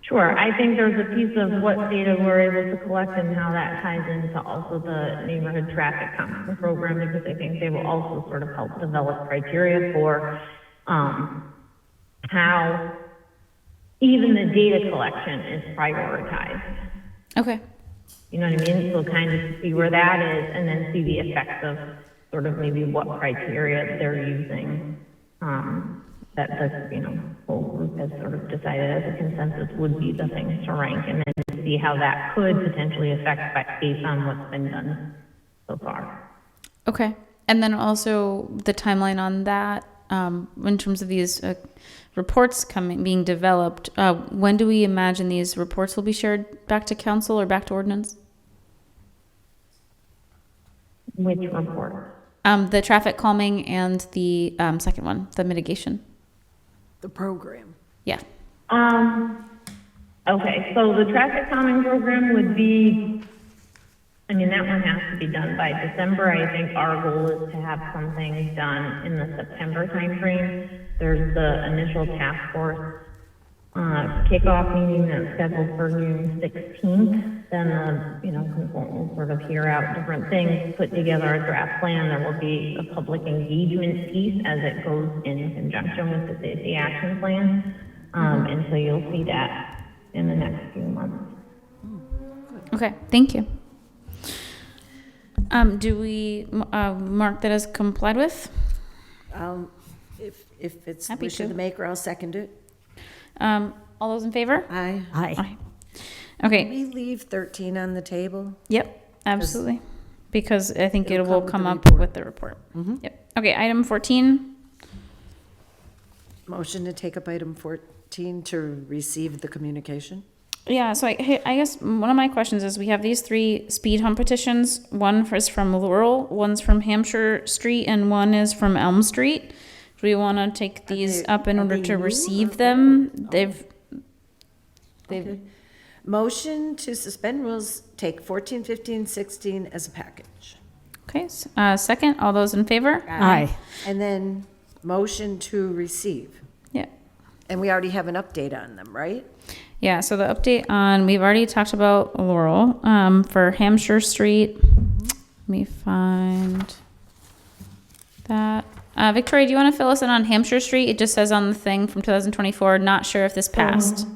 Sure. I think there's a piece of what data we're able to collect and how that ties into also the neighborhood traffic calming program, because I think they will also sort of help develop criteria for how even the data collection is prioritized. Okay. You know what I mean? So kind of see where that is and then see the effects of sort of maybe what criteria they're using that the whole group has sort of decided as a consensus would be the things to rank, and then see how that could potentially affect based on what's been done so far. Okay. And then also the timeline on that in terms of these reports being developed, when do we imagine these reports will be shared back to council or back to ordinance? Which report? The traffic calming and the second one, the mitigation. The program. Yeah. Okay, so the traffic calming program would be, that one has to be done by December. I think our goal is to have some things done in the September timeframe. There's the initial task force kickoff meeting that's scheduled for June 16th. Then the consultant will sort of hear out different things, put together a draft plan. There will be a public engagement piece as it goes in conjunction with the safety action plan. And so you'll see that in the next few months. Okay, thank you. Do we mark that as complied with? If it's Happy wish of to. the maker, I'll second it. All those in favor? Aye. Aye. Okay. Can we leave 13 on the table? Yep, absolutely. Because I think it It'll will come come with up the report. with the report. Yep. Okay, item 14. Motion to take up item 14 to receive the communication? Yeah, so I guess one of my questions is we have these 3 speed hump petitions. One is from Laurel, one's from Hampshire Street, and one is from Elm Street. Do we want to take these up in order to receive them? They've Okay. Motion to suspend rules, take 14, 15, 16 as a package. Okay, second, all those in favor? Aye. And then motion to receive. Yeah. And we already have an update on them, right? Yeah, so the update on, we've already talked about Laurel, for Hampshire Street. Let me find that. Victoria, do you want to fill us in on Hampshire Street? It just says on the thing from 2024, not sure if this passed.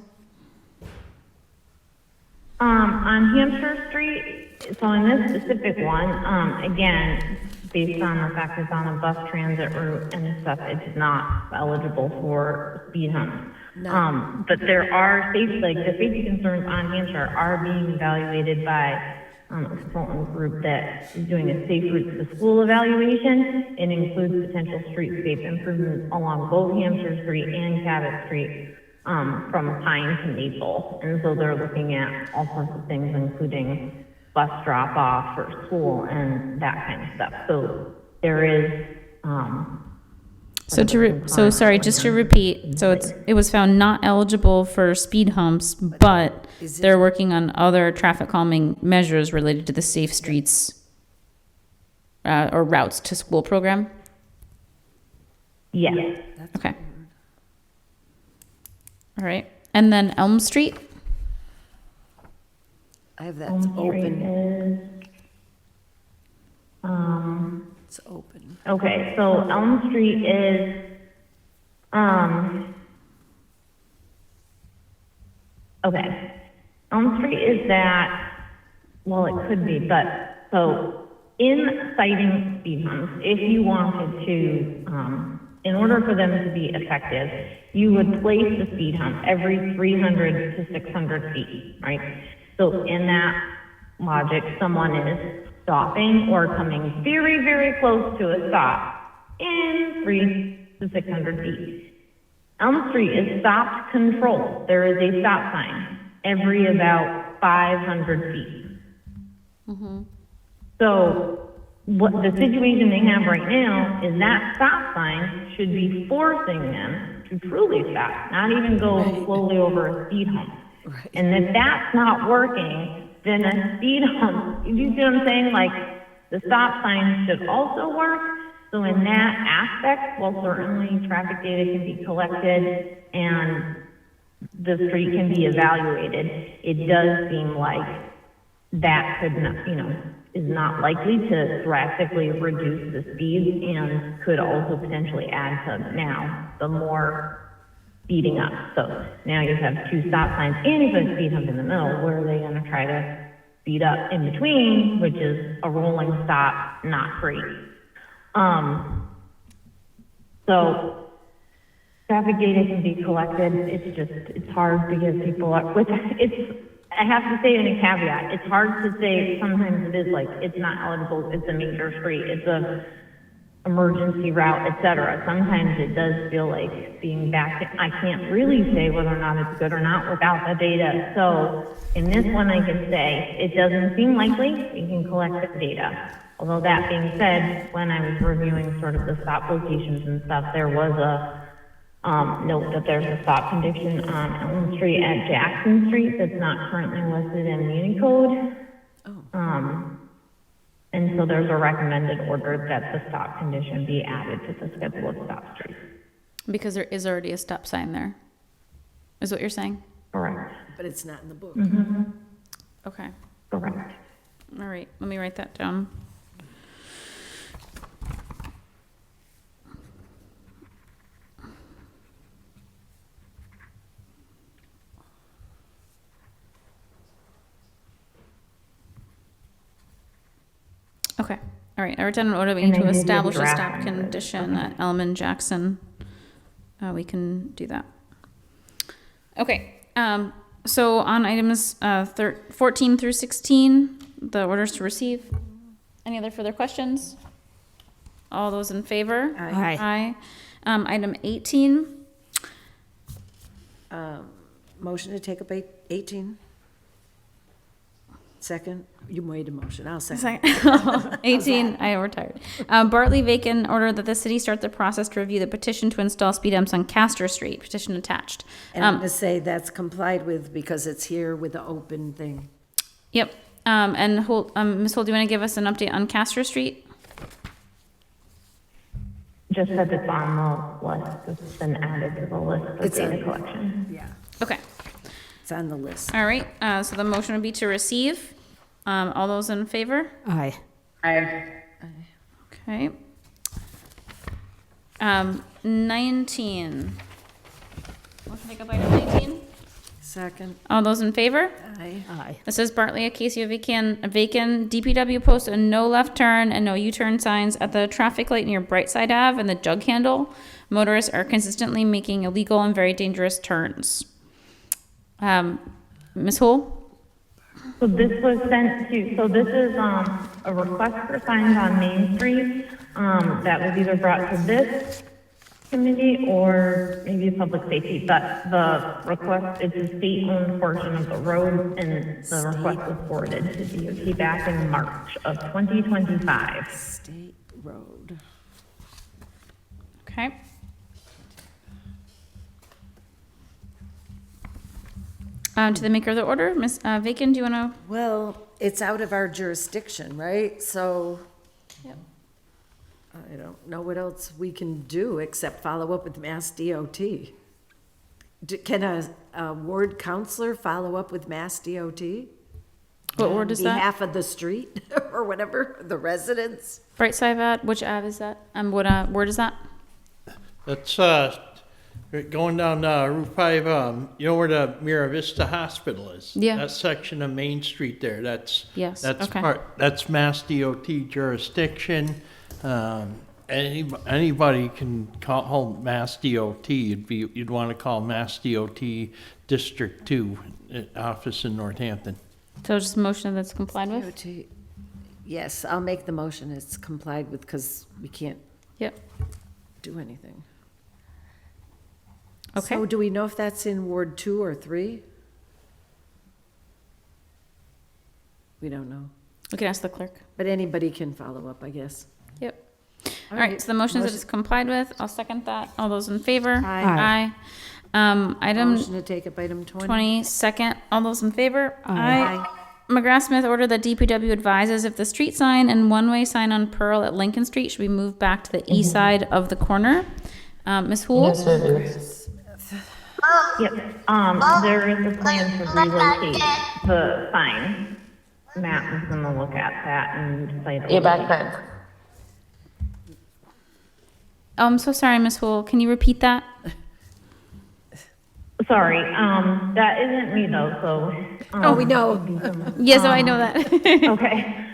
On Hampshire Street, so in this specific one, again, based on the fact it's on a bus transit route and stuff, it's not eligible for speed humps. But there are the safety concerns on Hampshire are being evaluated by a consultant group that is doing a safe routes to school evaluation. It includes potential streetscape improvements along both Hampshire Street and Cabot Street, from Pine to Maple. And so they're looking at all sorts of things, including bus drop off for school and that kind of stuff. So there is, sorry, just to repeat, so it was found not eligible for speed humps, but they're working on other traffic calming measures related to the Safe Streets or routes to school program? yes. Okay. All right. And then Elm Street? I have that Elm Street open. is, It's open. okay, so Elm Street is, okay. Elm Street is that, well, it could be, but, so, in citing speed humps, if you wanted to, in order for them to be effective, you would place the speed hump every 300 to 600 feet, right? So in that logic, someone is stopping or coming very, very close to a stop in 300 to 600 feet. Elm Street is stop control. There is a stop sign every about 500 feet. So what the situation they have right now is that stop sign should be forcing them to truly stop, not even go slowly over a speed hump. Right. And if that's not working, then a speed hump, you see what I'm saying? Like, the stop sign should also work. So in that aspect, well, certainly traffic data can be collected and the street can be evaluated. It does seem like that could not, is not likely to drastically reduce the speeds and could also potentially add to now the more speeding up. So now you have two stop signs and you put a speed hump in the middle. Where are they going to try to speed up in between, which is a rolling stop, not great. So traffic data can be collected. It's hard to give people I have to say in a caveat, it's hard to say sometimes it is like, it's not eligible, it's a major street, it's a emergency route, etc. Sometimes it does feel like being back. I can't really say whether or not it's good or not without the data. So in this one, I can say it doesn't seem likely. We can collect the data. Although that being said, when I was reviewing sort of the stop locations and stuff, there was a note that there's a stop condition on Elm Street at Jackson Street that's not currently listed in Unicode. And so there's a recommended order that the stop condition be added to the schedule of stop streets. Because there is already a stop sign there, is what you're saying? Correct. But it's not in the book. Okay. Correct. All right, let me write that down. Okay, all right, I wrote down an order, we need to establish a stop condition at Elm and Jackson. We can do that. Okay, so on items 14 through 16, the orders to receive. Any other further questions? All those in favor? Aye. Aye. Item 18. Motion to take up 18. Second, you made a motion, I'll second. 18, I retired. Bartley Bacon order that the city start the process to review the petition to install speed humps on Castor Street, petition attached. And I'm going to say that's complied with because it's here with the open thing. Yep. And Ms. Holt, do you want to give us an update on Castro Street? Just that it's on the list, it's been added to the list for It's data on- collection. Yeah, Okay. it's on the list. All right. So the motion would be to receive. All those in favor? Aye. Okay. 19. Motion to take up item 19. Second. All those in favor? Aye. Aye. This is Bartley, Acacia, Vacant. DPW posts a no left turn and no U-turn signs at the traffic light near Brightside Ave and the jug handle. Motorists are consistently making illegal and very dangerous turns. Ms. Hool? So this was sent to, so this is, a request for signs on Main Street, that was either brought to this committee or maybe public safety, but the request, it's a state-owned portion of the road, and the request was forwarded to DOT back in March of 2025. State Road. Okay. To the maker of the order, Ms. Vacant, do you want to? Well, it's out of our jurisdiction, right? So Yep. I don't know what else we can do except follow up with Mass DOT. Can a ward counselor follow up with Mass DOT? What ward is On that? behalf of the street or whatever, the residents? Brightside Ave, which Ave is that? What word is that? That's, going down, Route 5, you know where the Mira Vista Hospital is? Yeah. That section of Main Street there, Yes, that's okay. that's Mass DOT jurisdiction. Anybody can call Mass DOT. You'd want to call Mass DOT District 2 office in Northampton. So just a motion that's complied with? DOT. Yes, I'll make the motion. It's complied with because we can't Yep. do anything. Okay. So do we know if that's in Ward 2 or 3? We don't know. We can ask the clerk. But anybody can follow up, I guess. Yep. All right, so the motion is complied with. I'll second that. All those in favor? Aye. Aye. Item Motion to take up item 20. 22nd. All those in favor? Aye. McGrath-Smith ordered that DPW advises if the street sign and one-way sign on Pearl at Lincoln Street should be moved back to the east side of the corner. Ms. Hool? Yep, there is a plan to relocate the sign. Matt is gonna look at that and decide. You're back then. Oh, I'm so sorry, Ms. Hool. Can you repeat that? Sorry, that isn't me though, so. Oh, we know. Yes, I know that. Okay.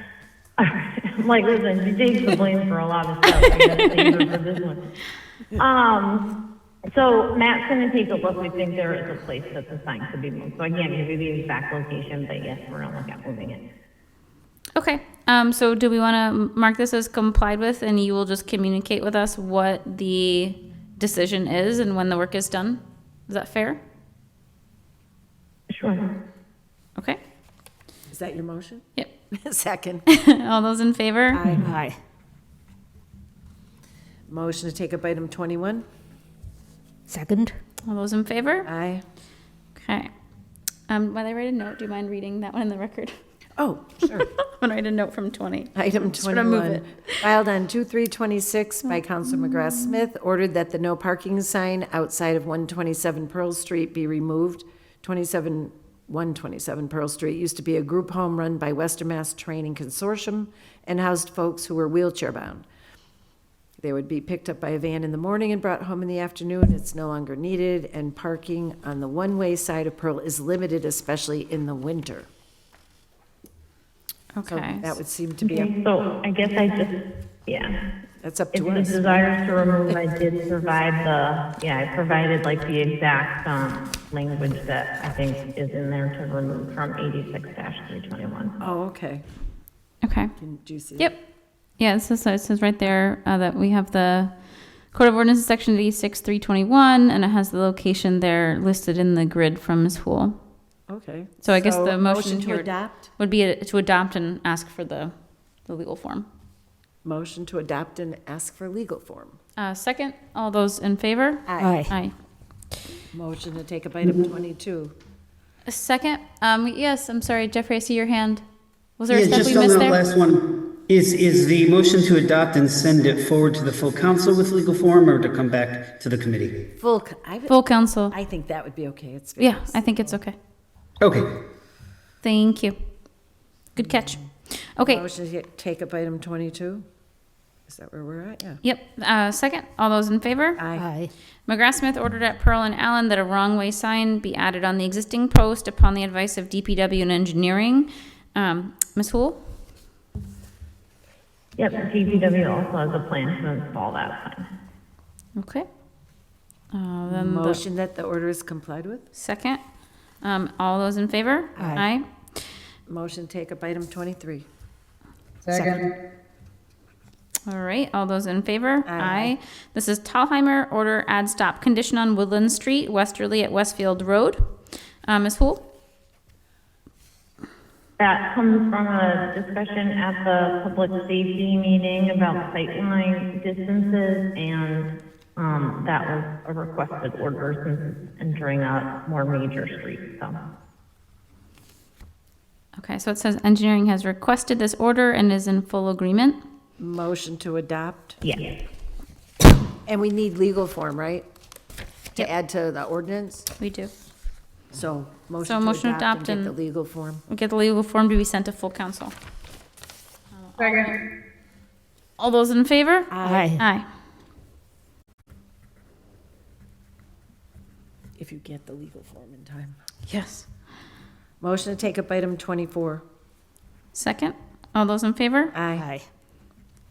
Like, listen, she takes the blame for a lot of stuff. I gotta thank her for this one. So Matt's gonna take a look. We think there is a place that the sign could be moved. So I can't give you the exact location, but yes, we're gonna look at moving it. Okay, so do we want to mark this as complied with, and you will just communicate with us what the decision is and when the work is done? Is that fair? Sure. Okay. Is that your motion? Yep. Second. All those in favor? Aye. Motion to take up item 21. Second? All those in favor? Aye. Okay. While I write a note, do you mind reading that one in the record? Oh, sure. I'm gonna write a note from 20. Item Just wanna move 21, it. filed on 2/3/26 by Counselor McGrath-Smith, ordered that the no parking sign outside of 127 Pearl Street be removed. 127 Pearl Street used to be a group home run by Western Mass Training Consortium and housed folks who were wheelchair-bound. They would be picked up by a van in the morning and brought home in the afternoon. It's no longer needed, and parking on the one-way side of Pearl is limited, especially in the winter. So Okay. that would seem to be, Okay, so I guess I just, yeah. that's up If to the us. desire to remove, I did provide I provided like the exact, language that I think is in there to remove from 86-321. Oh, okay. Okay. Do you see? Yep. Yeah, it says right there that we have the Code of Ordinances, section 86-321, and it has the location there listed in the grid from Ms. Hool. Okay. So I guess the motion to here adopt? would be to adopt and ask for the legal form. Motion to adopt and ask for legal form. Second, all those in favor? Aye. Aye. Motion to take up item 22. A second, yes, I'm sorry, Jeffrey, I see your hand. Was there a step just we on missed that there? last one, is the motion to adopt and send it forward to the full council with legal form or to come back to the committee? Full council. I think that would be okay. It's good. Yeah, I think it's okay. Okay. Thank you. Good catch. Okay. Motion to take up item 22? Is that where we're at? Yeah. Yep. Second. All those in favor? Aye. McGrath-Smith ordered at Pearl and Allen that a wrong-way sign be added on the existing post upon the advice of DPW and engineering. Ms. Hool? Yep, DPW also has a plan to install that sign. Okay. Then the Motion that the order is complied with? second. All those in favor? Aye. Motion to take up item 23. Second. All right, all those in favor? Aye. This is Talheimer, order add stop condition on Woodland Street, westerly at Westfield Road. Ms. Hool? That comes from a discussion at the public safety meeting about sightline distances, and that was a requested order since it's entering a more major street, so. Okay, so it says engineering has requested this order and is in full agreement. Motion to adopt? Yeah. And we need legal form, right? To add to the ordinance? We do. So So motion to adopt and and- get the legal form. We get the legal form to be sent to full council. Second. All those in favor? Aye. Aye. If you get the legal form in time. Yes. Motion to take up item 24. Second. All those in favor? Aye.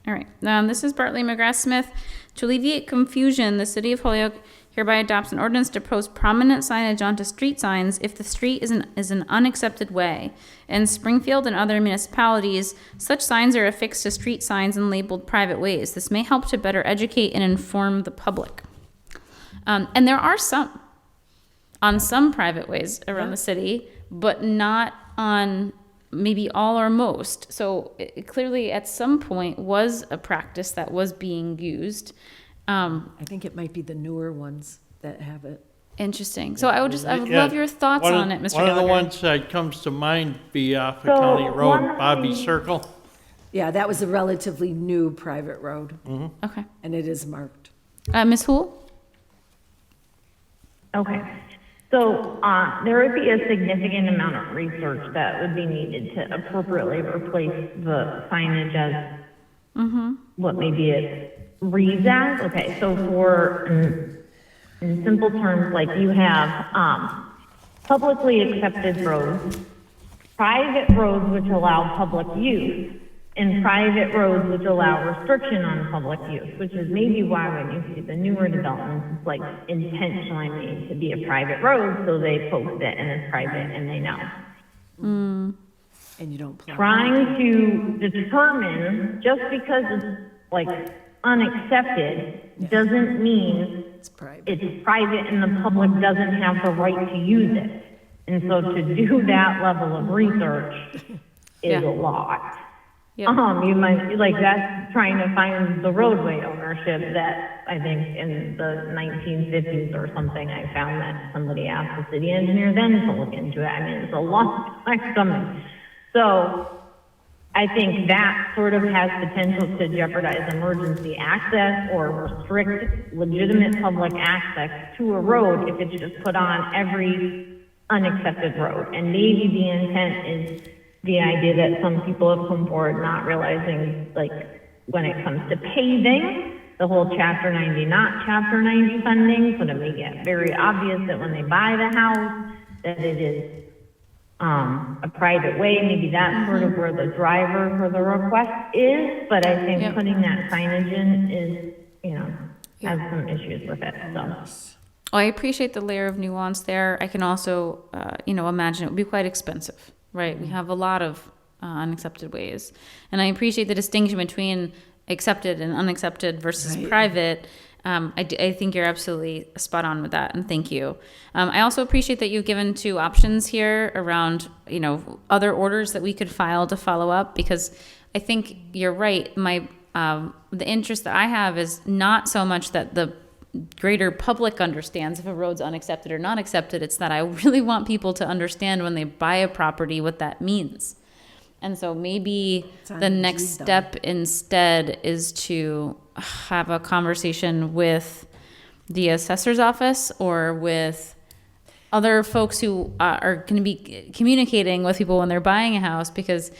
All right. This is Bartley McGrath-Smith. To alleviate confusion, the city of Holyoke hereby adopts an ordinance to post prominent signage onto street signs if the street is an unaccepted way. In Springfield and other municipalities, such signs are affixed to street signs and labeled private ways. This may help to better educate and inform the public. And there are some on some private ways around the city, but not on maybe all or most. So it clearly at some point was a practice that was being used. I think it might be the newer ones that have it. Interesting. So I would Yeah, love your thoughts one of- on it, Mr. One of the Gallagher. ones that comes to mind be off of So, County one Road, of Bobby the- Circle. Yeah, that was a relatively new private road, Okay. and it is marked. Ms. Hool? Okay. So, there would be a significant amount of research that would be needed to appropriately replace the signage as what maybe it reads as. Okay, so for, in simple terms, like you have, publicly accepted roads, private roads which allow public use, and private roads which allow restriction on public use, which is maybe why when you see the newer developments, it's like intentionally made to be a private road, so they post it and it's private and they know. And you don't plow. Trying to determine, just because it's like unaccepted, doesn't mean It's private. it's private and the public doesn't have the right to use it. And so to do that level of research is Yeah. a lot. Yep. You might, like, that's trying to find the roadway ownership that I think in the 1950s or something, I found that somebody asked the city engineer then to look into it. I mean, it's a long time coming. So I think that sort of has potential to jeopardize emergency access or restrict legitimate public access to a road if it's just put on every unaccepted road. And maybe the intent is the idea that some people have come forward not realizing, like, when it comes to paving, the whole Chapter 90, not Chapter 90 funding, so to make it very obvious that when they buy the house, that it is a private way. Maybe that's sort of where the driver for the request is, but I think Yep. putting that signage in is, has some issues with it, so. Oh, I appreciate the layer of nuance there. I can also, imagine it would be quite expensive, right? We have a lot of unaccepted ways. And I appreciate the distinction between accepted and unaccepted versus private. I think you're absolutely spot on with that, and thank you. I also appreciate that you've given two options here around, other orders that we could file to follow up, because I think you're right. The interest that I have is not so much that the greater public understands if a road's unaccepted or not accepted. It's that I really want people to understand when they buy a property what that means. And so maybe on the the next deed, though. step instead is to have a conversation with the assessor's office or with other folks who are going to be communicating with people when they're buying a house, because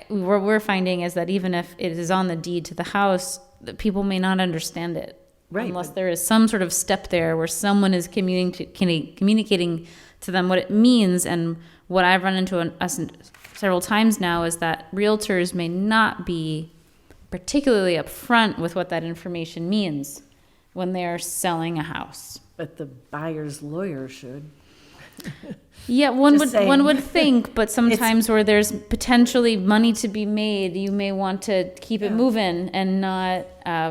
what we're finding is that even if it is on the deed to the house, that people may not understand it. Right, Unless but- there is some sort of step there where someone is communicating to them what it means. And what I've run into several times now is that realtors may not be particularly upfront with what that information means when they're selling a house. But the buyer's lawyer should. Yeah, one Just would saying. think, but sometimes where there's potentially money to be made, you may want to keep it moving and not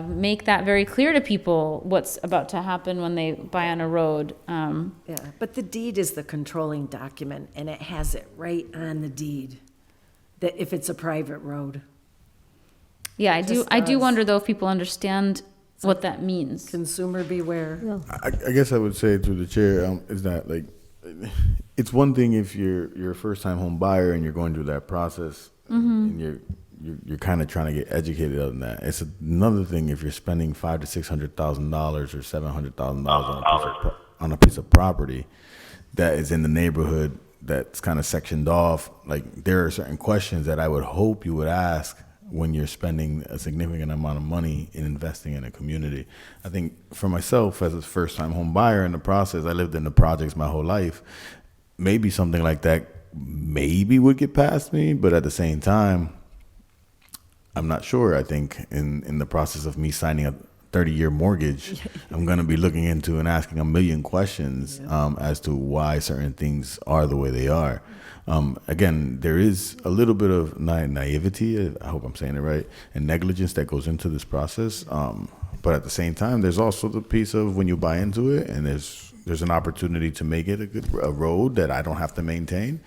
make that very clear to people what's about to happen when they buy on a road. Yeah, but the deed is the controlling document, and it has it right on the deed, that if it's a private road. Yeah, It just I do does. wonder though if people understand what that means. Consumer beware. I guess I would say through the chair is that like it's one thing if you're a first time home buyer and you're going through that process and you're kind of trying to get educated on that. It's another thing if you're spending $500,000 to $600,000 or $700,000 on a piece of property that is in the neighborhood that's kind of sectioned off. Like there are certain questions that I would hope you would ask when you're spending a significant amount of money in investing in a community. I think for myself as a first-time home buyer in the process, I lived in the projects my whole life. Maybe something like that maybe would get past me, but at the same time, I'm not sure. I think in the process of me signing a 30-year mortgage, I'm going to be looking into and asking a million questions as to why certain things are the way they are. Again, there is a little bit of naivety, I hope I'm saying it right, and negligence that goes into this process. But at the same time, there's also the piece of when you buy into it and there's an opportunity to make it a road that I don't have to maintain.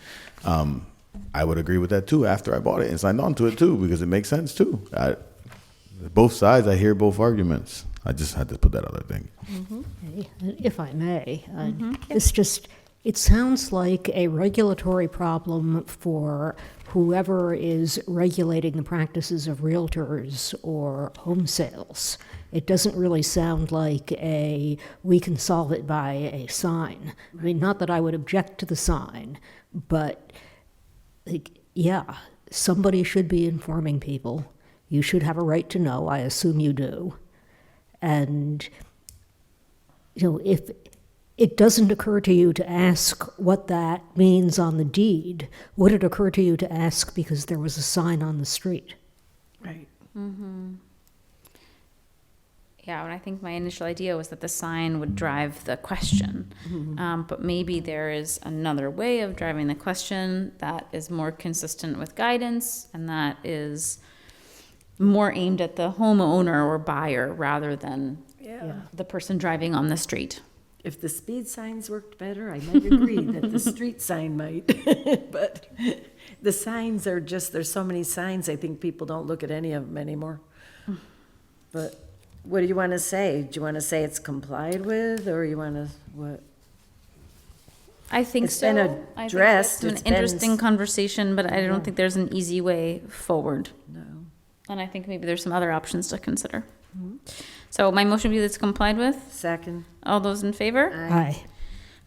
I would agree with that too after I bought it and signed on to it too, because it makes sense too. Both sides, I hear both arguments. I just had to put that other thing. If I may, it sounds like a regulatory problem for whoever is regulating the practices of realtors or home sales. It doesn't really sound like we can solve it by a sign. I mean, not that I would object to the sign, but somebody should be informing people. You should have a right to know. I assume you do. And, if it doesn't occur to you to ask what that means on the deed, would it occur to you to ask because there was a sign on the street? Right. Yeah, and I think my initial idea was that the sign would drive the question. But maybe there is another way of driving the question that is more consistent with guidance and that is more aimed at the homeowner or buyer rather than the person driving on the street. If the speed signs worked better, I might agree that the street sign might. But the signs are there's so many signs, I think people don't look at any of them anymore. But what do you want to say? Do you want to say it's complied with, or you want to, what? I think It's so. been I addressed. think It's it's an been- interesting conversation, but I don't think there's an easy way forward. No. And I think maybe there's some other options to consider. So my motion be that's complied with. Second. All those in favor? Aye.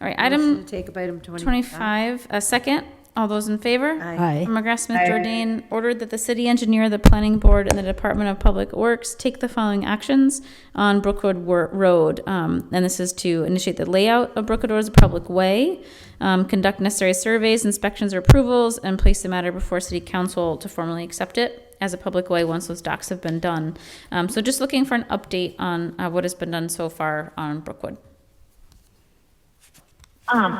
All right, Motion item to take up item 25, a second. All those in favor? Aye. McGrath Smith Jordan ordered that the city engineer, the planning board, and the Department of Public Works take the following actions on Brookwood Road. And this is to initiate the layout of Brookwood Road as a public way, conduct necessary surveys, inspections, or approvals, and place the matter before city council to formally accept it as a public way once those docs have been done. So just looking for an update on what has been done so far on Brookwood.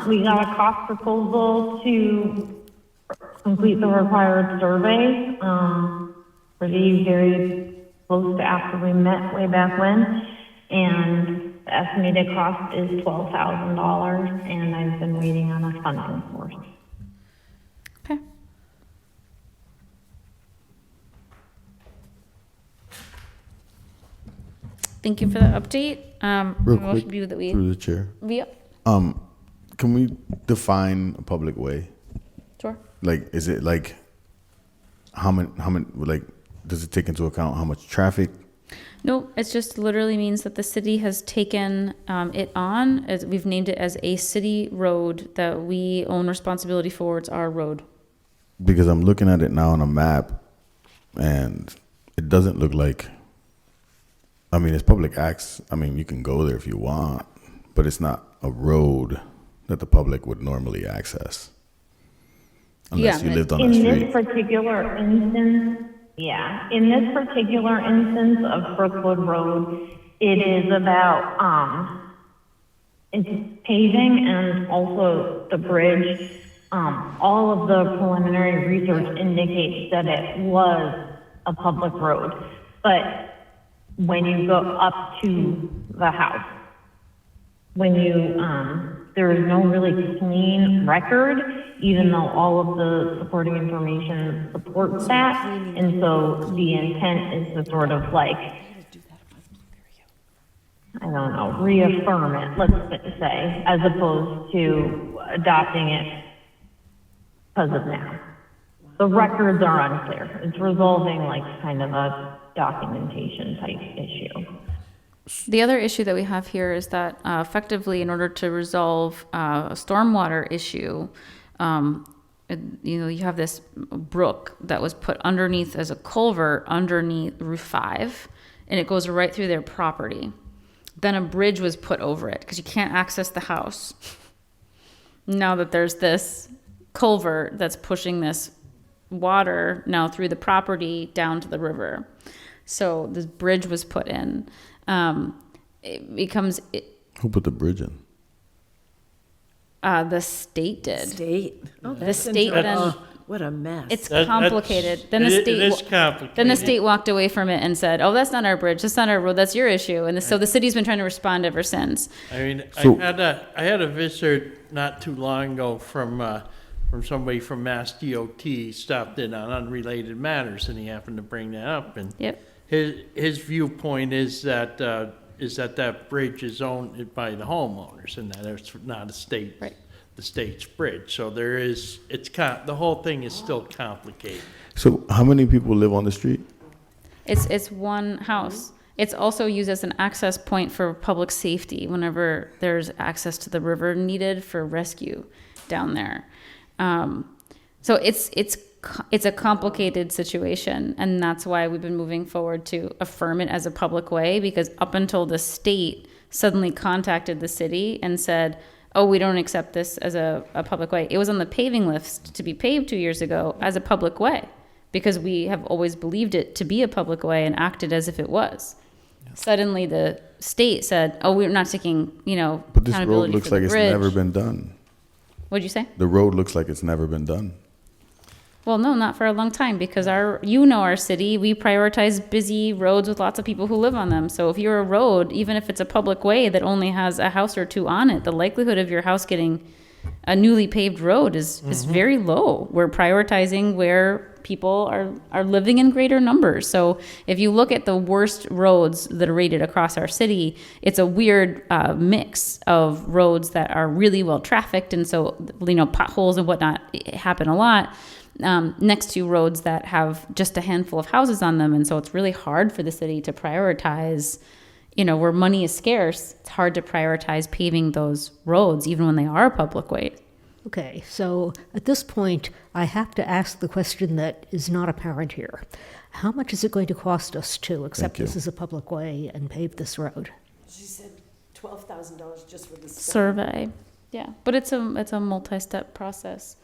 We got a cost proposal to complete the required survey, pretty very close to after we met way back when. And the estimated cost is $12,000, and I've been waiting on a funding source. Okay. Thank you for the update. Real my motion quick, be that we, through the chair. yep, Can we define a public way? sure. Like, is it like how many, like, does it take into account how much traffic? No, it just literally means that the city has taken it on, as we've named it as a city road that we own responsibility for. It's our road. Because I'm looking at it now on a map, and it doesn't look like, I mean, it's public access. I mean, you can go there if you want, but it's not a road that the public would normally access. Unless you lived on that In street. this particular instance, in this particular instance of Brookwood Road, it is about, it's paving and also the bridge. All of the preliminary research indicates that it was a public road. But when you go up to the house, when you, there is no really clean record, even though all of the supporting information supports that. And so the intent is to sort of like, I don't know, reaffirm it, let's say, as opposed to adopting it because of now. The records are unclear. It's resolving like kind of a documentation type issue. The other issue that we have here is that effectively, in order to resolve a stormwater issue, you have this brook that was put underneath as a culvert underneath Route 5, and it goes right through their property. Then a bridge was put over it because you can't access the house. Now that there's this culvert that's pushing this water now through the property down to the river. So this bridge was put in. It becomes... Who put the bridge in? The state did. State? Oh, The state then... What a mess. It's complicated. Then the It state is complicated. Then the state walked away from it and said, "Oh, that's not our bridge. That's not our road. That's your issue." And so the city's been trying to respond ever since. I mean, So- I had a visitor not too long ago from somebody from Mass DOT stopped in on unrelated matters, and he happened to bring that up. And Yep. his viewpoint is that that bridge is owned by the homeowners, and that it's not a state, Right. the state's bridge. So the whole thing is still complicated. So how many people live on the street? It's one house. It's also used as an access point for public safety whenever there's access to the river needed for rescue down there. So it's a complicated situation, and that's why we've been moving forward to affirm it as a public way, because up until the state suddenly contacted the city and said, "Oh, we don't accept this as a public way." It was on the paving list to be paved 2 years ago as a public way, because we have always believed it to be a public way and acted as if it was. Suddenly the state said, "Oh, we're not taking, But this road accountability looks for like the it's bridge." never been done. What'd you say? The road looks like it's never been done. Well, no, not for a long time, because our city, we prioritize busy roads with lots of people who live on them. So if you're a road, even if it's a public way that only has a house or two on it, the likelihood of your house getting a newly paved road is very low. We're prioritizing where people are living in greater numbers. So if you look at the worst roads that are rated across our city, it's a weird mix of roads that are really well trafficked, and so potholes and whatnot happen a lot. Next to roads that have just a handful of houses on them. And so it's really hard for the city to prioritize, where money is scarce. It's hard to prioritize paving those roads, even when they are public ways. Okay, so at this point, I have to ask the question that is not apparent here. How much is it going to cost us to accept this as a public way and pave this road? She said $12,000 just for the Survey. Yeah, but it's a multi-step process.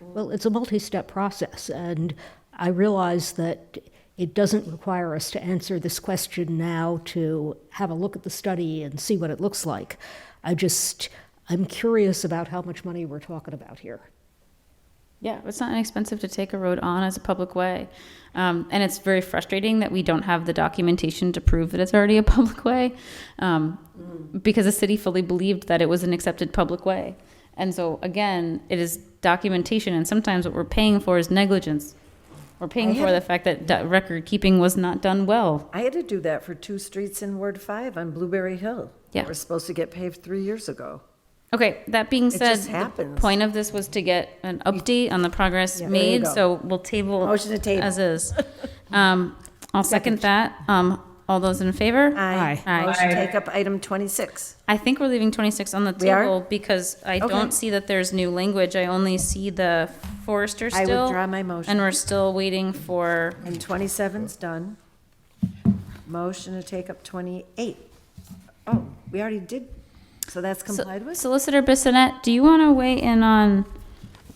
Well, it's a multi-step process, and I realize that it doesn't require us to answer this question now to have a look at the study and see what it looks like. I'm curious about how much money we're talking about here. Yeah, it's not inexpensive to take a road on as a public way. And it's very frustrating that we don't have the documentation to prove that it's already a public way, because the city fully believed that it was an accepted public way. And so, again, it is documentation, and sometimes what we're paying for is negligence. We're paying for the fact that record keeping was not done well. I had to do that for 2 streets in Ward 5 on Blueberry Hill. Yeah. That were supposed to get paved 3 years ago. Okay, that being said, just happens. the point of this was to get an update on the progress Yeah, there you made, go. so we'll table Motion to table. as is. I'll second that. All those in favor? Aye. Aye. Motion to take up item 26. I think we're leaving 26 on the We are? table because I Okay. don't see that there's new language. I only see the forester I still. withdraw my motion. And we're still waiting for, And 27's done. Motion to take up 28. Oh, we already did, so that's complied with? Solicitor Bissonette, do you want to weigh in on,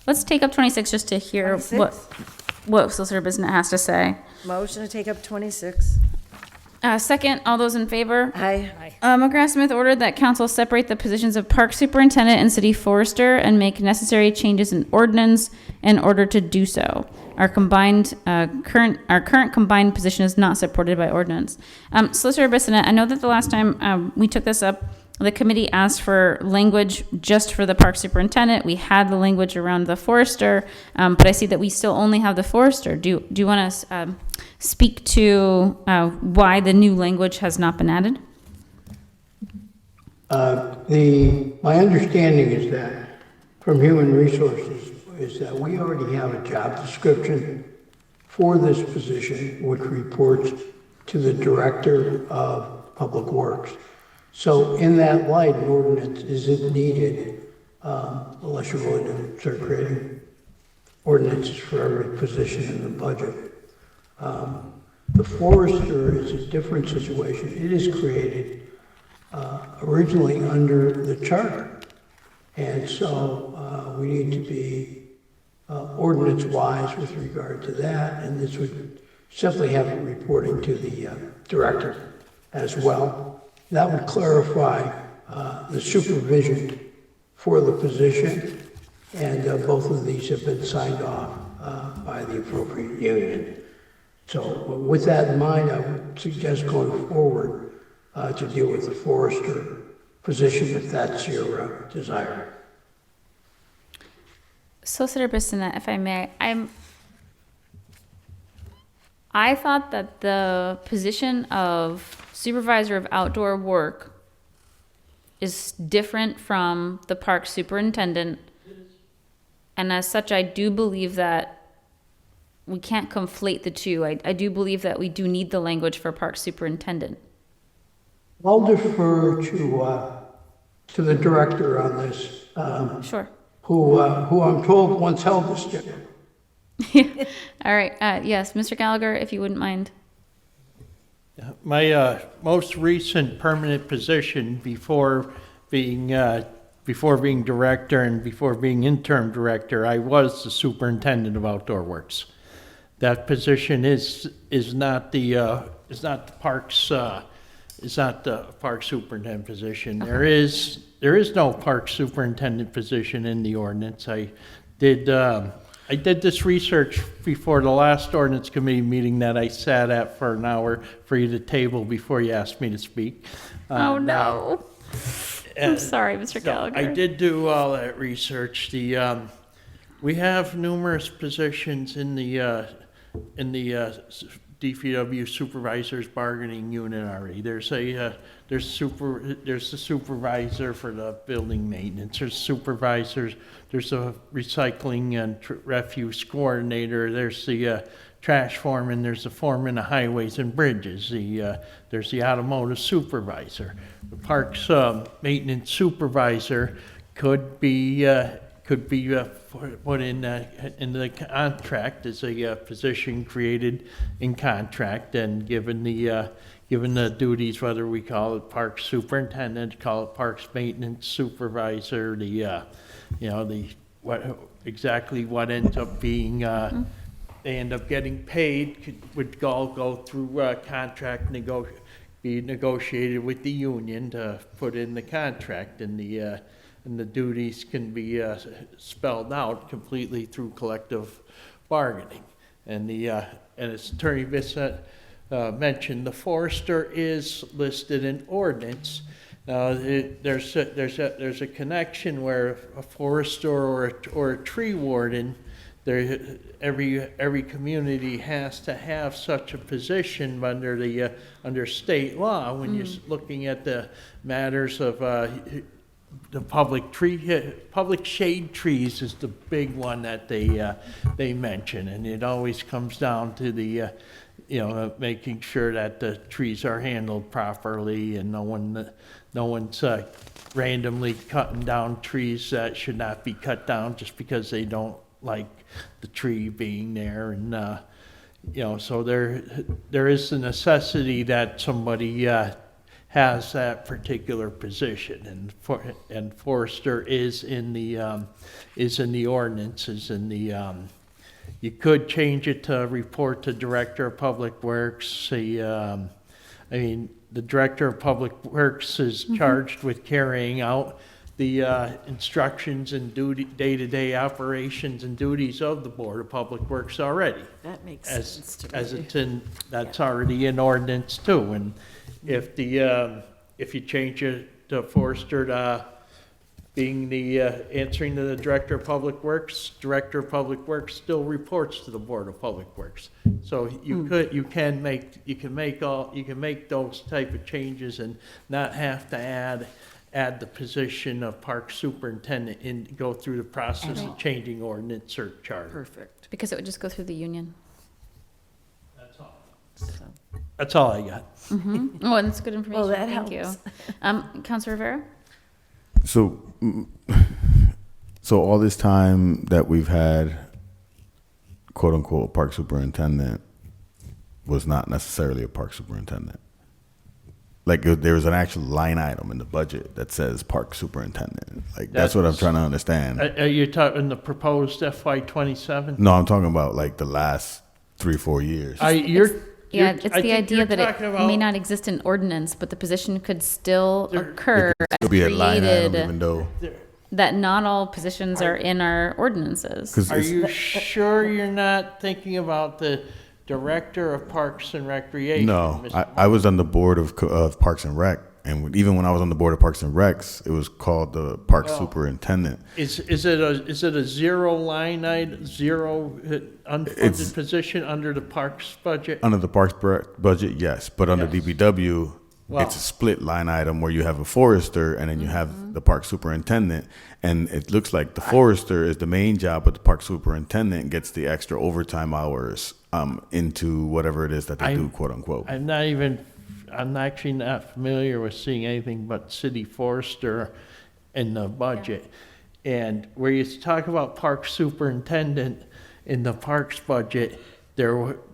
let's take up 26 just to hear 26? what Solicitor Bissonette has to say. Motion to take up 26. Second, all those in favor? Aye. McGrath-Smith ordered that council separate the positions of park superintendent and city forester and make necessary changes in ordinance in order to do so. Our current combined position is not supported by ordinance. Solicitor Bissonette, I know that the last time we took this up, the committee asked for language just for the park superintendent. We had the language around the forester, but I see that we still only have the forester. Do you want to speak to why the new language has not been added? My understanding is that from Human Resources is that we already have a job description for this position, which reports to the Director of Public Works. So in that light, an ordinance isn't needed, unless you're willing to start creating ordinances for every position in the budget. The forester is a different situation. It is created originally under the charter. And so we need to be ordinance-wise with regard to that, and this would simply have it reporting to the director as well. That would clarify the supervision for the position, and both of these have been signed off by the appropriate union. So with that in mind, I would suggest going forward to deal with the forester position if that's your desire. Solicitor Bissonette, if I may, I thought that the position of supervisor of outdoor work is different from the park superintendent. And as such, I do believe that we can't conflate the two. I do believe that we do need the language for park superintendent. I'll defer to the director on this. Sure. Who I'm told once held this job. All right. Yes, Mr. Gallagher, if you wouldn't mind. My most recent permanent position before being director and before being interim director, I was the superintendent of outdoor works. That position is not the park superintendent position. Okay. There is no park superintendent position in the ordinance. I did this research before the last ordinance committee meeting that I sat at for an hour for you to table before you asked me to speak. Oh, no. I'm sorry, Mr. Gallagher. I did do all that research. We have numerous positions in the DPW supervisors bargaining unit already. There's the supervisor for the building maintenance. There's supervisors. There's a recycling and refuse coordinator. There's the trash foreman. There's the foreman of highways and bridges. There's the automotive supervisor. The parks maintenance supervisor could be put in the contract as a position created in contract and given the duties, whether we call it park superintendent, call it parks maintenance supervisor, exactly what ends up being, they end up getting paid would all go through contract be negotiated with the union to put in the contract, and the duties can be spelled out completely through collective bargaining. And as Attorney Bissett mentioned, the forester is listed in ordinance. There's a connection where a forester or a tree warden, every community has to have such a position under state law when you're looking at the matters of the public shade trees is the big one that they mention, and it always comes down to the, making sure that the trees are handled properly and no one's randomly cutting down trees that should not be cut down just because they don't like the tree being there, and so there is the necessity that somebody has that particular position, and forester is in the ordinances, you could change it to report to Director of Public Works. The Director of Public Works is charged with carrying out the instructions and day-to-day operations and duties of the Board of Public Works already. That makes sense to me. As that's already in ordinance too, and if you change it to forester to being the, answering to the Director of Public Works still reports to the Board of Public Works. So you can make those type of changes and not have to add the position of Park Superintendent and go through the process of changing ordinance or charter. Perfect. Because it would just go through the union. That's all. That's all I got. Oh, and that's good information. Well, that Thank helps. you. Councilor Rivera? So all this time that we've had, quote unquote, park superintendent was not necessarily a park superintendent. Like there was an actual line item in the budget that says park superintendent. Like that's what I'm trying to understand. Are you talking the proposed FY27? No, I'm talking about like the last 3-4 years. It's the idea that it may not exist in ordinance, but the position could still occur It as could be a line item, created, even though. that not all positions are in our ordinances. Are you sure you're not thinking about the Director of Parks and Recreation? No, Mr. I was on the board of Parks and Rec, and even when I was on the board of Parks and Recs, it was called the Park Superintendent. Is it a zero line item, unfunded position under the Parks budget? Under the Parks budget, yes, but under DPW, it's a split line item where you have a forester and then you have the Park Superintendent, and it looks like the forester is the main job, but the Park Superintendent gets the extra overtime hours into whatever it is that they do, quote unquote. I'm actually not familiar with seeing anything but city forester in the budget. And where you talk about park superintendent in the parks budget,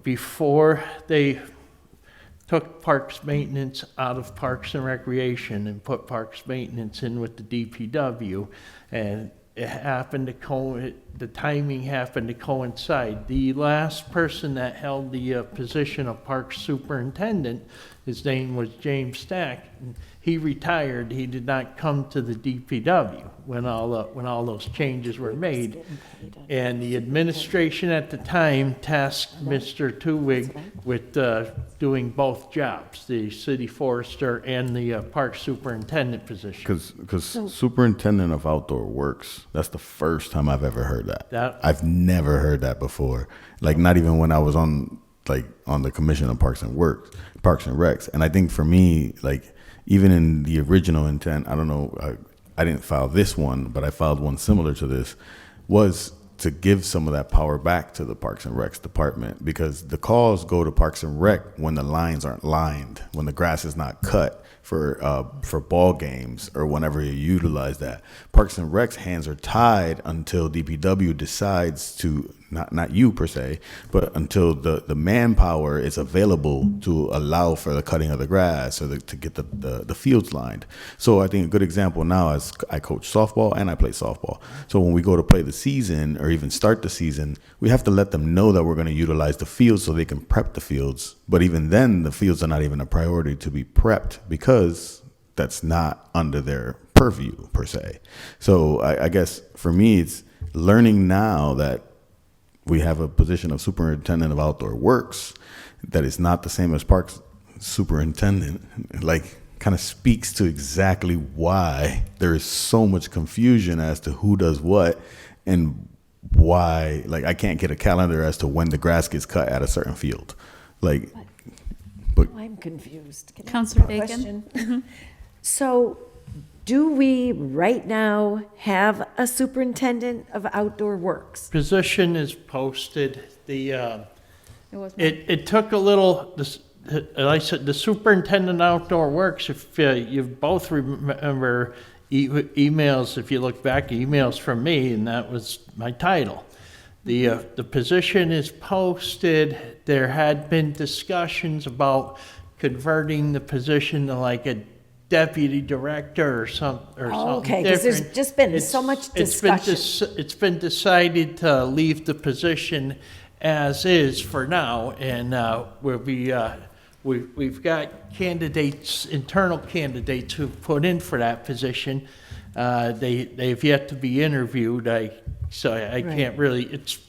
before they took parks maintenance out of Parks and Recreation and put parks maintenance in with the DPW, and it happened to the timing happened to coincide. The last person that held the position of park superintendent, his name was James Stack. He retired. He did not come to the DPW when all those changes were made. And the administration at the time tasked Mr. Tuwig with doing both jobs, the city forester and the park superintendent position. Because superintendent of outdoor works, that's the first time I've ever heard that. I've never heard that before. Like not even when I was on the commission of Parks and Recs. And I think for me, like even in the original intent, I don't know, I didn't file this one, but I filed one similar to this, was to give some of that power back to the Parks and Recs department, because the calls go to Parks and Rec when the lines aren't lined, when the grass is not cut for ball games or whenever you utilize that. Parks and Rec's hands are tied until DPW decides to, not you per se, but until the manpower is available to allow for the cutting of the grass or to get the fields lined. So I think a good example now is I coach softball and I play softball. So when we go to play the season or even start the season, we have to let them know that we're going to utilize the fields so they can prep the fields. But even then, the fields are not even a priority to be prepped because that's not under their purview per se. So I guess for me, it's learning now that we have a position of superintendent of outdoor works that is not the same as parks superintendent, like kind of speaks to exactly why there is so much confusion as to who does what and why. Like I can't get a calendar as to when the grass gets cut at a certain field. Like, but I'm confused. Can I ask Councilor a Bacon? question? So Do we right now have a superintendent of outdoor works? Position is posted. It was It took a little, like I said, the superintendent outdoor works, if you both remember emails, if you look back, emails from me, and that was my title. The position is posted. There had been discussions about converting the position to like a deputy director or something Okay, different. because there's just been so much discussion. It's been decided to leave the position as is for now, and we've got candidates, internal candidates who put in for that position. They've yet to be interviewed. I can't really. It's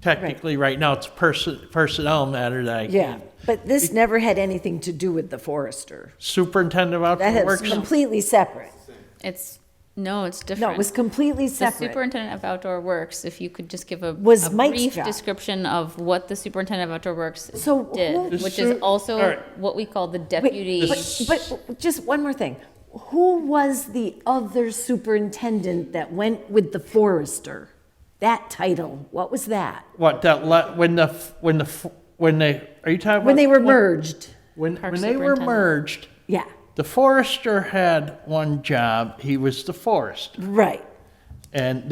technically right now it's a personnel matter that I Yeah, can't. but this never had anything to do with the forester. Superintendent of That outdoor is works. completely separate. It's different. No, it was completely The separate. superintendent of outdoor works, if you could just give a Was Mike's brief job. description of what the superintendent of outdoor works So did, who- which is also All right. what we call the Wait, deputy. but just one more thing. Who was the other superintendent that went with the forester? That title, what was that? What that when they are you talking about When they were merged? when Park they were superintendent. merged? Yeah, The forester had one job. He was the forester. right. And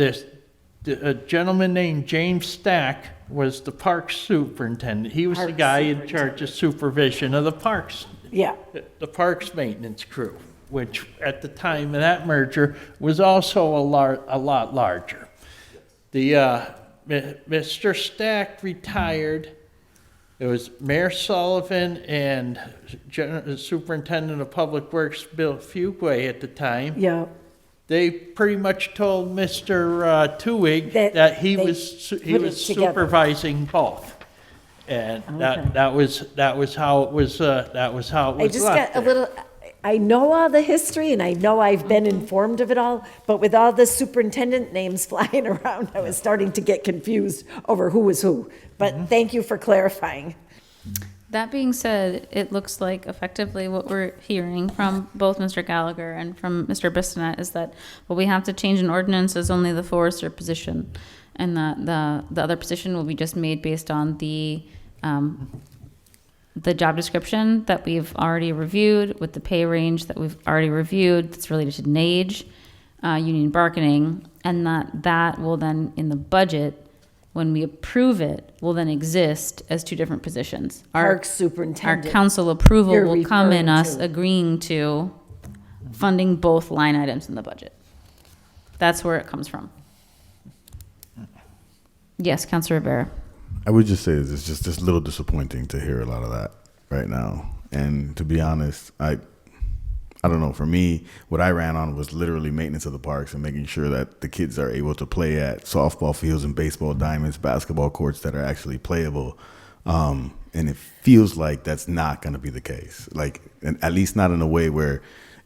a gentleman named James Stack was the park superintendent. He was the Park guy in charge of supervision of the parks, Yeah. the parks maintenance crew, which at the time of that merger was also a lot larger. Mr. Stack retired. It was Mayor Sullivan and Superintendent of Public Works Bill Fuquay at the time. Yeah. They pretty much told Mr. Tuig That that he they was put it together. supervising both, and that was how it was. That was how it was I just left got a there. little, I know all the history and I know I've been informed of it all, but with all the superintendent names flying around, I was starting to get confused over who was who. But thank you for clarifying. That being said, it looks like effectively what we're hearing from both Mr. Gallagher and from Mr. Bissonnette is that what we have to change in ordinance is only the forester position, and that the other position will be just made based on the job description that we've already reviewed, with the pay range that we've already reviewed that's related to NAGE, union bargaining, and that will then, in the budget, when we approve it, will then exist as two different positions. Park Our superintendent. council approval you're will come in referring us to. agreeing to funding both line items in the budget. That's where it comes from. Yes, Councilor Rivera. I would just say it's just a little disappointing to hear a lot of that right now. And to be honest, I don't know. For me, what I ran on was literally maintenance of the parks and making sure that the kids are able to play at softball fields and baseball diamonds, basketball courts that are actually playable. And it feels like that's not going to be the case. Like, and at least not in a way where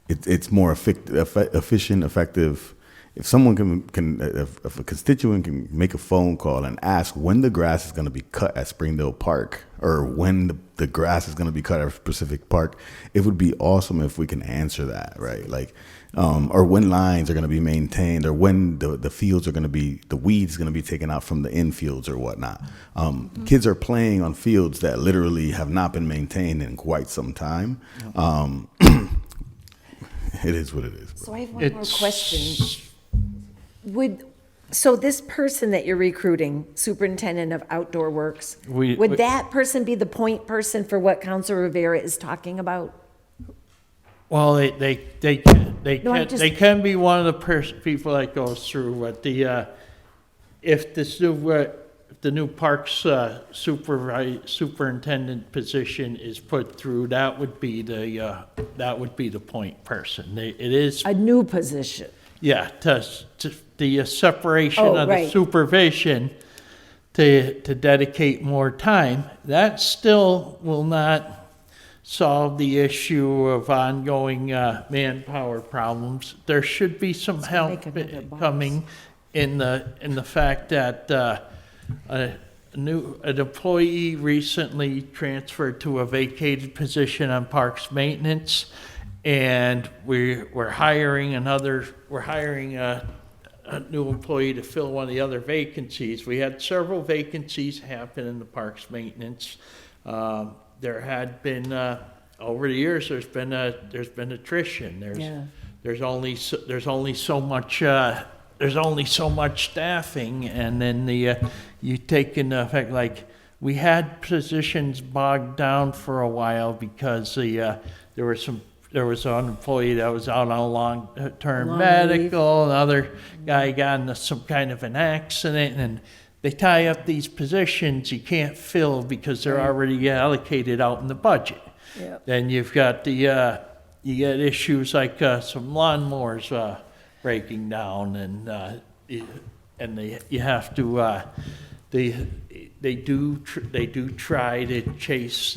it's more efficient, effective. If someone if a constituent can make a phone call and ask when the grass is going to be cut at Springdale Park, or when the grass is going to be cut at Pacific Park, it would be awesome if we can answer that, right? Like, or when lines are going to be maintained, or when the fields are going to be, the weeds going to be taken out from the infields or whatnot. Kids are playing on fields that literally have not been maintained in quite some time. It is what it is. So I have one more question. So this person that you're recruiting, superintendent of outdoor works, would that person be the point person for what Councilor Rivera is talking about? Well, they can be one of the people that goes through. But if the new parks superintendent position is put through, that would be the point person. It is A new position. Yeah, to the separation Oh, of right. the supervision to dedicate more time. That still will not solve the issue of ongoing manpower problems. There should be some help coming in the fact that an employee recently transferred to a vacated position on parks maintenance, And we're hiring a new employee to fill one of the other vacancies. We had several vacancies happen in the parks maintenance. There had been, over the years, there's been attrition. There's only so much staffing, and then you take into effect, like, we had positions bogged down for a while because there was one employee that was out on a long-term medical, another guy got into some kind of an accident, and they tie up these positions you can't fill because they're already allocated out in the budget. Yep. Then you've got you get issues like some lawnmowers breaking down, and you have to they do try to chase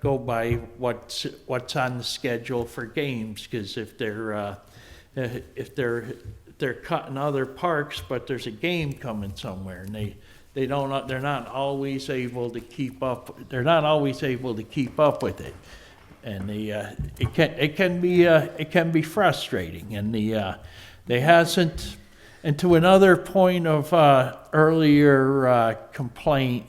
go by what's on the schedule for games, because if they're cutting other parks, but there's a game coming somewhere, and they're not always able to keep up. They're not always able to keep up with it, and it can be frustrating. And they hasn't. And to another point of earlier complaint,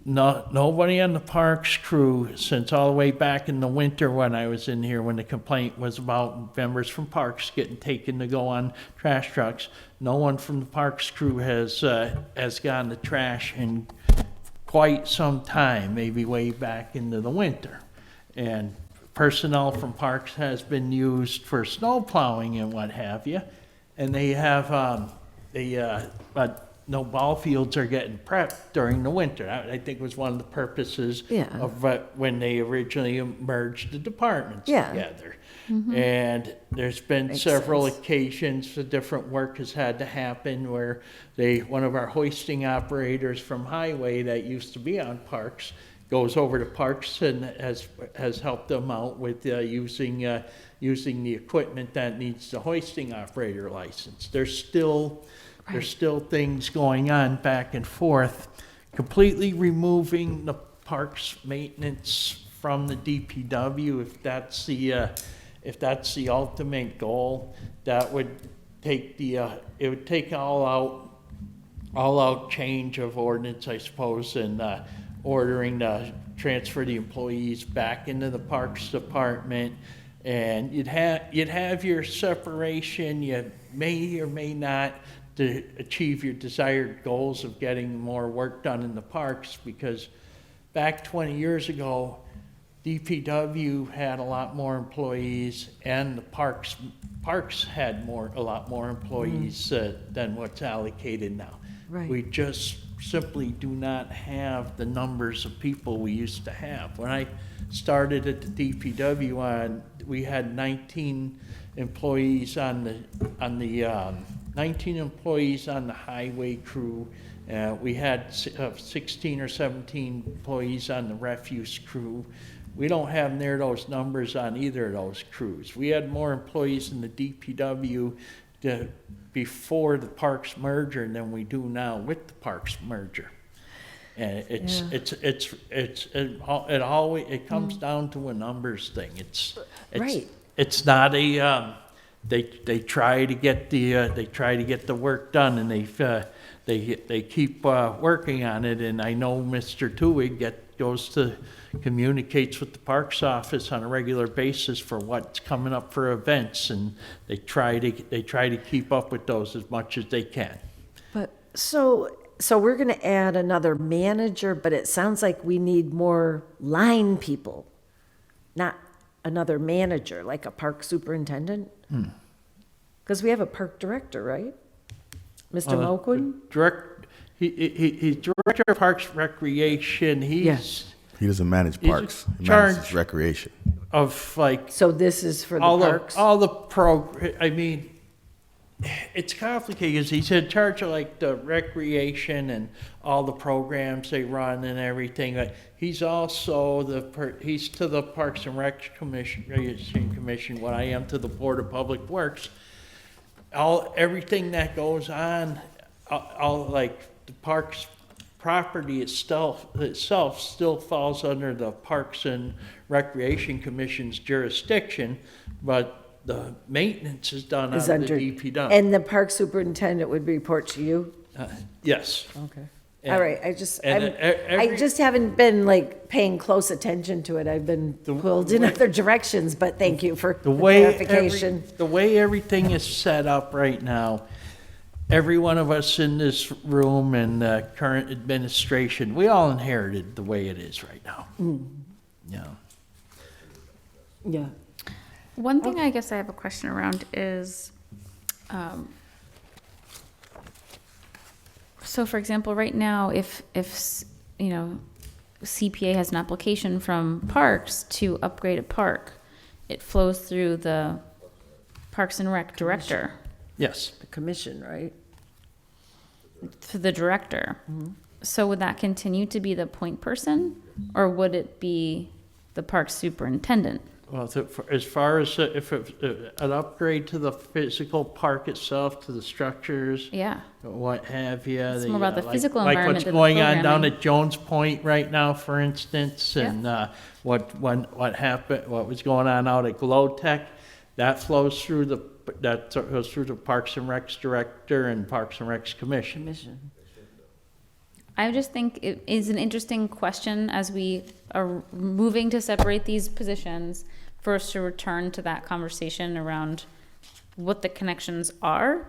nobody on the parks crew, since all the way back in the winter when I was in here, when the complaint was about members from parks getting taken to go on trash trucks, no one from the parks crew has gone to trash in quite some time, maybe way back into the winter. And personnel from parks has been used for snow plowing and what have you, and they have but no ball fields are getting prepped during the winter. I think was one of the purposes of when they originally merged the departments together. Mm-hmm. And there's been several occasions the different work has had to happen where one of our hoisting operators from highway that used to be on parks goes over to parks and has helped them out with using the equipment that needs the hoisting operator license. There's still things going on back and forth. Completely removing the parks maintenance from the DPW, if that's the ultimate goal, that would take it would take all out change of ordinance, I suppose, and ordering to transfer the employees back into the parks department. And you'd have your separation. You may or may not to achieve your desired goals of getting more work done in the parks, because back 20 years ago, DPW had a lot more employees, and the parks had a lot more employees than what's allocated now. Right. We just simply do not have the numbers of people we used to have. When I started at the DPW, we had 19 employees on the 19 employees on the highway crew. We had 16 or 17 employees on the refuse crew. We don't have near those numbers on either of those crews. We had more employees in the DPW before the parks merger than we do now with the parks merger. And it comes down to a numbers thing. It's not a they try to get the work done, and they keep working on it. And I know Mr. Tuig communicates with the parks office on a regular basis for what's coming up for events, and they try to keep up with those as much as they can. But so we're going to add another manager, but it sounds like we need more line people, not another manager, like a park superintendent. Because we have a park director, right? Mr. Moquin? He's director of Parks Recreation. He doesn't manage parks. He manages recreation. So this is for the parks? I mean, it's complicated because he's in charge of like the recreation and all the programs they run and everything. But he's also he's to the Parks and Rec Commission what I am to the Board of Public Works. Everything that goes on, all like the parks property itself still falls under the Parks and Recreation Commission's jurisdiction, but the maintenance is done out Is of under, the DPW. and the park superintendent would report to you? Yes. Okay. And- All right, I just haven't been like paying close attention to it. I've been pulled in other directions, but thank you for the clarification. The way everything is set up right now, every one of us in this room and the current administration, we all inherited the way it is right now. Yeah. Yeah. One thing I guess I have a question around is, so for example, right now, if you know, CPA has an application from Parks to upgrade a park, it flows through the Parks and Rec director, Yes. The commission, right? to the director. So would that continue to be the point person, or would it be the park superintendent? Well, as far as if an upgrade to the physical park itself, to the structures, Yeah. what have you. It's more about the physical like environment what's than the going on down programming. at Jones Point right now, for instance, and what happened, what was going on out at Glow Tech, that goes through the Parks and Recs director and Parks and Recs commission. I just think it is an interesting question as we are moving to separate these positions, for us to return to that conversation around what the connections are.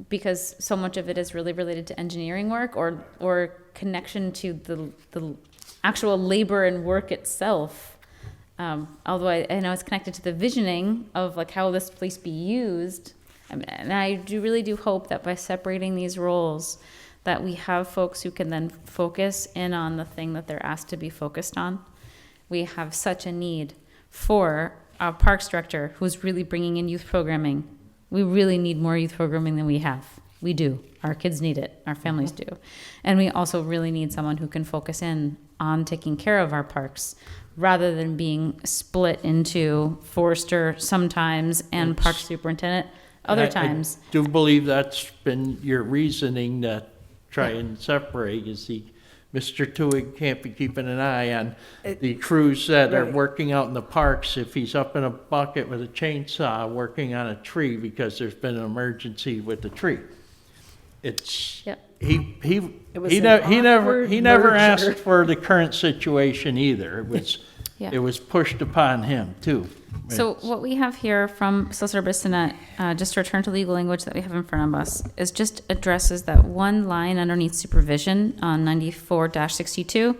Because so much of it is really related to engineering work or connection to the actual labor and work itself. Although I know it's connected to the visioning of like how this place be used. And I really do hope that by separating these roles, that we have folks who can then focus in on the thing that they're asked to be focused on. We have such a need for a parks director who's really bringing in youth programming. We really need more youth programming than we have. We do. Our kids need it. Our families do. And we also really need someone who can focus in on taking care of our parks rather than being split into forester sometimes and park superintendent other times. I do believe that's been your reasoning to try and separate, is Mr. Tewig can't be keeping an eye on the crews that are working out in the parks if he's up in a bucket with a chainsaw working on a tree because there's been an emergency with the tree. It's, he never asked for the current situation either. It was pushed upon him too. So what we have here from Solicitor Bissonnette, just to return to legal language that we have in front of us, is just addresses that one line underneath supervision on 94-62.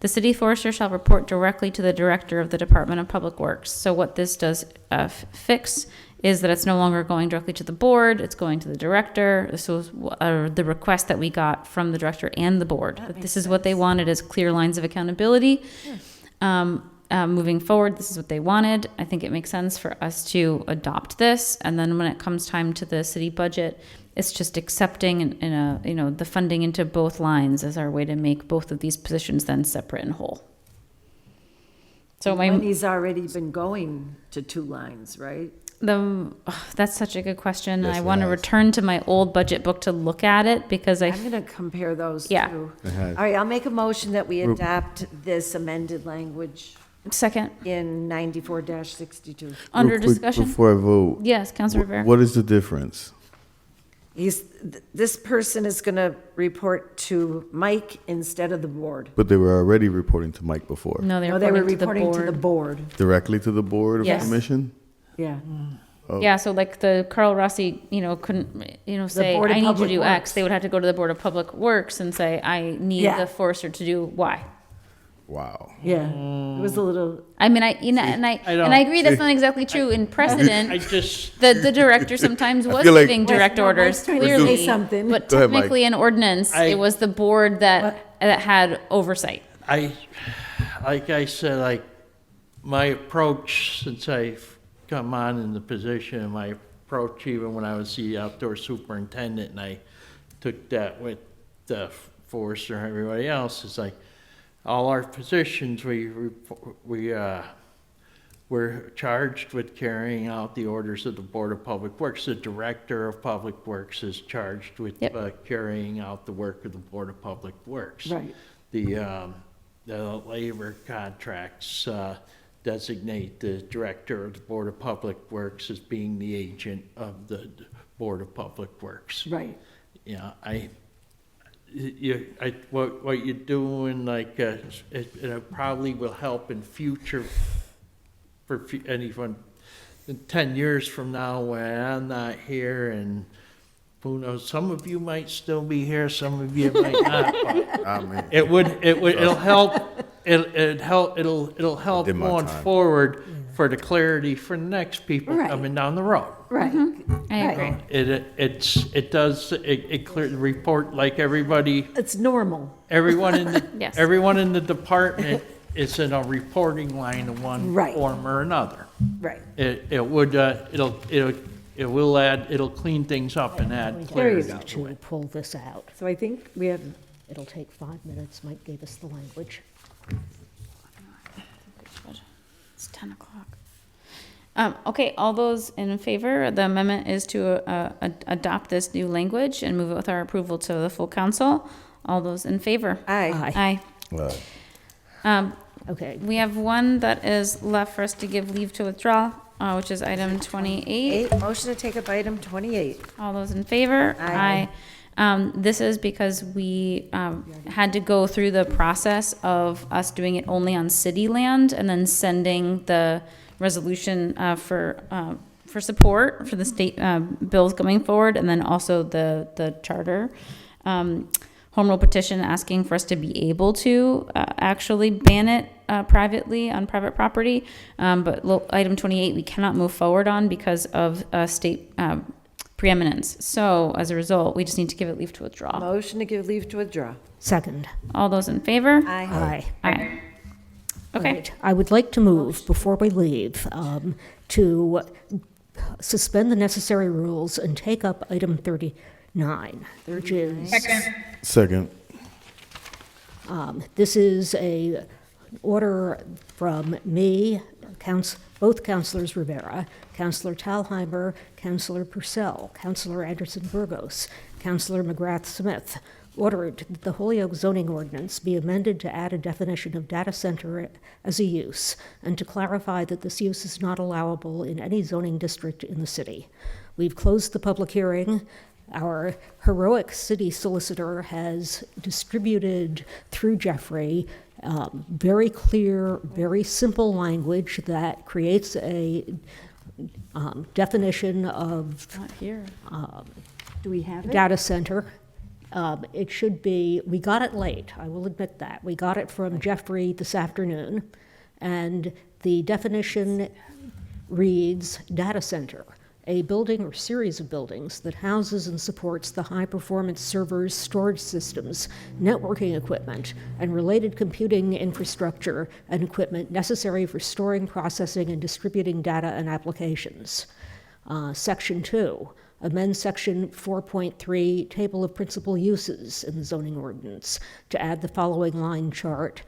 The city forester shall report directly to the director of the Department of Public Works. So what this does fix is that it's no longer going directly to the board, it's going to the director. This was the request that we got from the director and the board. That this is what they wanted, is clear lines of accountability. Moving forward, this is what they wanted. I think it makes sense for us to adopt this. And then when it comes time to the city budget, it's just accepting the funding into both lines as our way to make both of these positions then separate and whole. So Money's already been going to two lines, right? That's such a good question. Yes, I want to it has. return to my old budget book to look at it because I'm going to compare those two. Yeah. All right, I'll make a motion that we adopt this amended language Second, in 94-62. under Real quick, discussion. Before I vote. Yes, Councilor Rivera. What is the difference? This person is going to report to Mike instead of the board. But they were already reporting to Mike before. No, No, they were reporting to the board. Directly to the board of the Yes. commission? Yeah. Oh. Yeah, so like the Carl Rossi, couldn't, say, Board of I need to Public do Works. X. They would have to go to the Board of Public Works and say, I need Yeah. the forester to do Y. Wow. Yeah, it was a little. I mean, and I agree that's not exactly true in precedent. The director sometimes was feel like- giving direct orders, trying to say clearly. something. But Go ahead, Mike. technically in ordinance, it was the board that had oversight. Like I said, my approach since I've come on in the position, my approach even when I was the outdoor superintendent, and I took that with the forester and everybody else, is like all our positions, we we're charged with carrying out the orders of the Board of Public Works. The Director of Public Works is charged with carrying out the work of the Board of Public Works. Right. The labor contracts designate the Director of the Board of Public Works as being the agent of the Board of Public Works. Right. Yeah, what you're doing, like, it probably will help in future, for anyone, in 10 years from now when I'm not here, and who knows, some of you might still be here, some of you might not. But it'll help going forward for the clarity for the next people coming down the road. Right. I agree. It does clear the report like everybody. It's normal. Everyone in the Yes. everyone in the department is in a reporting line of one form or another. Right. It'll clean things up and add clarity to it. Pull this out. So I think we have, It'll take 5 minutes. Mike gave us the language. It's 10 o'clock. Okay, all those in favor, the amendment is to adopt this new language and move it with our approval to the full council. All those in favor? aye. Aye. Okay. We have one that is left for us to give leave to withdraw, which is item 28. Motion to take up item 28. All those in favor? Aye. This is because we had to go through the process of us doing it only on city land and then sending the resolution for support for the state bills going forward, and then also the charter home rule petition asking for us to be able to actually ban it privately on private property. But item 28 we cannot move forward on because of state preeminence. So as a result, we just need to give it leave to withdraw. Motion to give leave to withdraw. Second. All those in favor? Aye. Aye. Okay. Right. I would like to move, before we leave, to suspend the necessary rules and take up item 39, which is... Second. This is a order from me, both Councilors Rivera, Councilor Talheimer, Councilor Purcell, Councilor Anderson Burgos, Councilor McGrath Smith, ordered that the Holyoke zoning ordinance be amended to add a definition of data center as a use, and to clarify that this use is not allowable in any zoning district in the city. We've closed the public hearing. Our heroic city solicitor has distributed through Jeffrey very clear, very simple language that creates a definition of Not here. Do we have it? data center. It should be, we got it late, I will admit that. We got it from Jeffrey this afternoon, and the definition reads, data center, a building or series of buildings that houses and supports the high-performance servers, storage systems, networking equipment, and related computing infrastructure and equipment necessary for storing, processing, and distributing data and applications. Section 2, amend section 4.3, table of principal uses in the zoning ordinance, to add the following line chart.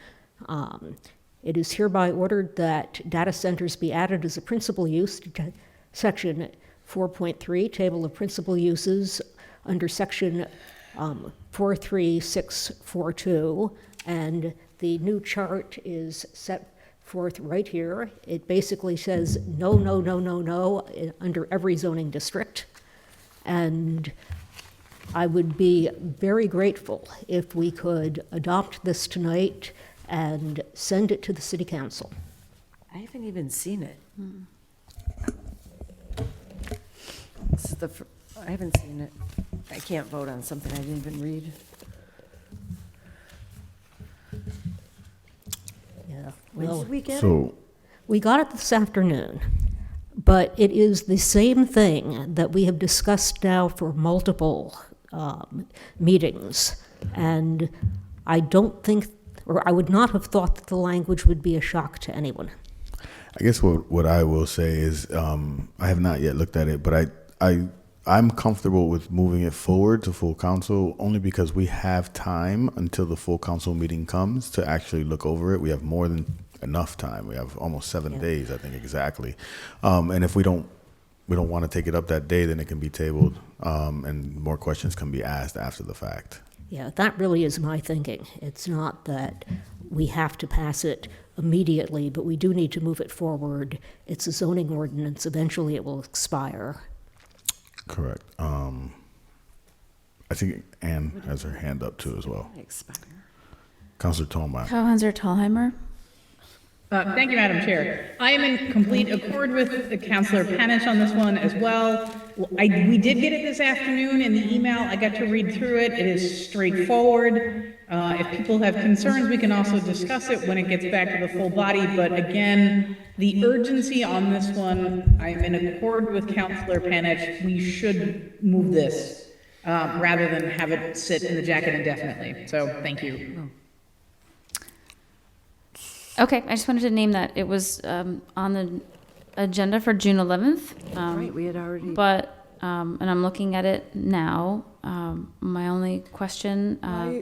It is hereby ordered that data centers be added as a principal use to section 4.3, table of principal uses, under section 43642, and the new chart is set forth right here. It basically says no, no, no, no, no, under every zoning district. And I would be very grateful if we could adopt this tonight and send it to the city council. I haven't even seen it. This is I haven't seen it. I can't vote on something I didn't even read. Yeah. When did we get it? So, We got it this afternoon, but it is the same thing that we have discussed now for multiple meetings. And I don't think, or I would not have thought that the language would be a shock to anyone. I guess what I will say is I have not yet looked at it, but I'm comfortable with moving it forward to full council only because we have time until the full council meeting comes to actually look over it. We have more than enough time. We have almost 7 days, I think, exactly. And if we don't want to take it up that day, then it can be tabled, and more questions can be asked after the fact. Yeah, that really is my thinking. It's not that we have to pass it immediately, but we do need to move it forward. It's a zoning ordinance. Eventually it will expire. Correct. I think Ann has her hand up too as well. Councilor Tolman. Councilor Tallheimer. Thank you, Madam Chair. I am in complete accord with Councilor Panish on this one as well. We did get it this afternoon in the email. I got to read through it. It is straightforward. If people have concerns, we can also discuss it when it gets back to the full body. But again, the urgency on this one, I'm in accord with Councilor Panish. We should move this rather than have it sit in the jacket indefinitely. So thank you. Okay, I just wanted to name that. It was on the agenda for June 11th. Right, we had already. But, and I'm looking at it now. My only question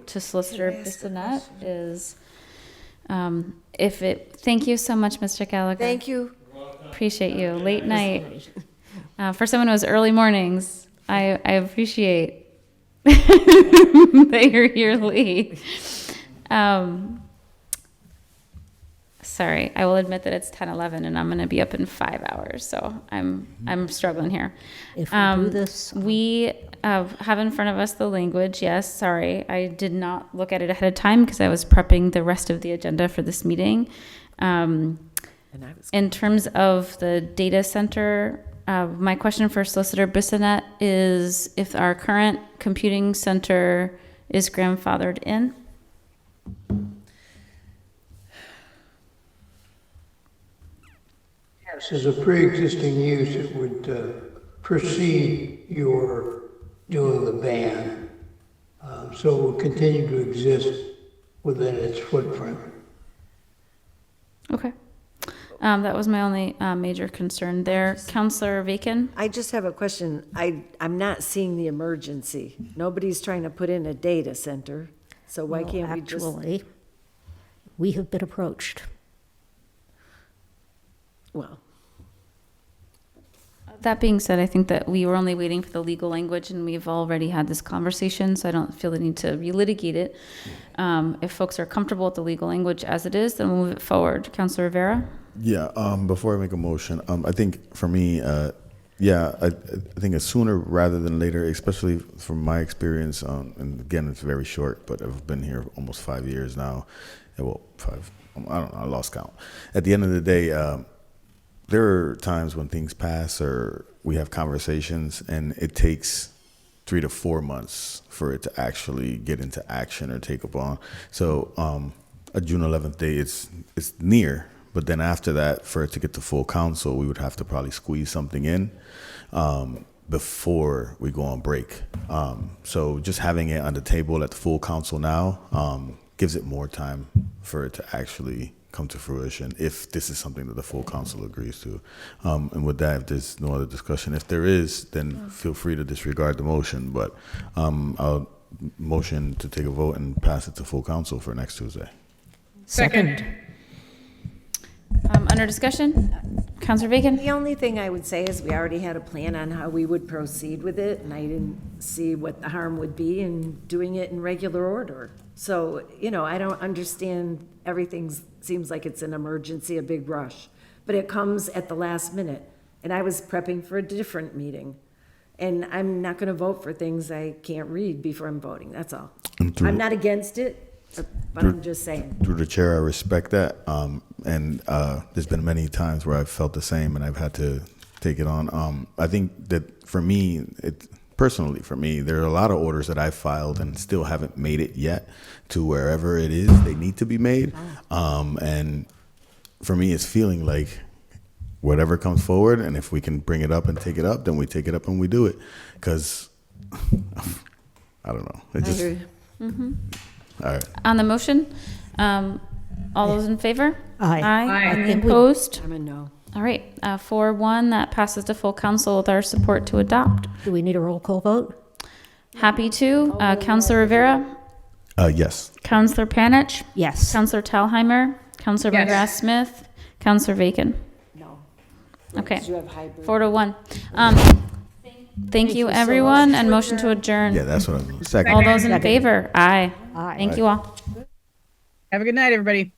to Solicitor Bissonnette is thank you so much, Mr. Gallagher. Thank you. Appreciate you. Late night. For someone who has early mornings, I appreciate that you're here late. Sorry, I will admit that it's 10:11 and I'm going to be up in 5 hours, so I'm struggling here. If we do this, we have in front of us the language. Yes, sorry, I did not look at it ahead of time because I was prepping the rest of the agenda for this meeting. In terms of the data center, my question for Solicitor Bissonnette is if our current computing center is grandfathered in. Yes, as a pre-existing use, it would precede your doing the ban. So it will continue to exist within its footprint. Okay. That was my only major concern there. Councilor Bacon? I just have a question. I'm not seeing the emergency. Nobody's trying to put in a data center, so why can't we just? Actually, we have been approached. Well. That being said, I think that we were only waiting for the legal language and we've already had this conversation, so I don't feel the need to relitigate it. If folks are comfortable with the legal language as it is, then we'll move it forward. Councilor Rivera? Yeah, before I make a motion, I think for me, I think it's sooner rather than later, especially from my experience, and again, it's very short, but I've been here almost 5 years now. Well, 5, I don't know, I lost count. At the end of the day, there are times when things pass or we have conversations and it takes 3 to 4 months for it to actually get into action or take up on. So a June 11th day, it's near, but then after that, for it to get to full council, we would have to probably squeeze something in before we go on break. So just having it on the table at the full council now gives it more time for it to actually come to fruition if this is something that the full council agrees to. And with that, if there's no other discussion, if there is, then feel free to disregard the motion, but I'll motion to take a vote and pass it to full council for next Tuesday. Second. Under discussion, Councilor Bacon? The only thing I would say is we already had a plan on how we would proceed with it, and I didn't see what the harm would be in doing it in regular order. So, I don't understand, everything seems like it's an emergency, a big rush, but it comes at the last minute. And I was prepping for a different meeting, and I'm not going to vote for things I can't read before I'm voting, that's all. I'm not against it, but I'm just saying. Through the chair, I respect that. And there's been many times where I've felt the same and I've had to take it on. I think that for me, personally for me, there are a lot of orders that I filed and still haven't made it yet to wherever it is they need to be made. And for me, it's feeling like whatever comes forward, and if we can bring it up and take it up, then we take it up and we do it. Because, I don't know. It just, all right. On the motion, all those in favor? Aye. Aye. I think Opposed? I'm a no. All right, 4-1, that passes to full council with our support to adopt. Do we need a roll call vote? Happy to. Councilor Rivera? Yes. Councilor Panich? Yes. Councilor Tallheimer? Counselor Yes. McGrath Smith, Counselor Bacon. No. Okay, Because you have hybrid. 4-1. Thank you, everyone, and motion to adjourn. Yeah, that's what I'm, second. All those in favor? Aye. Thank you all. Have a good night, everybody.